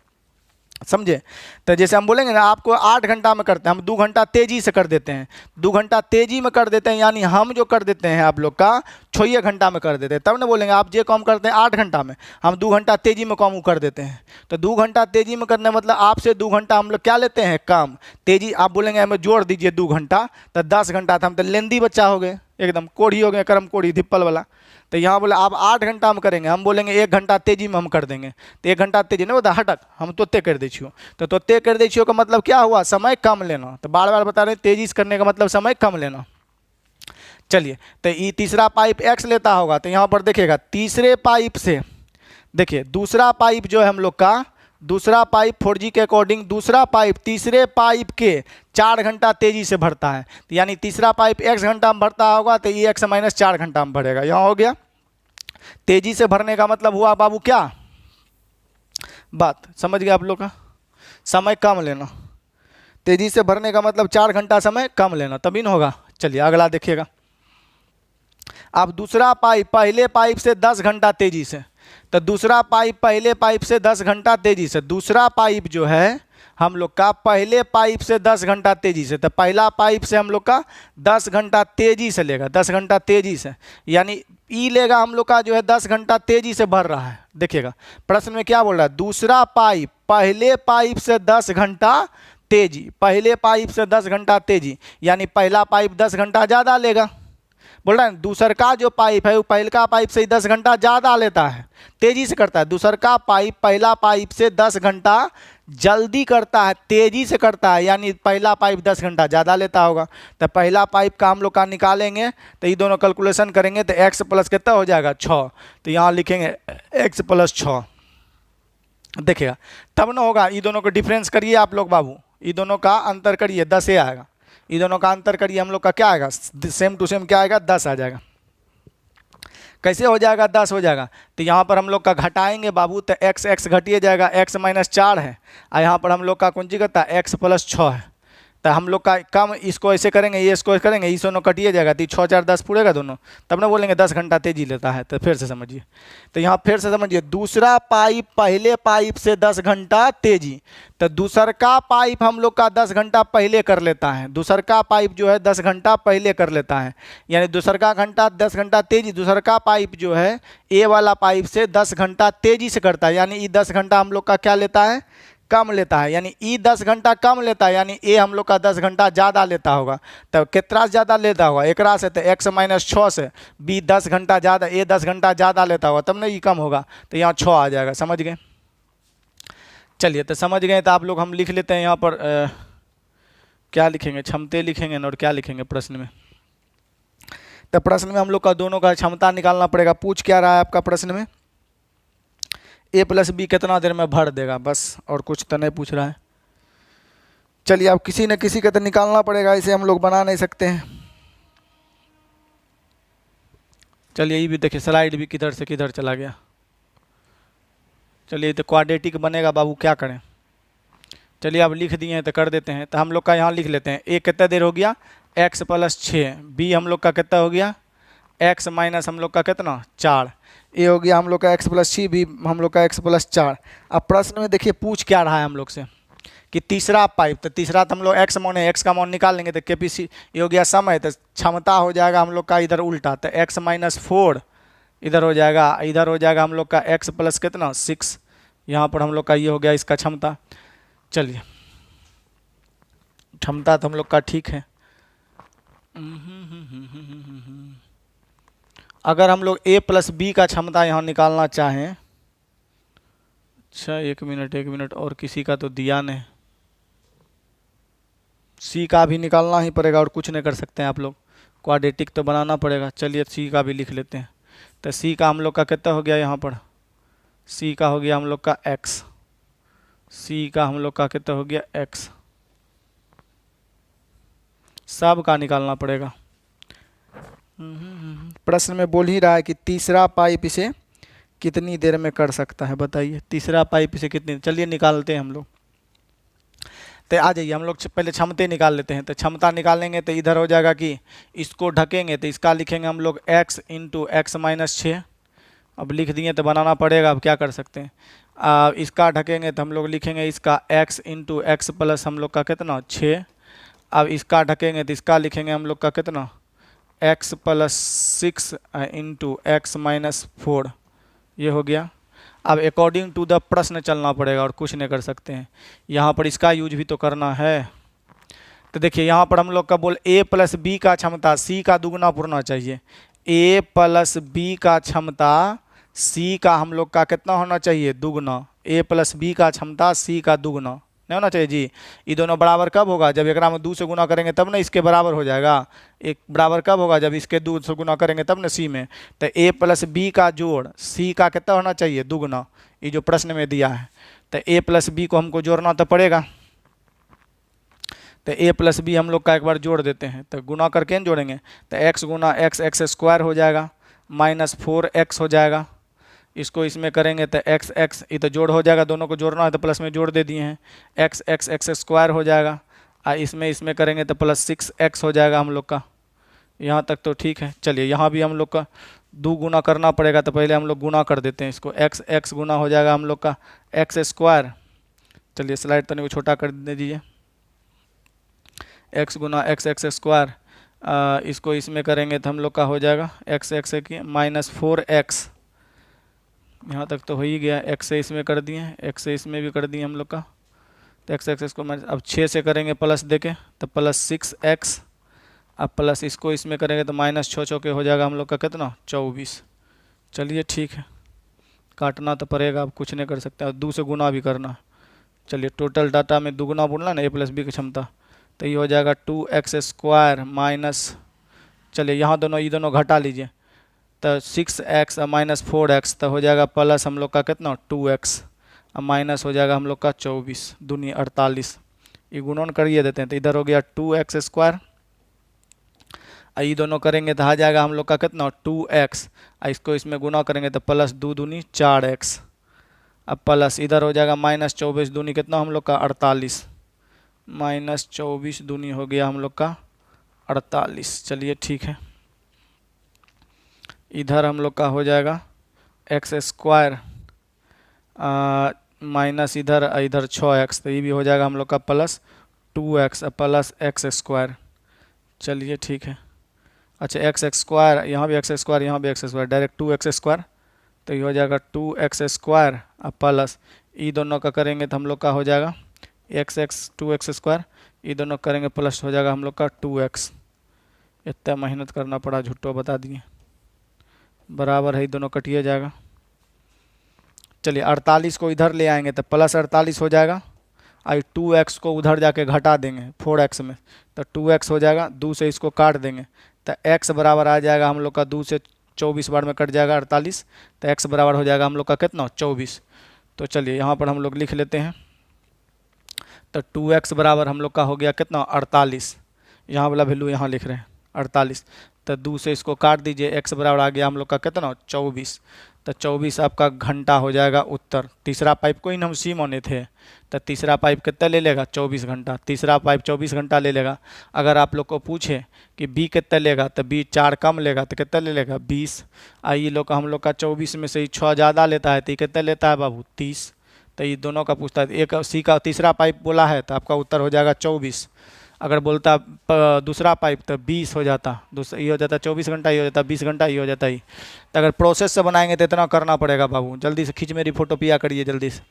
S1: समझे। तो जैसे हम बोलेंगे ना आपको 8 घंटा में करते हैं, हम 2 घंटा तेजी से कर देते हैं, 2 घंटा तेजी में कर देते हैं, यानी हम जो कर देते हैं आप लोग का 6 घंटा में कर देते हैं, तब ना बोलेंगे आप जे काम करते हैं 8 घंटा में, हम 2 घंटा तेजी में काम कर देते हैं। तो 2 घंटा तेजी में करने मतलब आपसे 2 घंटा हम लोग क्या लेते हैं, काम। तेजी आप बोलेंगे हमें जोड़ दीजिए 2 घंटा, तो 10 घंटा था, हम तो लेंदी बच्चा हो गए, एकदम कोढ़ी हो गए, कर्म कोढ़ी धिप्पल वाला। तो यहाँ बोले आप 8 घंटा में करेंगे, हम बोलेंगे 1 घंटा तेजी में हम कर देंगे। तो 1 घंटा तेजी नहीं होता, हटक हम तोते कर दे छियो। तो तोते कर दे छियो का मतलब क्या हुआ, समय कम लेना। तो बार बार बता रहे हैं तेजी से करने का मतलब समय कम लेना। चलिए, तो ये तीसरा पाइप x लेता होगा, तो यहाँ पर देखिएगा तीसरे पाइप से, देखिए दूसरा पाइप जो है हम लोग का, दूसरा पाइप 4G के अकॉर्डिंग दूसरा पाइप तीसरे पाइप के 4 घंटा तेजी से भरता है। तो यानी तीसरा पाइप x घंटा में भरता होगा, तो ये x माइनस 4 घंटा में भरेगा। यहाँ हो गया तेजी से भरने का मतलब हुआ बाबू क्या, बात समझ गया आप लोग का, समय कम लेना। तेजी से भरने का मतलब 4 घंटा समय कम लेना, तभी न होगा। चलिए अगला देखिएगा। अब दूसरा पाइप पहले पाइप से 10 घंटा तेजी से, तो दूसरा पाइप पहले पाइप से 10 घंटा तेजी से, दूसरा पाइप जो है हम लोग का पहले पाइप से 10 घंटा तेजी से, तो पहला पाइप से हम लोग का 10 घंटा तेजी से लेगा, 10 घंटा तेजी से, यानी ई लेगा हम लोग का जो है 10 घंटा तेजी से भर रहा है। देखिएगा प्रश्न में क्या बोल रहा है, दूसरा पाइप पहले पाइप से 10 घंटा तेजी, पहले पाइप से 10 घंटा तेजी, यानी पहला पाइप 10 घंटा ज़्यादा लेगा। बोल रहा है दूसर का जो पाइप है वो पहला पाइप से 10 घंटा ज़्यादा लेता है, तेजी से करता है। दूसर का पाइप पहला पाइप से 10 घंटा जल्दी करता है, तेजी से करता है, यानी पहला पाइप 10 घंटा ज़्यादा लेता होगा। तो पहला पाइप का हम लोग का निकालेंगे, तो ये दोनों कैलकुलेशन करेंगे, तो x प्लस कितना हो जाएगा 6, तो यहाँ लिखेंगे x प्लस 6। देखिएगा तब ना होगा, ये दोनों को डिफरेंस करिए आप लोग बाबू, ये दोनों का अंतर करिए 10 ही आएगा, ये दोनों का अंतर करिए हम लोग का क्या आएगा, सेम टू सेम क्या आएगा 10 आ जाएगा। कैसे हो जाएगा 10 हो जाएगा, तो यहाँ पर हम लोग का घटाएंगे बाबू, तो x घटिए जाएगा, x माइनस 4 है, और यहाँ पर हम लोग का कौन सी करता है x प्लस 6 है। तो हम लोग का कम इसको ऐसे करेंगे, ये इसको करेंगे, इस दोनों कटिए जाएगा, तो 6 4 10 पूरेगा दोनों, तब ना बोलेंगे 10 घंटा तेजी लेता है। तो फिर से समझिए, तो यहाँ फिर से समझिए, दूसरा पाइप पहले पाइप से 10 घंटा तेजी, तो दूसर का पाइप हम लोग का 10 घंटा पहले कर लेता है, दूसर का पाइप जो है 10 घंटा पहले कर लेता है, यानी दूसर का घंटा 10 घंटा तेजी, दूसर का पाइप जो है ए वाला पाइप से 10 घंटा तेजी से करता है, यानी ये 10 घंटा हम लोग का क्या लेता है, कम लेता है, यानी ई 10 घंटा कम लेता है, यानी ए हम लोग का 10 घंटा ज़्यादा लेता होगा। तब कितना ज़्यादा लेता होगा, एकरा से, तो x माइनस 6 से बी 10 घंटा ज़्यादा, ए 10 घंटा ज़्यादा लेता होगा, तब ना ये कम होगा, तो यहाँ 6 आ जाएगा। समझ गए। चलिए तो समझ गए, तो आप लोग हम लिख लेते हैं यहाँ पर क्या लिखेंगे, क्षमते लिखेंगे और क्या लिखेंगे प्रश्न में। तो प्रश्न में हम लोग का दोनों का क्षमता निकालना पड़ेगा। पूछ क्या रहा है आपका प्रश्न में, ए प्लस बी कितना देर में भर देगा, बस, और कुछ तो नहीं पूछ रहा है। चलिए अब किसी न किसी का तो निकालना पड़ेगा, इसे हम लोग बना नहीं सकते हैं। चलिए ये भी देखिए, स्लाइड भी किधर से किधर चला गया। चलिए तो क्वाड्रेटिक बनेगा बाबू, क्या करें। चलिए अब लिख दिए हैं तो कर देते हैं। तो हम लोग का यहाँ लिख लेते हैं, ए कितना देर हो गया x प्लस 6, बी हम लोग का कितना हो गया x माइनस हम लोग का कितना 4, ए हो गया हम लोग का x प्लस 6, बी हम लोग का x प्लस 4। अब प्रश्न में देखिए पूछ क्या रहा है हम लोग से कि तीसरा पाइप, तो तीसरा तो हम लोग x मान है, x का मान निकाल लेंगे, तो कैपेसिटी ये हो गया समय, तो क्षमता हो जाएगा हम लोग का इधर उल्टा, तो x माइनस 4 इधर हो जाएगा, इधर हो जाएगा हम लोग का x प्लस कितना 6, यहाँ पर हम लोग का ये हो गया इसका क्षमता। चलिए क्षमता तो हम लोग का ठीक है। अगर हम लोग a प्लस बी का क्षमता यहाँ निकालना चाहें, अच्छा एक मिनट, और किसी का तो दिया नहीं, सी का भी निकालना ही पड़ेगा, और कुछ नहीं कर सकते हैं आप लोग, क्वाड्रेटिक तो बनाना पड़ेगा। चलिए सी का भी लिख लेते हैं। तो सी का हम लोग का कितना हो गया, यहाँ पर सी का हो गया हम लोग का x, सी का हम लोग का कितना हो गया x, सब का निकालना पड़ेगा। प्रश्न में बोल ही रहा है कि तीसरा पाइप इसे कितनी देर में कर सकता है, बताइए तीसरा पाइप इसे कितनी, चलिए निकालते हैं हम लोग। तो आ जाइए हम लोग पहले क्षमता निकाल लेते हैं। तो क्षमता निकालेंगे तो इधर हो जाएगा कि इसको ढकेंगे, तो इसका लिखेंगे हम लोग x इंटू एक्स माइनस 6, अब लिख दिए तो बनाना पड़ेगा, अब क्या कर सकते हैं। इसका ढकेंगे तो हम लोग लिखेंगे इसका x इंटू एक्स प्लस हम लोग का कितना 6, अब इसका ढकेंगे तो इसका लिखेंगे हम लोग का कितना x plus 6 into x minus 4, ये हो गया। अब अकॉर्डिंग टू द प्रश्न चलना पड़ेगा और कुछ नहीं कर सकते हैं। यहाँ पर इसका यूज भी तो करना है। तो देखिए यहाँ पर हम लोग का बोल a प्लस बी का क्षमता c का दुगना पूर्णा चाहिए। a प्लस बी का क्षमता c का हम लोग का कितना होना चाहिए? दुगना। a प्लस बी का क्षमता c का दुगना नहीं होना चाहिए जी। ये दोनों बराबर कब होगा? जब एक में 2 से गुना करेंगे तब ना इसके बराबर हो जाएगा। एक बराबर कब होगा? जब इसके 2 से गुना करेंगे तब ना c में। तो a प्लस बी का जोड़ c का कितना होना चाहिए? दुगना। ये जो प्रश्न में दिया है, तो a प्लस बी को हमको जोड़ना तो पड़ेगा। तो a प्लस बी हम लोग का एक बार जोड़ देते हैं, तो गुना करके न जोड़ेंगे। तो x गुना एक्स एक्स स्क्वायर हो जाएगा, माइनस 4x हो जाएगा। इसको इसमें करेंगे तो x x, ये तो जोड़ हो जाएगा, दोनों को जोड़ना है तो प्लस में जोड़ दे दिए हैं। x एक्स एक्स स्क्वायर हो जाएगा, इसमें करेंगे तो प्लस 6x हो जाएगा हम लोग का। यहाँ तक तो ठीक है। चलिए यहाँ भी हम लोग का 2 गुना करना पड़ेगा, तो पहले हम लोग गुना कर देते हैं इसको। x x गुना हो जाएगा हम लोग का एक्स स्क्वायर। चलिए स्लाइड तनिक छोटा कर दीजिए। x गुना एक्स एक्स स्क्वायर, इसको इसमें करेंगे तो हम लोग का हो जाएगा x एक्स की माइनस 4x। यहाँ तक तो हो ही गया। x से इसमें कर दिए, x से इसमें भी कर दिए हम लोग का। तो x एक्स को अब 6 से करेंगे प्लस दे के तो प्लस 6x। अब प्लस इसको इसमें करेंगे तो माइनस 6 चौके हो जाएगा हम लोग का कितना? 24। चलिए ठीक है, काटना तो पड़ेगा, अब कुछ नहीं कर सकते। और 2 से गुना भी करना। चलिए टोटल डाटा में दुगुना बोलना ना a प्लस बी की क्षमता, तो ये हो जाएगा 2x स्क्वायर माइनस, चलिए यहाँ ये दोनों घटा लीजिए, तो 6x और माइनस 4x, तो हो जाएगा प्लस हम लोग का कितना? 2x और माइनस हो जाएगा हम लोग का 24 दूनी 48। ये गुणन करिए देते हैं, तो इधर हो गया 2x स्क्वायर, ये दोनों करेंगे तो आ जाएगा हम लोग का कितना? 2x। इसको इसमें गुना करेंगे तो प्लस 2 दूनी 4x। अब प्लस इधर हो जाएगा माइनस 24 दूनी कितना हम लोग का? 48। माइनस 24 दूनी हो गया हम लोग का 48। चलिए ठीक है, इधर हम लोग का हो जाएगा एक्स स्क्वायर माइनस इधर 6x, तो ये भी हो जाएगा हम लोग का plus 2x plus x square. चलिए ठीक है। अच्छा एक्स स्क्वायर, यहाँ भी एक्स स्क्वायर, यहाँ भी x square, direct 2x square, तो ये हो जाएगा 2x स्क्वायर प्लस ये दोनों का करेंगे तो हम लोग का हो जाएगा x 2x स्क्वायर, ये दोनों करेंगे प्लस हो जाएगा हम लोग का 2x। इतना मेहनत करना पड़ा, झुट्टो बता दिए। बराबर है, ये दोनों कटिए जाएगा। चलिए 48 को इधर ले आएंगे तो प्लस 48 हो जाएगा, और 2x को उधर जाके घटा देंगे 4x में, तो 2x हो जाएगा। 2 से इसको काट देंगे तो x बराबर आ जाएगा हम लोग का 2 से 24 बार में कट जाएगा 48, तो x बराबर हो जाएगा हम लोग का कितना? 24। तो चलिए यहाँ पर हम लोग लिख लेते हैं, तो 2x बराबर हम लोग का हो गया कितना? 48। यहाँ वाला वैल्यू यहाँ लिख रहे हैं 48, तो 2 से इसको काट दीजिए, x बराबर आ गया हम लोग का कितना? 24। तो 24 आपका घंटा हो जाएगा उत्तर। तीसरा पाइप को ही हम सी माने थे, तो तीसरा पाइप कितना ले लेगा? 24 घंटा। तीसरा पाइप 24 घंटा ले लेगा। अगर आप लोग को पूछे कि बी कितना लेगा, तो बी 4 कम लेगा तो कितना ले लेगा? 20। ये लोग हम लोग का 24 में से ही 6 ज़्यादा लेता है, तो ये कितना लेता है बाबू? 30। तो ये दोनों का पूछता है। एक सी का तीसरा पाइप बोला है तो आपका उत्तर हो जाएगा 24। अगर बोलता दूसरा पाइप तो 20 हो जाता, दूसरा ये हो जाता 24 घंटा, ये हो जाता 20 घंटा, ये हो जाता ही। तो अगर प्रोसेस से बनाएंगे तो इतना करना पड़ेगा बाबू। जल्दी से खींच मेरी फोटो पिया करिए जल्दी से।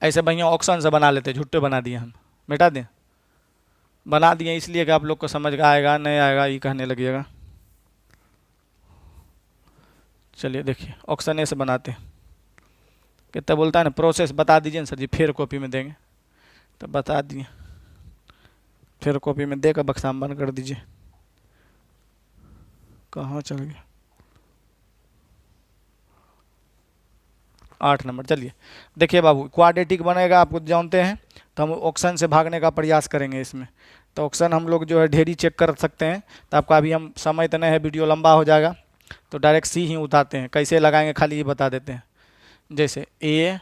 S1: ऐसे भैया ऑप्शन से बना लेते, झुट्टे बना दिए हम, मिटा दें। बना दिए इसलिए कि आप लोग को समझ आएगा नहीं आएगा ये कहने लगिएगा। चलिए देखिए ऑप्शन ए से बनाते हैं। कितना बोलता है ना, प्रोसेस बता दीजिए ना सर जी, फिर कॉपी में देंगे। तो बता दिए, फिर कॉपी में देकर बक्सा में बंद कर दीजिए। कहाँ चल गया? 8 नंबर। चलिए देखिए बाबू, क्वाड्रेटिक बनेगा आपको जानते हैं, तो हम ऑप्शन से भागने का प्रयास करेंगे इसमें। तो ऑप्शन हम लोग जो है ढेरी चेक कर सकते हैं, तो आपका अभी हम समय तो नहीं है, वीडियो लंबा हो जाएगा, तो डायरेक्ट सी ही उठाते हैं। कैसे लगाएंगे खाली ये बता देते हैं। जैसे ए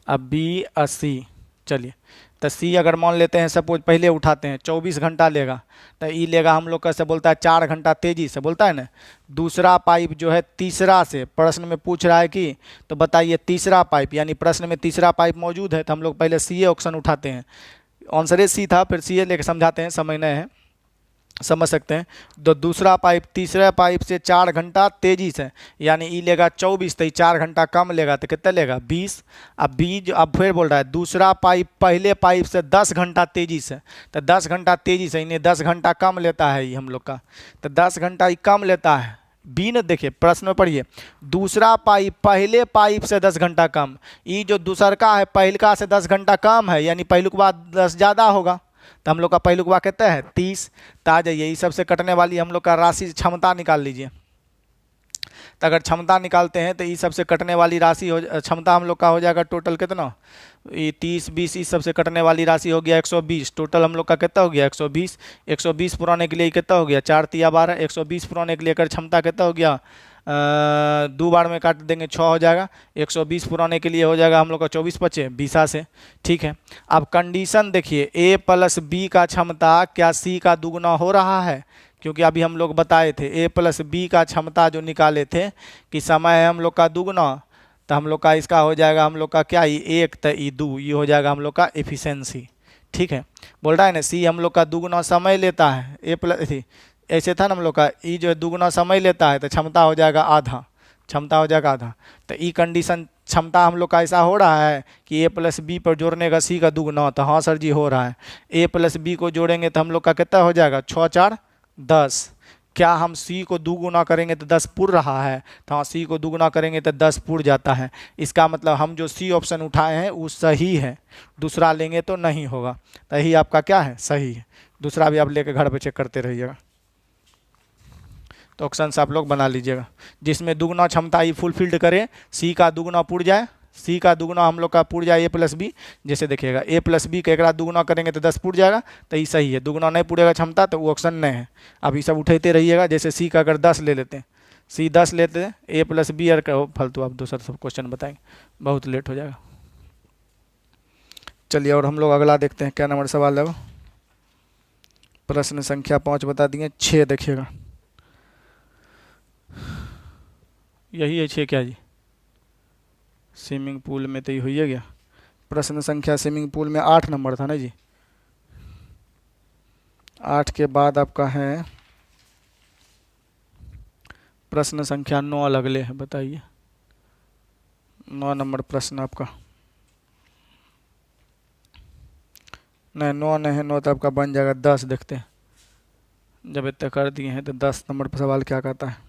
S1: अब बी और सी, चलिए तो सी अगर मान लेते हैं सपोज पहले उठाते हैं 24 घंटा लेगा, तो ई लेगा हम लोग कैसे बोलता है 4 घंटा तेजी से बोलता है ना। दूसरा पाइप जो है तीसरा से प्रश्न में पूछ रहा है कि, तो बताइए तीसरा पाइप, यानी प्रश्न में तीसरा पाइप मौजूद है, तो हम लोग पहले सी ए ऑप्शन उठाते हैं। आंसर सी था, फिर सी ए लेकर समझाते हैं, समय नहीं है। समझ सकते हैं। तो दूसरा पाइप तीसरे पाइप से 4 घंटा तेजी से, यानी ई लेगा 24, तो 4 घंटा कम लेगा तो कितना लेगा 20। अब बीज अब फिर बोल रहा है दूसरा पाइप पहले पाइप से 10 घंटा तेजी से, तो 10 घंटा तेजी से इन्हें 10 घंटा कम लेता है ये हम लोग का, तो 10 घंटा ही कम लेता है। बी ने देखिए प्रश्न में पढ़िए, दूसरा पाइप पहले पाइप से 10 घंटा कम, ये जो दूसर का है पहलका से 10 घंटा कम है, यानी पहलू के बाद 10 ज़्यादा होगा, तो हम लोग का पहलू का कितना है 30। तो आ जाइए इस सबसे कटने वाली हम लोग का राशि क्षमता निकाल लीजिए। तो अगर क्षमता निकालते हैं तो इस सबसे कटने वाली राशि हो क्षमता हम लोग का हो जाएगा टोटल कितना, ये 30 20 इस सबसे कटने वाली राशि हो गया 120। टोटल हम लोग का कितना हो गया 120। 120 पुराने के लिए कितना हो गया 4 तिया 12। 120 पुराने के लिए अगर क्षमता कितना हो गया 2 बार में काट देंगे 6 हो जाएगा। 120 पुराने के लिए हो जाएगा हम लोग का 24 बचे 20 से। ठीक है, अब कंडीशन देखिए ए प्लस बी का क्षमता क्या सी का दुगुना हो रहा है, क्योंकि अभी हम लोग बताए थे ए प्लस बी का क्षमता जो निकाले थे कि समय है हम लोग का दुगुना, तो हम लोग का इसका हो जाएगा हम लोग का क्या ई 1 तो ई 2, ये हो जाएगा हम लोग का एफिशिएंसी। ठीक है, बोल रहा है ना सी हम लोग का दुगुना समय लेता है, ए प्लस ऐसे था ना हम लोग का ई जो है दुगुना समय लेता है तो क्षमता हो जाएगा आधा, क्षमता हो जाएगा आधा। तो ई कंडीशन क्षमता हम लोग का ऐसा हो रहा है कि ए प्लस बी पर जोड़ने का सी का दुगुना, तो हाँ सर जी हो रहा है। ए प्लस बी को जोड़ेंगे तो हम लोग का कितना हो जाएगा 6 4 10। क्या हम सी को दुगुना करेंगे तो 10 पुर रहा है, तो हाँ सी को दुगुना करेंगे तो 10 पुर जाता है। इसका मतलब हम जो सी ऑप्शन उठाए हैं वो सही है, दूसरा लेंगे तो नहीं होगा, तो यही आपका क्या है सही है। दूसरा भी आप लेकर घर पे चेक करते रहिएगा। तो ऑप्शन से आप लोग बना लीजिएगा जिसमें दुगुना क्षमता ही फुलफिल्ड करे, सी का दुगुना पुर जाए, सी का दुगुना हम लोग का पुर जाए ए प्लस बी। जैसे देखिएगा ए प्लस बी का एक दुगुना करेंगे तो 10 पुर जाएगा, तो ये सही है। दुगुना नहीं पुरेगा क्षमता तो वो ऑप्शन नहीं है। अब ये सब उठाते रहिएगा। जैसे सी का अगर 10 ले लेते हैं, सी 10 लेते हैं, ए प्लस बी अर फालतू आप दूसरा सब क्वेश्चन बताएंगे, बहुत लेट हो जाएगा। चलिए और हम लोग अगला देखते हैं क्या नंबर सवाल है वो। प्रश्न संख्या 5 बता दिए, 6 देखिएगा। यही है 6 क्या जी, स्विमिंग पूल में तो ही हुई है गया। प्रश्न संख्या स्विमिंग पूल में 8 नंबर था ना जी। 8 के बाद आपका है प्रश्न संख्या 9 अगले है, बताइए 9 नंबर प्रश्न आपका। नहीं 9 नहीं है, 9 तो आपका बन जाएगा 10। देखते हैं जब इतना कर दिए हैं तो 10 नंबर पर सवाल क्या कहता है।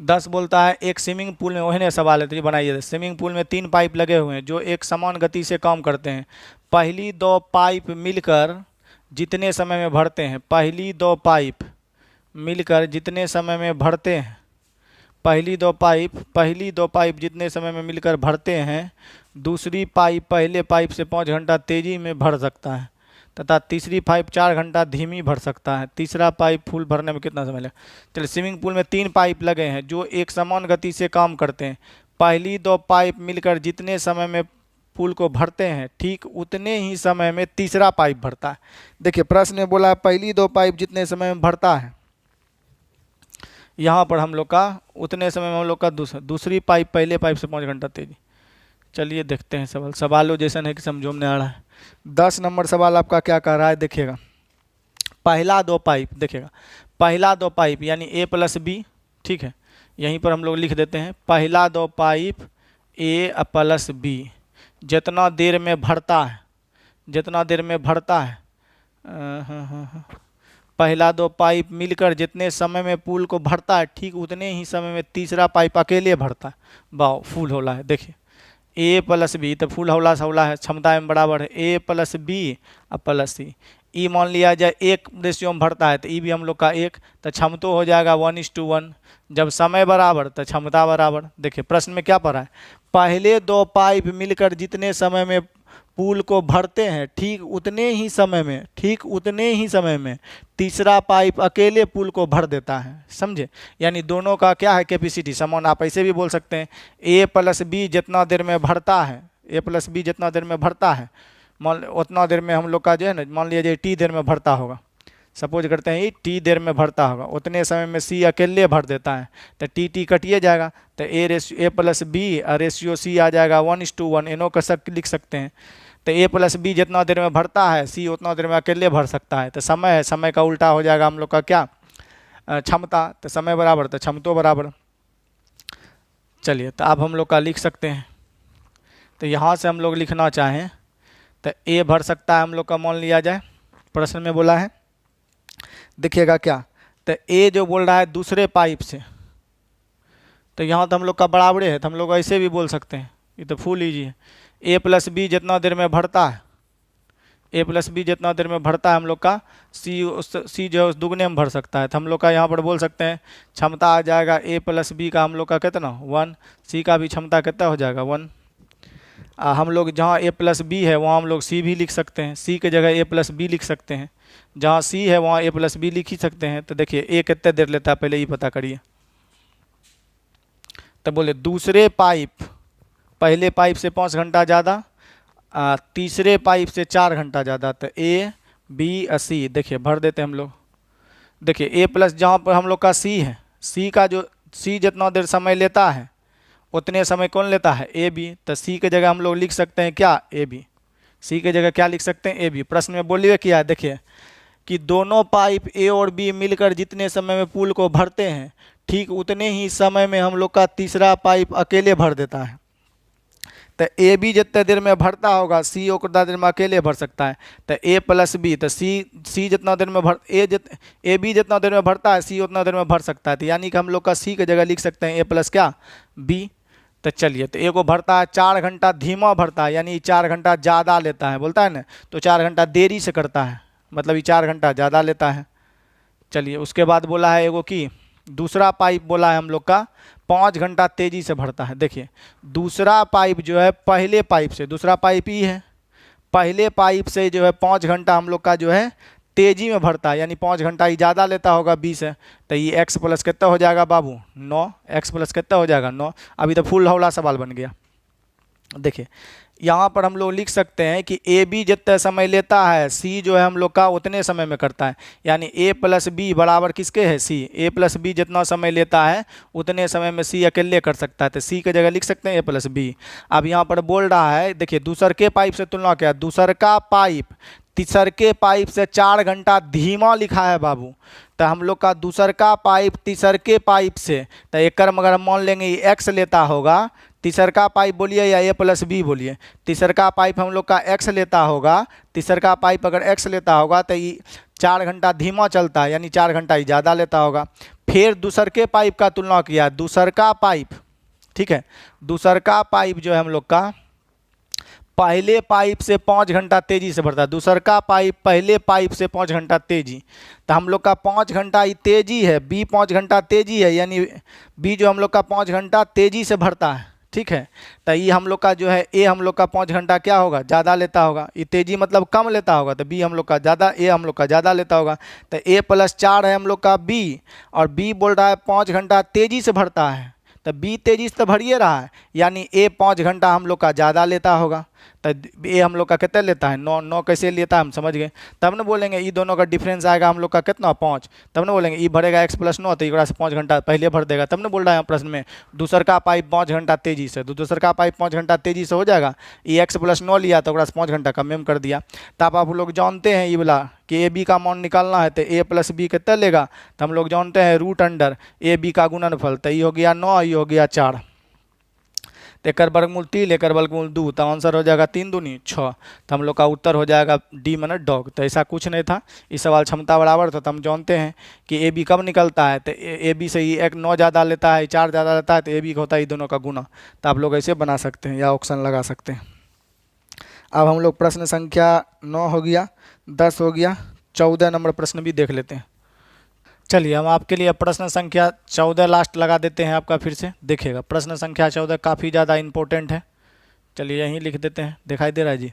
S1: दस बोलता है एक स्विमिंग पूल में, वही ने सवाल है तो ये बनाइए। स्विमिंग पूल में 3 पाइप लगे हुए हैं जो एक समान गति से काम करते हैं। पहली 2 पाइप मिलकर जितने समय में भरते हैं, पहली 2 पाइप मिलकर जितने समय में भरते हैं, पहली दो पाइप जितने समय में मिलकर भरते हैं, दूसरी पाइप पहले पाइप से 5 घंटा तेजी में भर सकता है तथा तीसरी पाइप 4 घंटा धीमी भर सकता है। तीसरा पाइप फुल भरने में कितना समय लगेगा। चलिए स्विमिंग पूल में 3 पाइप लगे हैं जो एक समान गति से काम करते हैं। पहली 2 पाइप मिलकर जितने समय में पूल को भरते हैं ठीक उतने ही समय में तीसरा पाइप भरता है। देखिए प्रश्न में बोला पहली 2 पाइप जितने समय में भरता है, यहाँ पर हम लोग का उतने समय में हम लोग का दूसरी पाइप पहले पाइप से 5 घंटा तेजी। चलिए देखते हैं सवाल, सवालों जैसा है कि समझो में आ रहा है। 10 नंबर सवाल आपका क्या कह रहा है देखिएगा। पहला 2 पाइप देखिएगा, पहला 2 पाइप यानी ए प्लस बी, ठीक है यहीं पर हम लोग लिख देते हैं पहला 2 पाइप ए प्लस बी जितना देर में भरता है, जितना देर में भरता है पहला 2 पाइप मिलकर जितने समय में पूल को भरता है ठीक उतने ही समय में तीसरा पाइप अकेले भरता है। वाह फुल होला है। देखिए ए प्लस बी तो फुल हौला से हौला है, क्षमता में बराबर है ए प्लस बी और प्लस सी। ई मान लिया जाए 1 रेशियो में भरता है तो ई भी हम लोग का 1, तो क्षमता हो जाएगा 1:1। जब समय बराबर तो क्षमता बराबर। देखिए प्रश्न में क्या पढ़ा है, पहले 2 पाइप मिलकर जितने समय में पूल को भरते हैं ठीक उतने ही समय में तीसरा पाइप अकेले पूल को भर देता है। समझे, यानी दोनों का क्या है कैपेसिटी समान। आप ऐसे भी बोल सकते हैं ए प्लस बी जितना देर में भरता है, ए प्लस बी जितना देर में भरता है मान उतना देर में हम लोग का जो है ना, मान लिया जाए टी देर में भरता होगा, सपोज करते हैं ये टी देर में भरता होगा, उतने समय में सी अकेले भर देता है तो टी कटिए जाएगा तो ए प्लस बी और रेशियो सी आ जाएगा 1:1। इनो का शक लिख सकते हैं। तो ए प्लस बी जितना देर में भरता है सी उतना देर में अकेले भर सकता है। तो समय है, समय का उल्टा हो जाएगा हम लोग का क्या, क्षमता। तो समय बराबर तो क्षमता बराबर। चलिए तो अब हम लोग का लिख सकते हैं। तो यहाँ से हम लोग लिखना चाहें तो ए भर सकता है हम लोग का, मान लिया जाए प्रश्न में बोला है। देखिएगा क्या, तो ए जो बोल रहा है दूसरे पाइप से, तो यहाँ तो हम लोग का बराबरे है, तो हम लोग ऐसे भी बोल सकते हैं, ये तो फुल ईजी है। ए प्लस बी जितना देर में भरता है, ए प्लस बी जितना देर में भरता है हम लोग का सी जो है उस दुगने में भर सकता है। तो हम लोग का यहाँ पर बोल सकते हैं क्षमता आ जाएगा ए प्लस बी का हम लोग का कितना 1, सी का भी क्षमता कितना हो जाएगा 1। हम लोग जहाँ ए प्लस बी है वहाँ हम लोग सी भी लिख सकते हैं, सी के जगह ए प्लस बी लिख सकते हैं। जहाँ सी है वहाँ ए प्लस बी लिख ही सकते हैं। तो देखिए ए कितने देर लेता है पहले ये पता करिए। तो बोले दूसरे पाइप, पहले पाइप से 5 घंटा ज़्यादा, तीसरे पाइप से 4 घंटा ज़्यादा। तो ए बी सी देखिए भर देते हैं हम लोग। देखिए ए प्लस जहाँ पर हम लोग का सी है, सी का जो सी जितना देर समय लेता है उतने समय कौन लेता है ए बी। तो सी के जगह हम लोग लिख सकते हैं क्या ए बी, सी के जगह क्या लिख सकते हैं ए बी। प्रश्न में बोलिए क्या है, देखिए कि दोनों पाइप ए और बी मिलकर जितने समय में पुल को भरते हैं ठीक उतने ही समय में हम लोग का तीसरा पाइप अकेले भर देता है। तो ए बी जितने देर में भरता होगा सी उतना देर में अकेले भर सकता है। तो ए प्लस बी, तो सी जितना देर में ए बी जितना देर में भरता है सी उतना देर में भर सकता है। तो यानी कि हम लोग का सी की जगह लिख सकते हैं ए प्लस क्या बी। तो चलिए, तो ए को भरता है 4 घंटा धीमा भरता है, यानी 4 घंटा ज़्यादा लेता है, बोलता है ना, तो 4 घंटा देरी से करता है, मतलब ये 4 घंटा ज़्यादा लेता है। चलिए उसके बाद बोला है एगो कि दूसरा पाइप बोला है हम लोग का 5 घंटा तेज़ी से भरता है। देखिए दूसरा पाइप जो है पहले पाइप से, दूसरा पाइप ही है, पहले पाइप से जो है 5 घंटा हम लोग का जो है तेज़ी में भरता है, यानी 5 घंटा ही ज़्यादा लेता होगा 20 है। तो ये एक्स प्लस कितना हो जाएगा बाबू 9, एक्स प्लस कितना हो जाएगा 9। अभी तो फुल हौला सवाल बन गया। देखिए यहाँ पर हम लोग लिख सकते हैं कि ए बी जितना समय लेता है सी जो है हम लोग का उतने समय में करता है, यानी ए प्लस बी बराबर किसके है सी। ए प्लस बी जितना समय लेता है उतने समय में सी अकेले कर सकता है। तो सी की जगह लिख सकते हैं ए प्लस बी। अब यहाँ पर बोल रहा है, देखिए दूसर के पाइप से तुलना क्या, दूसर का पाइप तीसर के पाइप से 4 घंटा धीमा लिखा है बाबू। तो हम लोग का दूसर का पाइप तीसर के पाइप से, तो एक अगर मान लेंगे ये एक्स लेता होगा, तीसर का पाइप बोलिए या ए प्लस बी बोलिए, तीसर का पाइप हम लोग का एक्स लेता होगा, तीसर का पाइप अगर एक्स लेता होगा तो ये 4 घंटा धीमा चलता है, यानी 4 घंटा ही ज़्यादा लेता होगा। फिर दूसर के पाइप का तुलना किया, दूसर का पाइप, ठीक है, दूसर का पाइप जो है हम लोग का पहले पाइप से 5 घंटा तेज़ी से भरता है, दूसर का पाइप पहले पाइप से 5 घंटा तेज़ी। तो हम लोग का 5 घंटा ही तेज़ी है, बी 5 घंटा तेज़ी है, यानी बी जो हम लोग का 5 घंटा तेज़ी से भरता है, ठीक है। तो ये हम लोग का जो है ए हम लोग का 5 घंटा क्या होगा ज़्यादा लेता होगा, ये तेज़ी मतलब कम लेता होगा, तो बी हम लोग का ज़्यादा, ए हम लोग का ज़्यादा लेता होगा। तो ए प्लस 4 है हम लोग का बी, और बी बोल रहा है 5 घंटा तेज़ी से भरता है, तो बी तेज़ी से तो भरिए रहा है, यानी ए 5 घंटा हम लोग का ज़्यादा लेता होगा। तो ए हम लोग का कितना लेता है 9, 9 कैसे लेता है हम समझ गए। तब ना बोलेंगे ये दोनों का डिफरेंस आएगा हम लोग का कितना 5, तब ना बोलेंगे ये भरेगा x प्लस 9, तो एक से 5 घंटा पहले भर देगा, तब ना बोल रहा है प्रश्न में दूसर का पाइप 5 घंटा तेज़ी से, तो दूसर का पाइप 5 घंटा तेज़ी से हो जाएगा, ये x प्लस 9 लिया तो से 5 घंटा कम कर दिया। तब आप लोग जानते हैं ये बोला कि ए बी का मान निकालना है, तो ए प्लस बी कितना लेगा, तो हम लोग जानते हैं रूट अंडर ए बी का गुणनफल, तो ये हो गया 9, ये हो गया 4, तो एक वर्गमूल 3, एक वर्गमूल 2, तो आंसर हो जाएगा 3 दूनी 6। तो हम लोग का उत्तर हो जाएगा डी माने डॉग। तो ऐसा कुछ नहीं था, इस सवाल क्षमता बराबर था। तो हम जानते हैं कि ए बी कब निकलता है, तो ए बी से ही एक 9 ज़्यादा लेता है, 4 ज़्यादा लेता है, तो ए बी का होता है दोनों का गुना। तो आप लोग ऐसे बना सकते हैं या ऑप्शन लगा सकते हैं। अब हम लोग प्रश्न संख्या 9 हो गया, 10 हो गया, 14 नंबर प्रश्न भी देख लेते हैं। चलिए हम आपके लिए प्रश्न संख्या 14 लास्ट लगा देते हैं आपका, फिर से देखिएगा प्रश्न संख्या 14 काफ़ी ज़्यादा इंपॉर्टेंट है। चलिए यहीं लिख देते हैं, दिखाई दे रहा है जी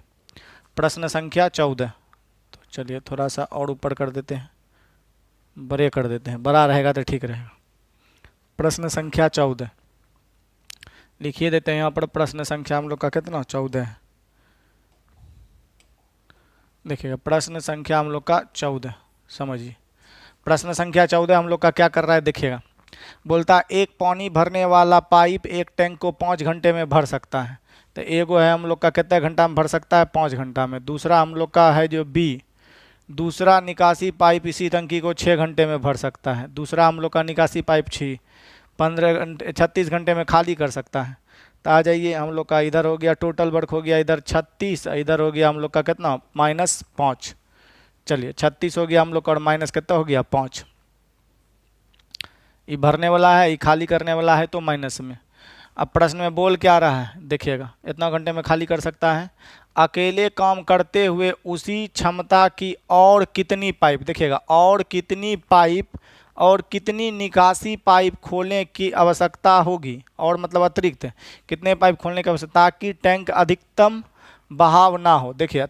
S1: प्रश्न संख्या 14। तो चलिए थोड़ा सा और ऊपर कर देते हैं, बड़े कर देते हैं, बड़ा रहेगा तो ठीक रहेगा। प्रश्न संख्या 14 लिखिए देते हैं यहाँ पर, प्रश्न संख्या हम लोग का कितना 14 है। देखिएगा प्रश्न संख्या हम लोग का 14, समझिए प्रश्न संख्या 14 हम लोग का क्या कर रहा है, देखिएगा बोलता एक पानी भरने वाला पाइप एक टैंक को 5 घंटे में भर सकता है। तो एगो है हम लोग का कितने घंटा में भर सकता है, 5 घंटा में। दूसरा हम लोग का है जो बी, दूसरा निकासी पाइप इसी टंकी को 6 घंटे में भर सकता है। दूसरा हम लोग का निकासी पाइप 15 घंटे 36 घंटे में खाली कर सकता है। तो आ जाइए, हम लोग का इधर हो गया टोटल वर्क हो गया इधर 36, इधर हो गया हम लोग का कितना -5। चलिए 36 हो गया हम लोग का और माइनस कितना हो गया 5। ये भरने वाला है, ये खाली करने वाला है तो माइनस में। अब प्रश्न में बोल क्या रहा है देखिएगा, इतना घंटे में खाली कर सकता है। अकेले काम करते हुए उसी क्षमता की और कितनी पाइप, देखिएगा और कितनी पाइप और कितनी निकासी पाइप खोलने की आवश्यकता होगी, और मतलब अतिरिक्त कितने पाइप खोलने की आवश्यकता, ताकि टैंक अधिकतम बहाव ना हो। देखिए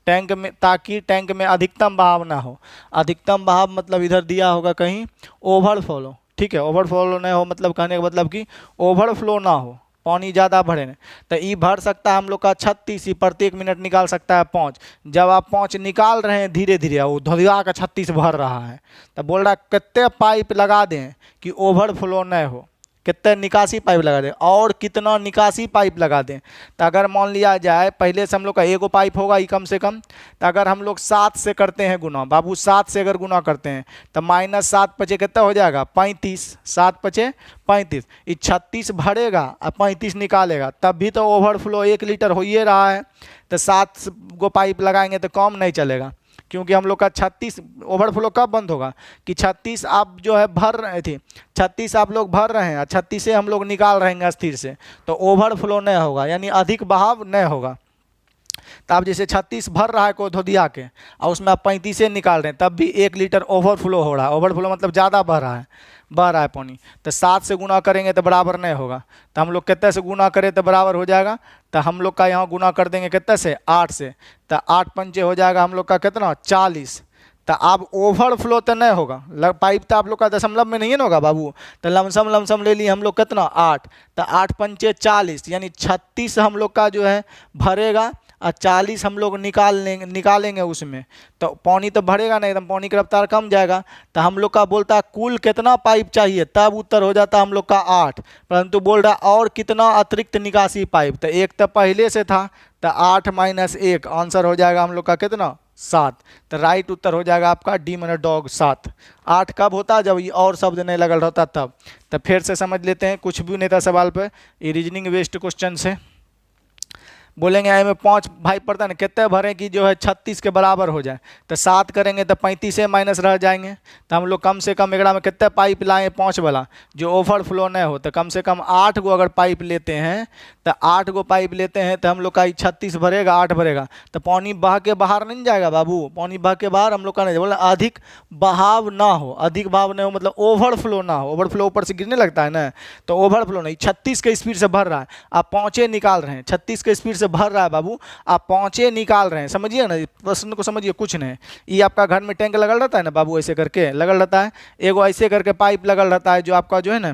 S1: टैंक में, ताकि टैंक में अधिकतम बहाव ना हो। अधिकतम बहाव मतलब इधर दिया होगा कहीं ओवरफ्लो, ठीक है, ओवरफ्लो नहीं हो मतलब कहने का मतलब कि ओवरफ्लो ना हो, पानी ज़्यादा भरे नहीं। तो ये भर सकता है हम लोग का 36, ही प्रत्येक मिनट निकाल सकता है 5। जब आप 5 निकाल रहे हैं धीरे धीरे, वो धुरिया का 36 भर रहा है, तो बोल रहा है कितने पाइप लगा दें कि ओवरफ्लो नहीं हो, कितने निकासी पाइप लगा दें और कितना निकासी पाइप लगा दें। तो अगर मान लिया जाए पहले से हम लोग का एगो पाइप होगा ये कम से कम, तो अगर हम लोग 7 से करते हैं गुना, बाबू 7 से अगर गुना करते हैं तो -7 पचे कितना हो जाएगा 35, 7 पचे 35। ये 36 भरेगा और 35 निकालेगा, तब भी तो ओवरफ्लो 1 लीटर हो ही रहा है। तो 7 गो पाइप लगाएंगे तो कम नहीं चलेगा, क्योंकि हम लोग का 36 ओवरफ्लो कब बंद होगा कि 36 आप जो है भर रहे थे, 36 आप लोग भर रहे हैं, 36 से हम लोग निकाल रहेंगे स्थिर से, तो ओवरफ्लो नहीं होगा, यानी अधिक बहाव नहीं होगा। तो आप जैसे 36 भर रहा है को धोदिया के और उसमें आप 35 से निकाल रहे हैं, तब भी 1 लीटर ओवरफ्लो हो रहा है। ओवरफ्लो मतलब ज़्यादा बह रहा है पानी। तो 7 से गुना करेंगे तो बराबर नहीं होगा, तो हम लोग कितने से गुना करें तो बराबर हो जाएगा। तो हम लोग का यहाँ गुना कर देंगे कितने से 8 से, तो 8 पंचे हो जाएगा हम लोग का कितना 40। तो अब ओवरफ्लो तो नहीं होगा, पाइप तो आप लोग का दशमलव में नहीं है ना होगा बाबू, तो लमसम ले लिए हम लोग कितना 8, तो 8 पंचे 40, यानी 36 हम लोग का जो है भरेगा और 40 हम लोग निकालेंगे उसमें, तो पानी तो भरेगा नहीं, एकदम पानी की रफ्तार कम जाएगा। तो हम लोग का बोलता है कुल कितना पाइप चाहिए, तब उत्तर हो जाता हम लोग का 8, परंतु बोल रहा और कितना अतिरिक्त निकासी पाइप, तो एक तो पहले से था, तो 8 - 1 आंसर हो जाएगा हम लोग का कितना 7। तो राइट उत्तर हो जाएगा आपका डी माने डॉग 7। 8 कब होता है जब ये और शब्द नहीं लगल रहता तब। तो फिर से समझ लेते हैं, कुछ भी नहीं था सवाल पे, ये रीजनिंग बेस्ड क्वेश्चन से बोलेंगे आई में 5 भाई पड़ता है ना, कितने भरें कि जो है 36 के बराबर हो जाए, तो 7 करेंगे तो 35 से माइनस रह जाएंगे। तो हम लोग कम से कम एकड़ा में कितने पाइप लाएँ 5 वाला जो ओवरफ्लो नहीं हो, तो कम से कम 8 गो अगर पाइप लेते हैं, तो 8 गो पाइप लेते हैं तो हम लोग का 36 भरेगा 8 भरेगा, तो पानी बह के बाहर नहीं जाएगा बाबू, पानी बह के बाहर हम लोग का नहीं बोला, अधिक बहाव ना हो, अधिक बहाव नहीं हो मतलब ओवरफ्लो ना हो, ओवरफ्लो ऊपर से गिरने लगता है ना, तो ओवरफ्लो नहीं। 36 के स्पीड से भर रहा है, आप 5 निकाल रहे हैं, 36 के स्पीड से भर रहा है बाबू, आप 5 निकाल रहे हैं, समझिए ना प्रश्न को, समझिए कुछ नहीं। ये आपका घर में टैंक लगल रहता है ना बाबू, ऐसे करके लगल रहता है, एगो ऐसे करके पाइप लगल रहता है जो आपका जो है ना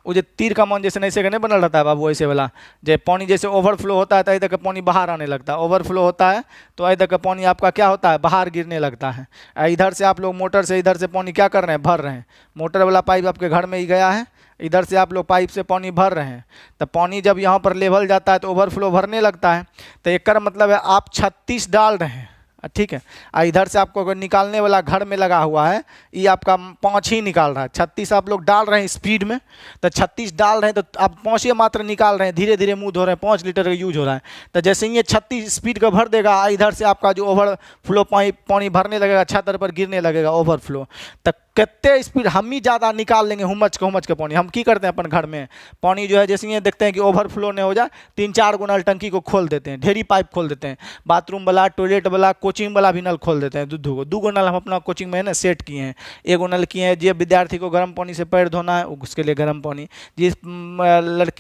S1: वो जो तीर का मन जैसे ऐसे नहीं बनल रहता है बाबू, ऐसे वाला जब पानी जैसे ओवरफ्लो होता है तो इधर का पानी बाहर आने लगता है, ओवरफ्लो होता है तो इधर का पानी आपका क्या होता है बाहर गिरने लगता है। इधर से आप लोग मोटर से इधर से पानी क्या कर रहे हैं भर रहे हैं, मोटर वाला पाइप आपके घर में ही गया है, इधर से आप लोग पाइप से पानी भर रहे हैं, तो पानी जब यहाँ पर लेवल जाता है तो ओवरफ्लो भरने लगता है। तो एक मतलब है आप 36 डाल रहे हैं, ठीक है, इधर से आपको अगर निकालने वाला घर में लगा हुआ है, ये आपका 5 ही निकाल रहा है, 36 आप लोग डाल रहे हैं स्पीड में, तो 36 डाल रहे हैं तो आप 5 मात्र निकाल रहे हैं, धीरे धीरे मुँह धो रहे हैं, 5 लीटर का यूज हो रहा है। तो जैसे ही ये 36 स्पीड का भर देगा, इधर से आपका जो ओवरफ्लो पानी भरने लगेगा, छत पर गिरने लगेगा ओवरफ्लो, तो कितने स्पीड हम ही ज़्यादा निकाल लेंगे हुमच के पानी। हम की करते हैं अपन घर में पानी जो है जैसे ये देखते हैं कि ओवरफ्लो नहीं हो जाए, 3-4 गो नल टंकी को खोल देते हैं, ढेरी पाइप खोल देते हैं, बाथरूम वाला, टॉयलेट वाला, कोचिंग वाला भी नल खोल देते हैं, दो गो नल हम अपना कोचिंग में है ना सेट किए हैं। एगो नल किए हैं जो विद्यार्थी को गर्म पानी से पैर धोना है उसके लिए गर्म पानी, जिस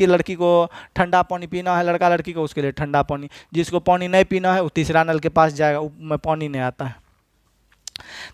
S1: लड़की को ठंडा पानी पीना है, लड़का लड़की को उसके लिए ठंडा पानी, जिसको पानी नहीं पीना है वो तीसरा नल के पास जाएगा, में पानी नहीं आता है।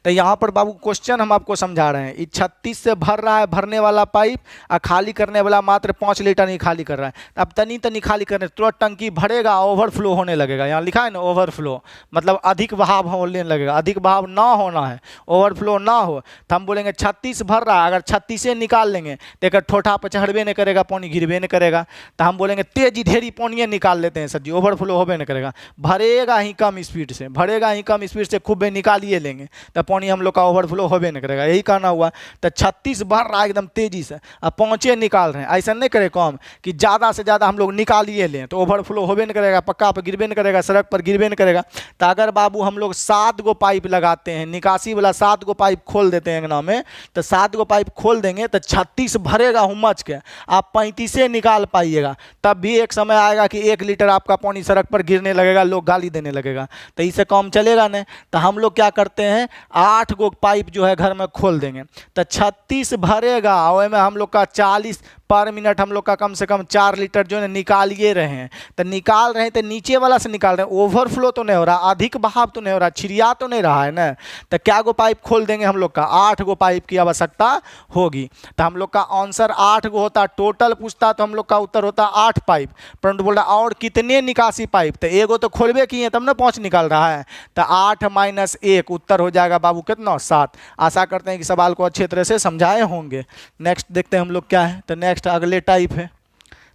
S1: तो यहाँ पर बाबू क्वेश्चन हम आपको समझा रहे हैं, 36 से भर रहा है भरने वाला पाइप और खाली करने वाला मात्र 5 लीटर ही खाली कर रहा है। अब तनी तनी खाली करने तुरंत टंकी भरेगा, ओवरफ्लो होने लगेगा। यहाँ लिखा है ना ओवरफ्लो, मतलब अधिक बहाव होने लगेगा। अधिक बहाव ना होना है, ओवरफ्लो ना हो, तो हम बोलेंगे 36 भर रहा है, अगर 36 निकाल लेंगे तो एक ठोठा पर चढ़बे नहीं करेगा, पानी गिरबे नहीं करेगा, तो हम बोलेंगे तेजी ढेरी पानी निकाल लेते हैं सर जी, ओवरफ्लो होबे नहीं करेगा। भरेगा ही कम स्पीड से, भरेगा ही कम स्पीड से, खूब निकालिए लेंगे तो पानी हम लोग का ओवरफ्लो होबे नहीं करेगा, यही कहना हुआ। तो 36 भर रहा है एकदम तेजी से, अब 5 निकाल रहे हैं, ऐसा नहीं करे कम कि ज़्यादा से ज़्यादा हम लोग निकालिए लें तो ओवरफ्लो होबे नहीं करेगा, पक्का पर गिरबे नहीं करेगा, सड़क पर गिरबे नहीं करेगा। तो अगर बाबू हम लोग 7 गो पाइप लगाते हैं, निकासी वाला 7 गो पाइप खोल देते हैं अंगना में, तो 7 गो पाइप खोल देंगे तो 36 भरेगा हुमच के, आप 35 निकाल पाइएगा। तब भी एक समय आएगा कि 1 लीटर आपका पानी सड़क पर गिरने लगेगा, लोग गाली देने लगेगा, तो इससे कम चलेगा नहीं। तो हम लोग क्या करते हैं, 8 गो पाइप जो है घर में खोल देंगे तो 36 भरेगा, और में हम लोग का 40 पर मिनट हम लोग का कम से कम 4 लीटर जो है निकालिए रहे हैं। तो निकाल रहे हैं तो नीचे वाला से निकाल रहे हैं, ओवरफ्लो तो नहीं हो रहा, अधिक बहाव तो नहीं हो रहा, छिड़िया तो नहीं रहा है ना। तो क्या गो पाइप खोल देंगे हम लोग का, 8 गो पाइप की आवश्यकता होगी। तो हम लोग का आंसर 8 गो होता, टोटल पूछता तो हम लोग का उत्तर होता 8 पाइप, परंतु बोल रहा और कितने निकासी पाइप, तो एगो तो खोलबे किए तब ना 5 निकाल रहा है। तो 8 - 1 उत्तर हो जाएगा बाबू कितना, 7। आशा करते हैं कि सवाल को अच्छे तरह से समझाए होंगे। नेक्स्ट देखते हैं हम लोग क्या है। तो नेक्स्ट अगले टाइप है,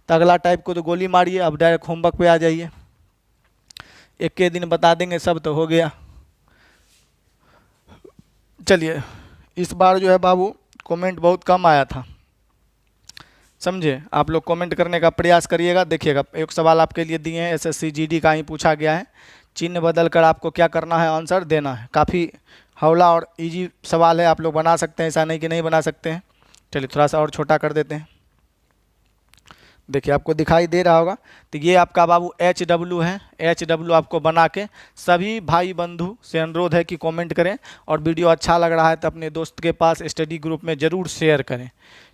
S1: तो अगला टाइप को तो गोली मारिए, अब डायरेक्ट होमवर्क पे आ जाइए, एक के दिन बता देंगे सब तो हो गया। चलिए इस बार जो है बाबू कमेंट बहुत कम आया था, समझे, आप लोग कमेंट करने का प्रयास करिएगा। देखिएगा एक सवाल आपके लिए दिए हैं, SSC GD का ही पूछा गया है, चिन्ह बदल कर आपको क्या करना है, आंसर देना है। काफ़ी हौला और इजी सवाल है, आप लोग बना सकते हैं, ऐसा नहीं कि नहीं बना सकते हैं। चलिए थोड़ा सा और छोटा कर देते हैं, देखिए आपको दिखाई दे रहा होगा। तो ये आपका बाबू HW है, HW आपको बना के सभी भाई बंधु से अनुरोध है कि कमेंट करें, और वीडियो अच्छा लग रहा है तो अपने दोस्त के पास स्टडी ग्रुप में ज़रूर शेयर करें,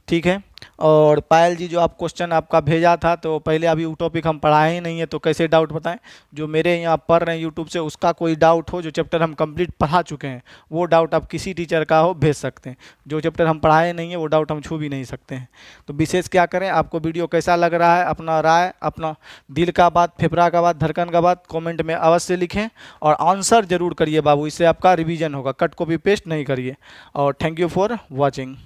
S1: ठीक है। और पायल जी जो आप क्वेश्चन आपका भेजा था, तो पहले अभी वो टॉपिक हम पढ़ाए ही नहीं है, तो कैसे डाउट बताएं। जो मेरे यहाँ पढ़ रहे हैं यूट्यूब से, उसका कोई डाउट हो, जो चैप्टर हम कंप्लीट पढ़ा चुके हैं, वो डाउट आप किसी टीचर का हो भेज सकते हैं। जो चैप्टर हम पढ़ाए नहीं है वो डाउट हम छू भी नहीं सकते हैं। तो विशेष क्या करें, आपको वीडियो कैसा लग रहा है, अपना राय, अपना दिल का बात, फेफड़ा का बात, धड़कन का बात कॉमेंट में अवश्य लिखें, और आंसर जरूर करिए बाबू, इससे आपका रिविजन होगा, कट कॉपी पेस्ट नहीं करिए। और थैंक यू फॉर वॉचिंग।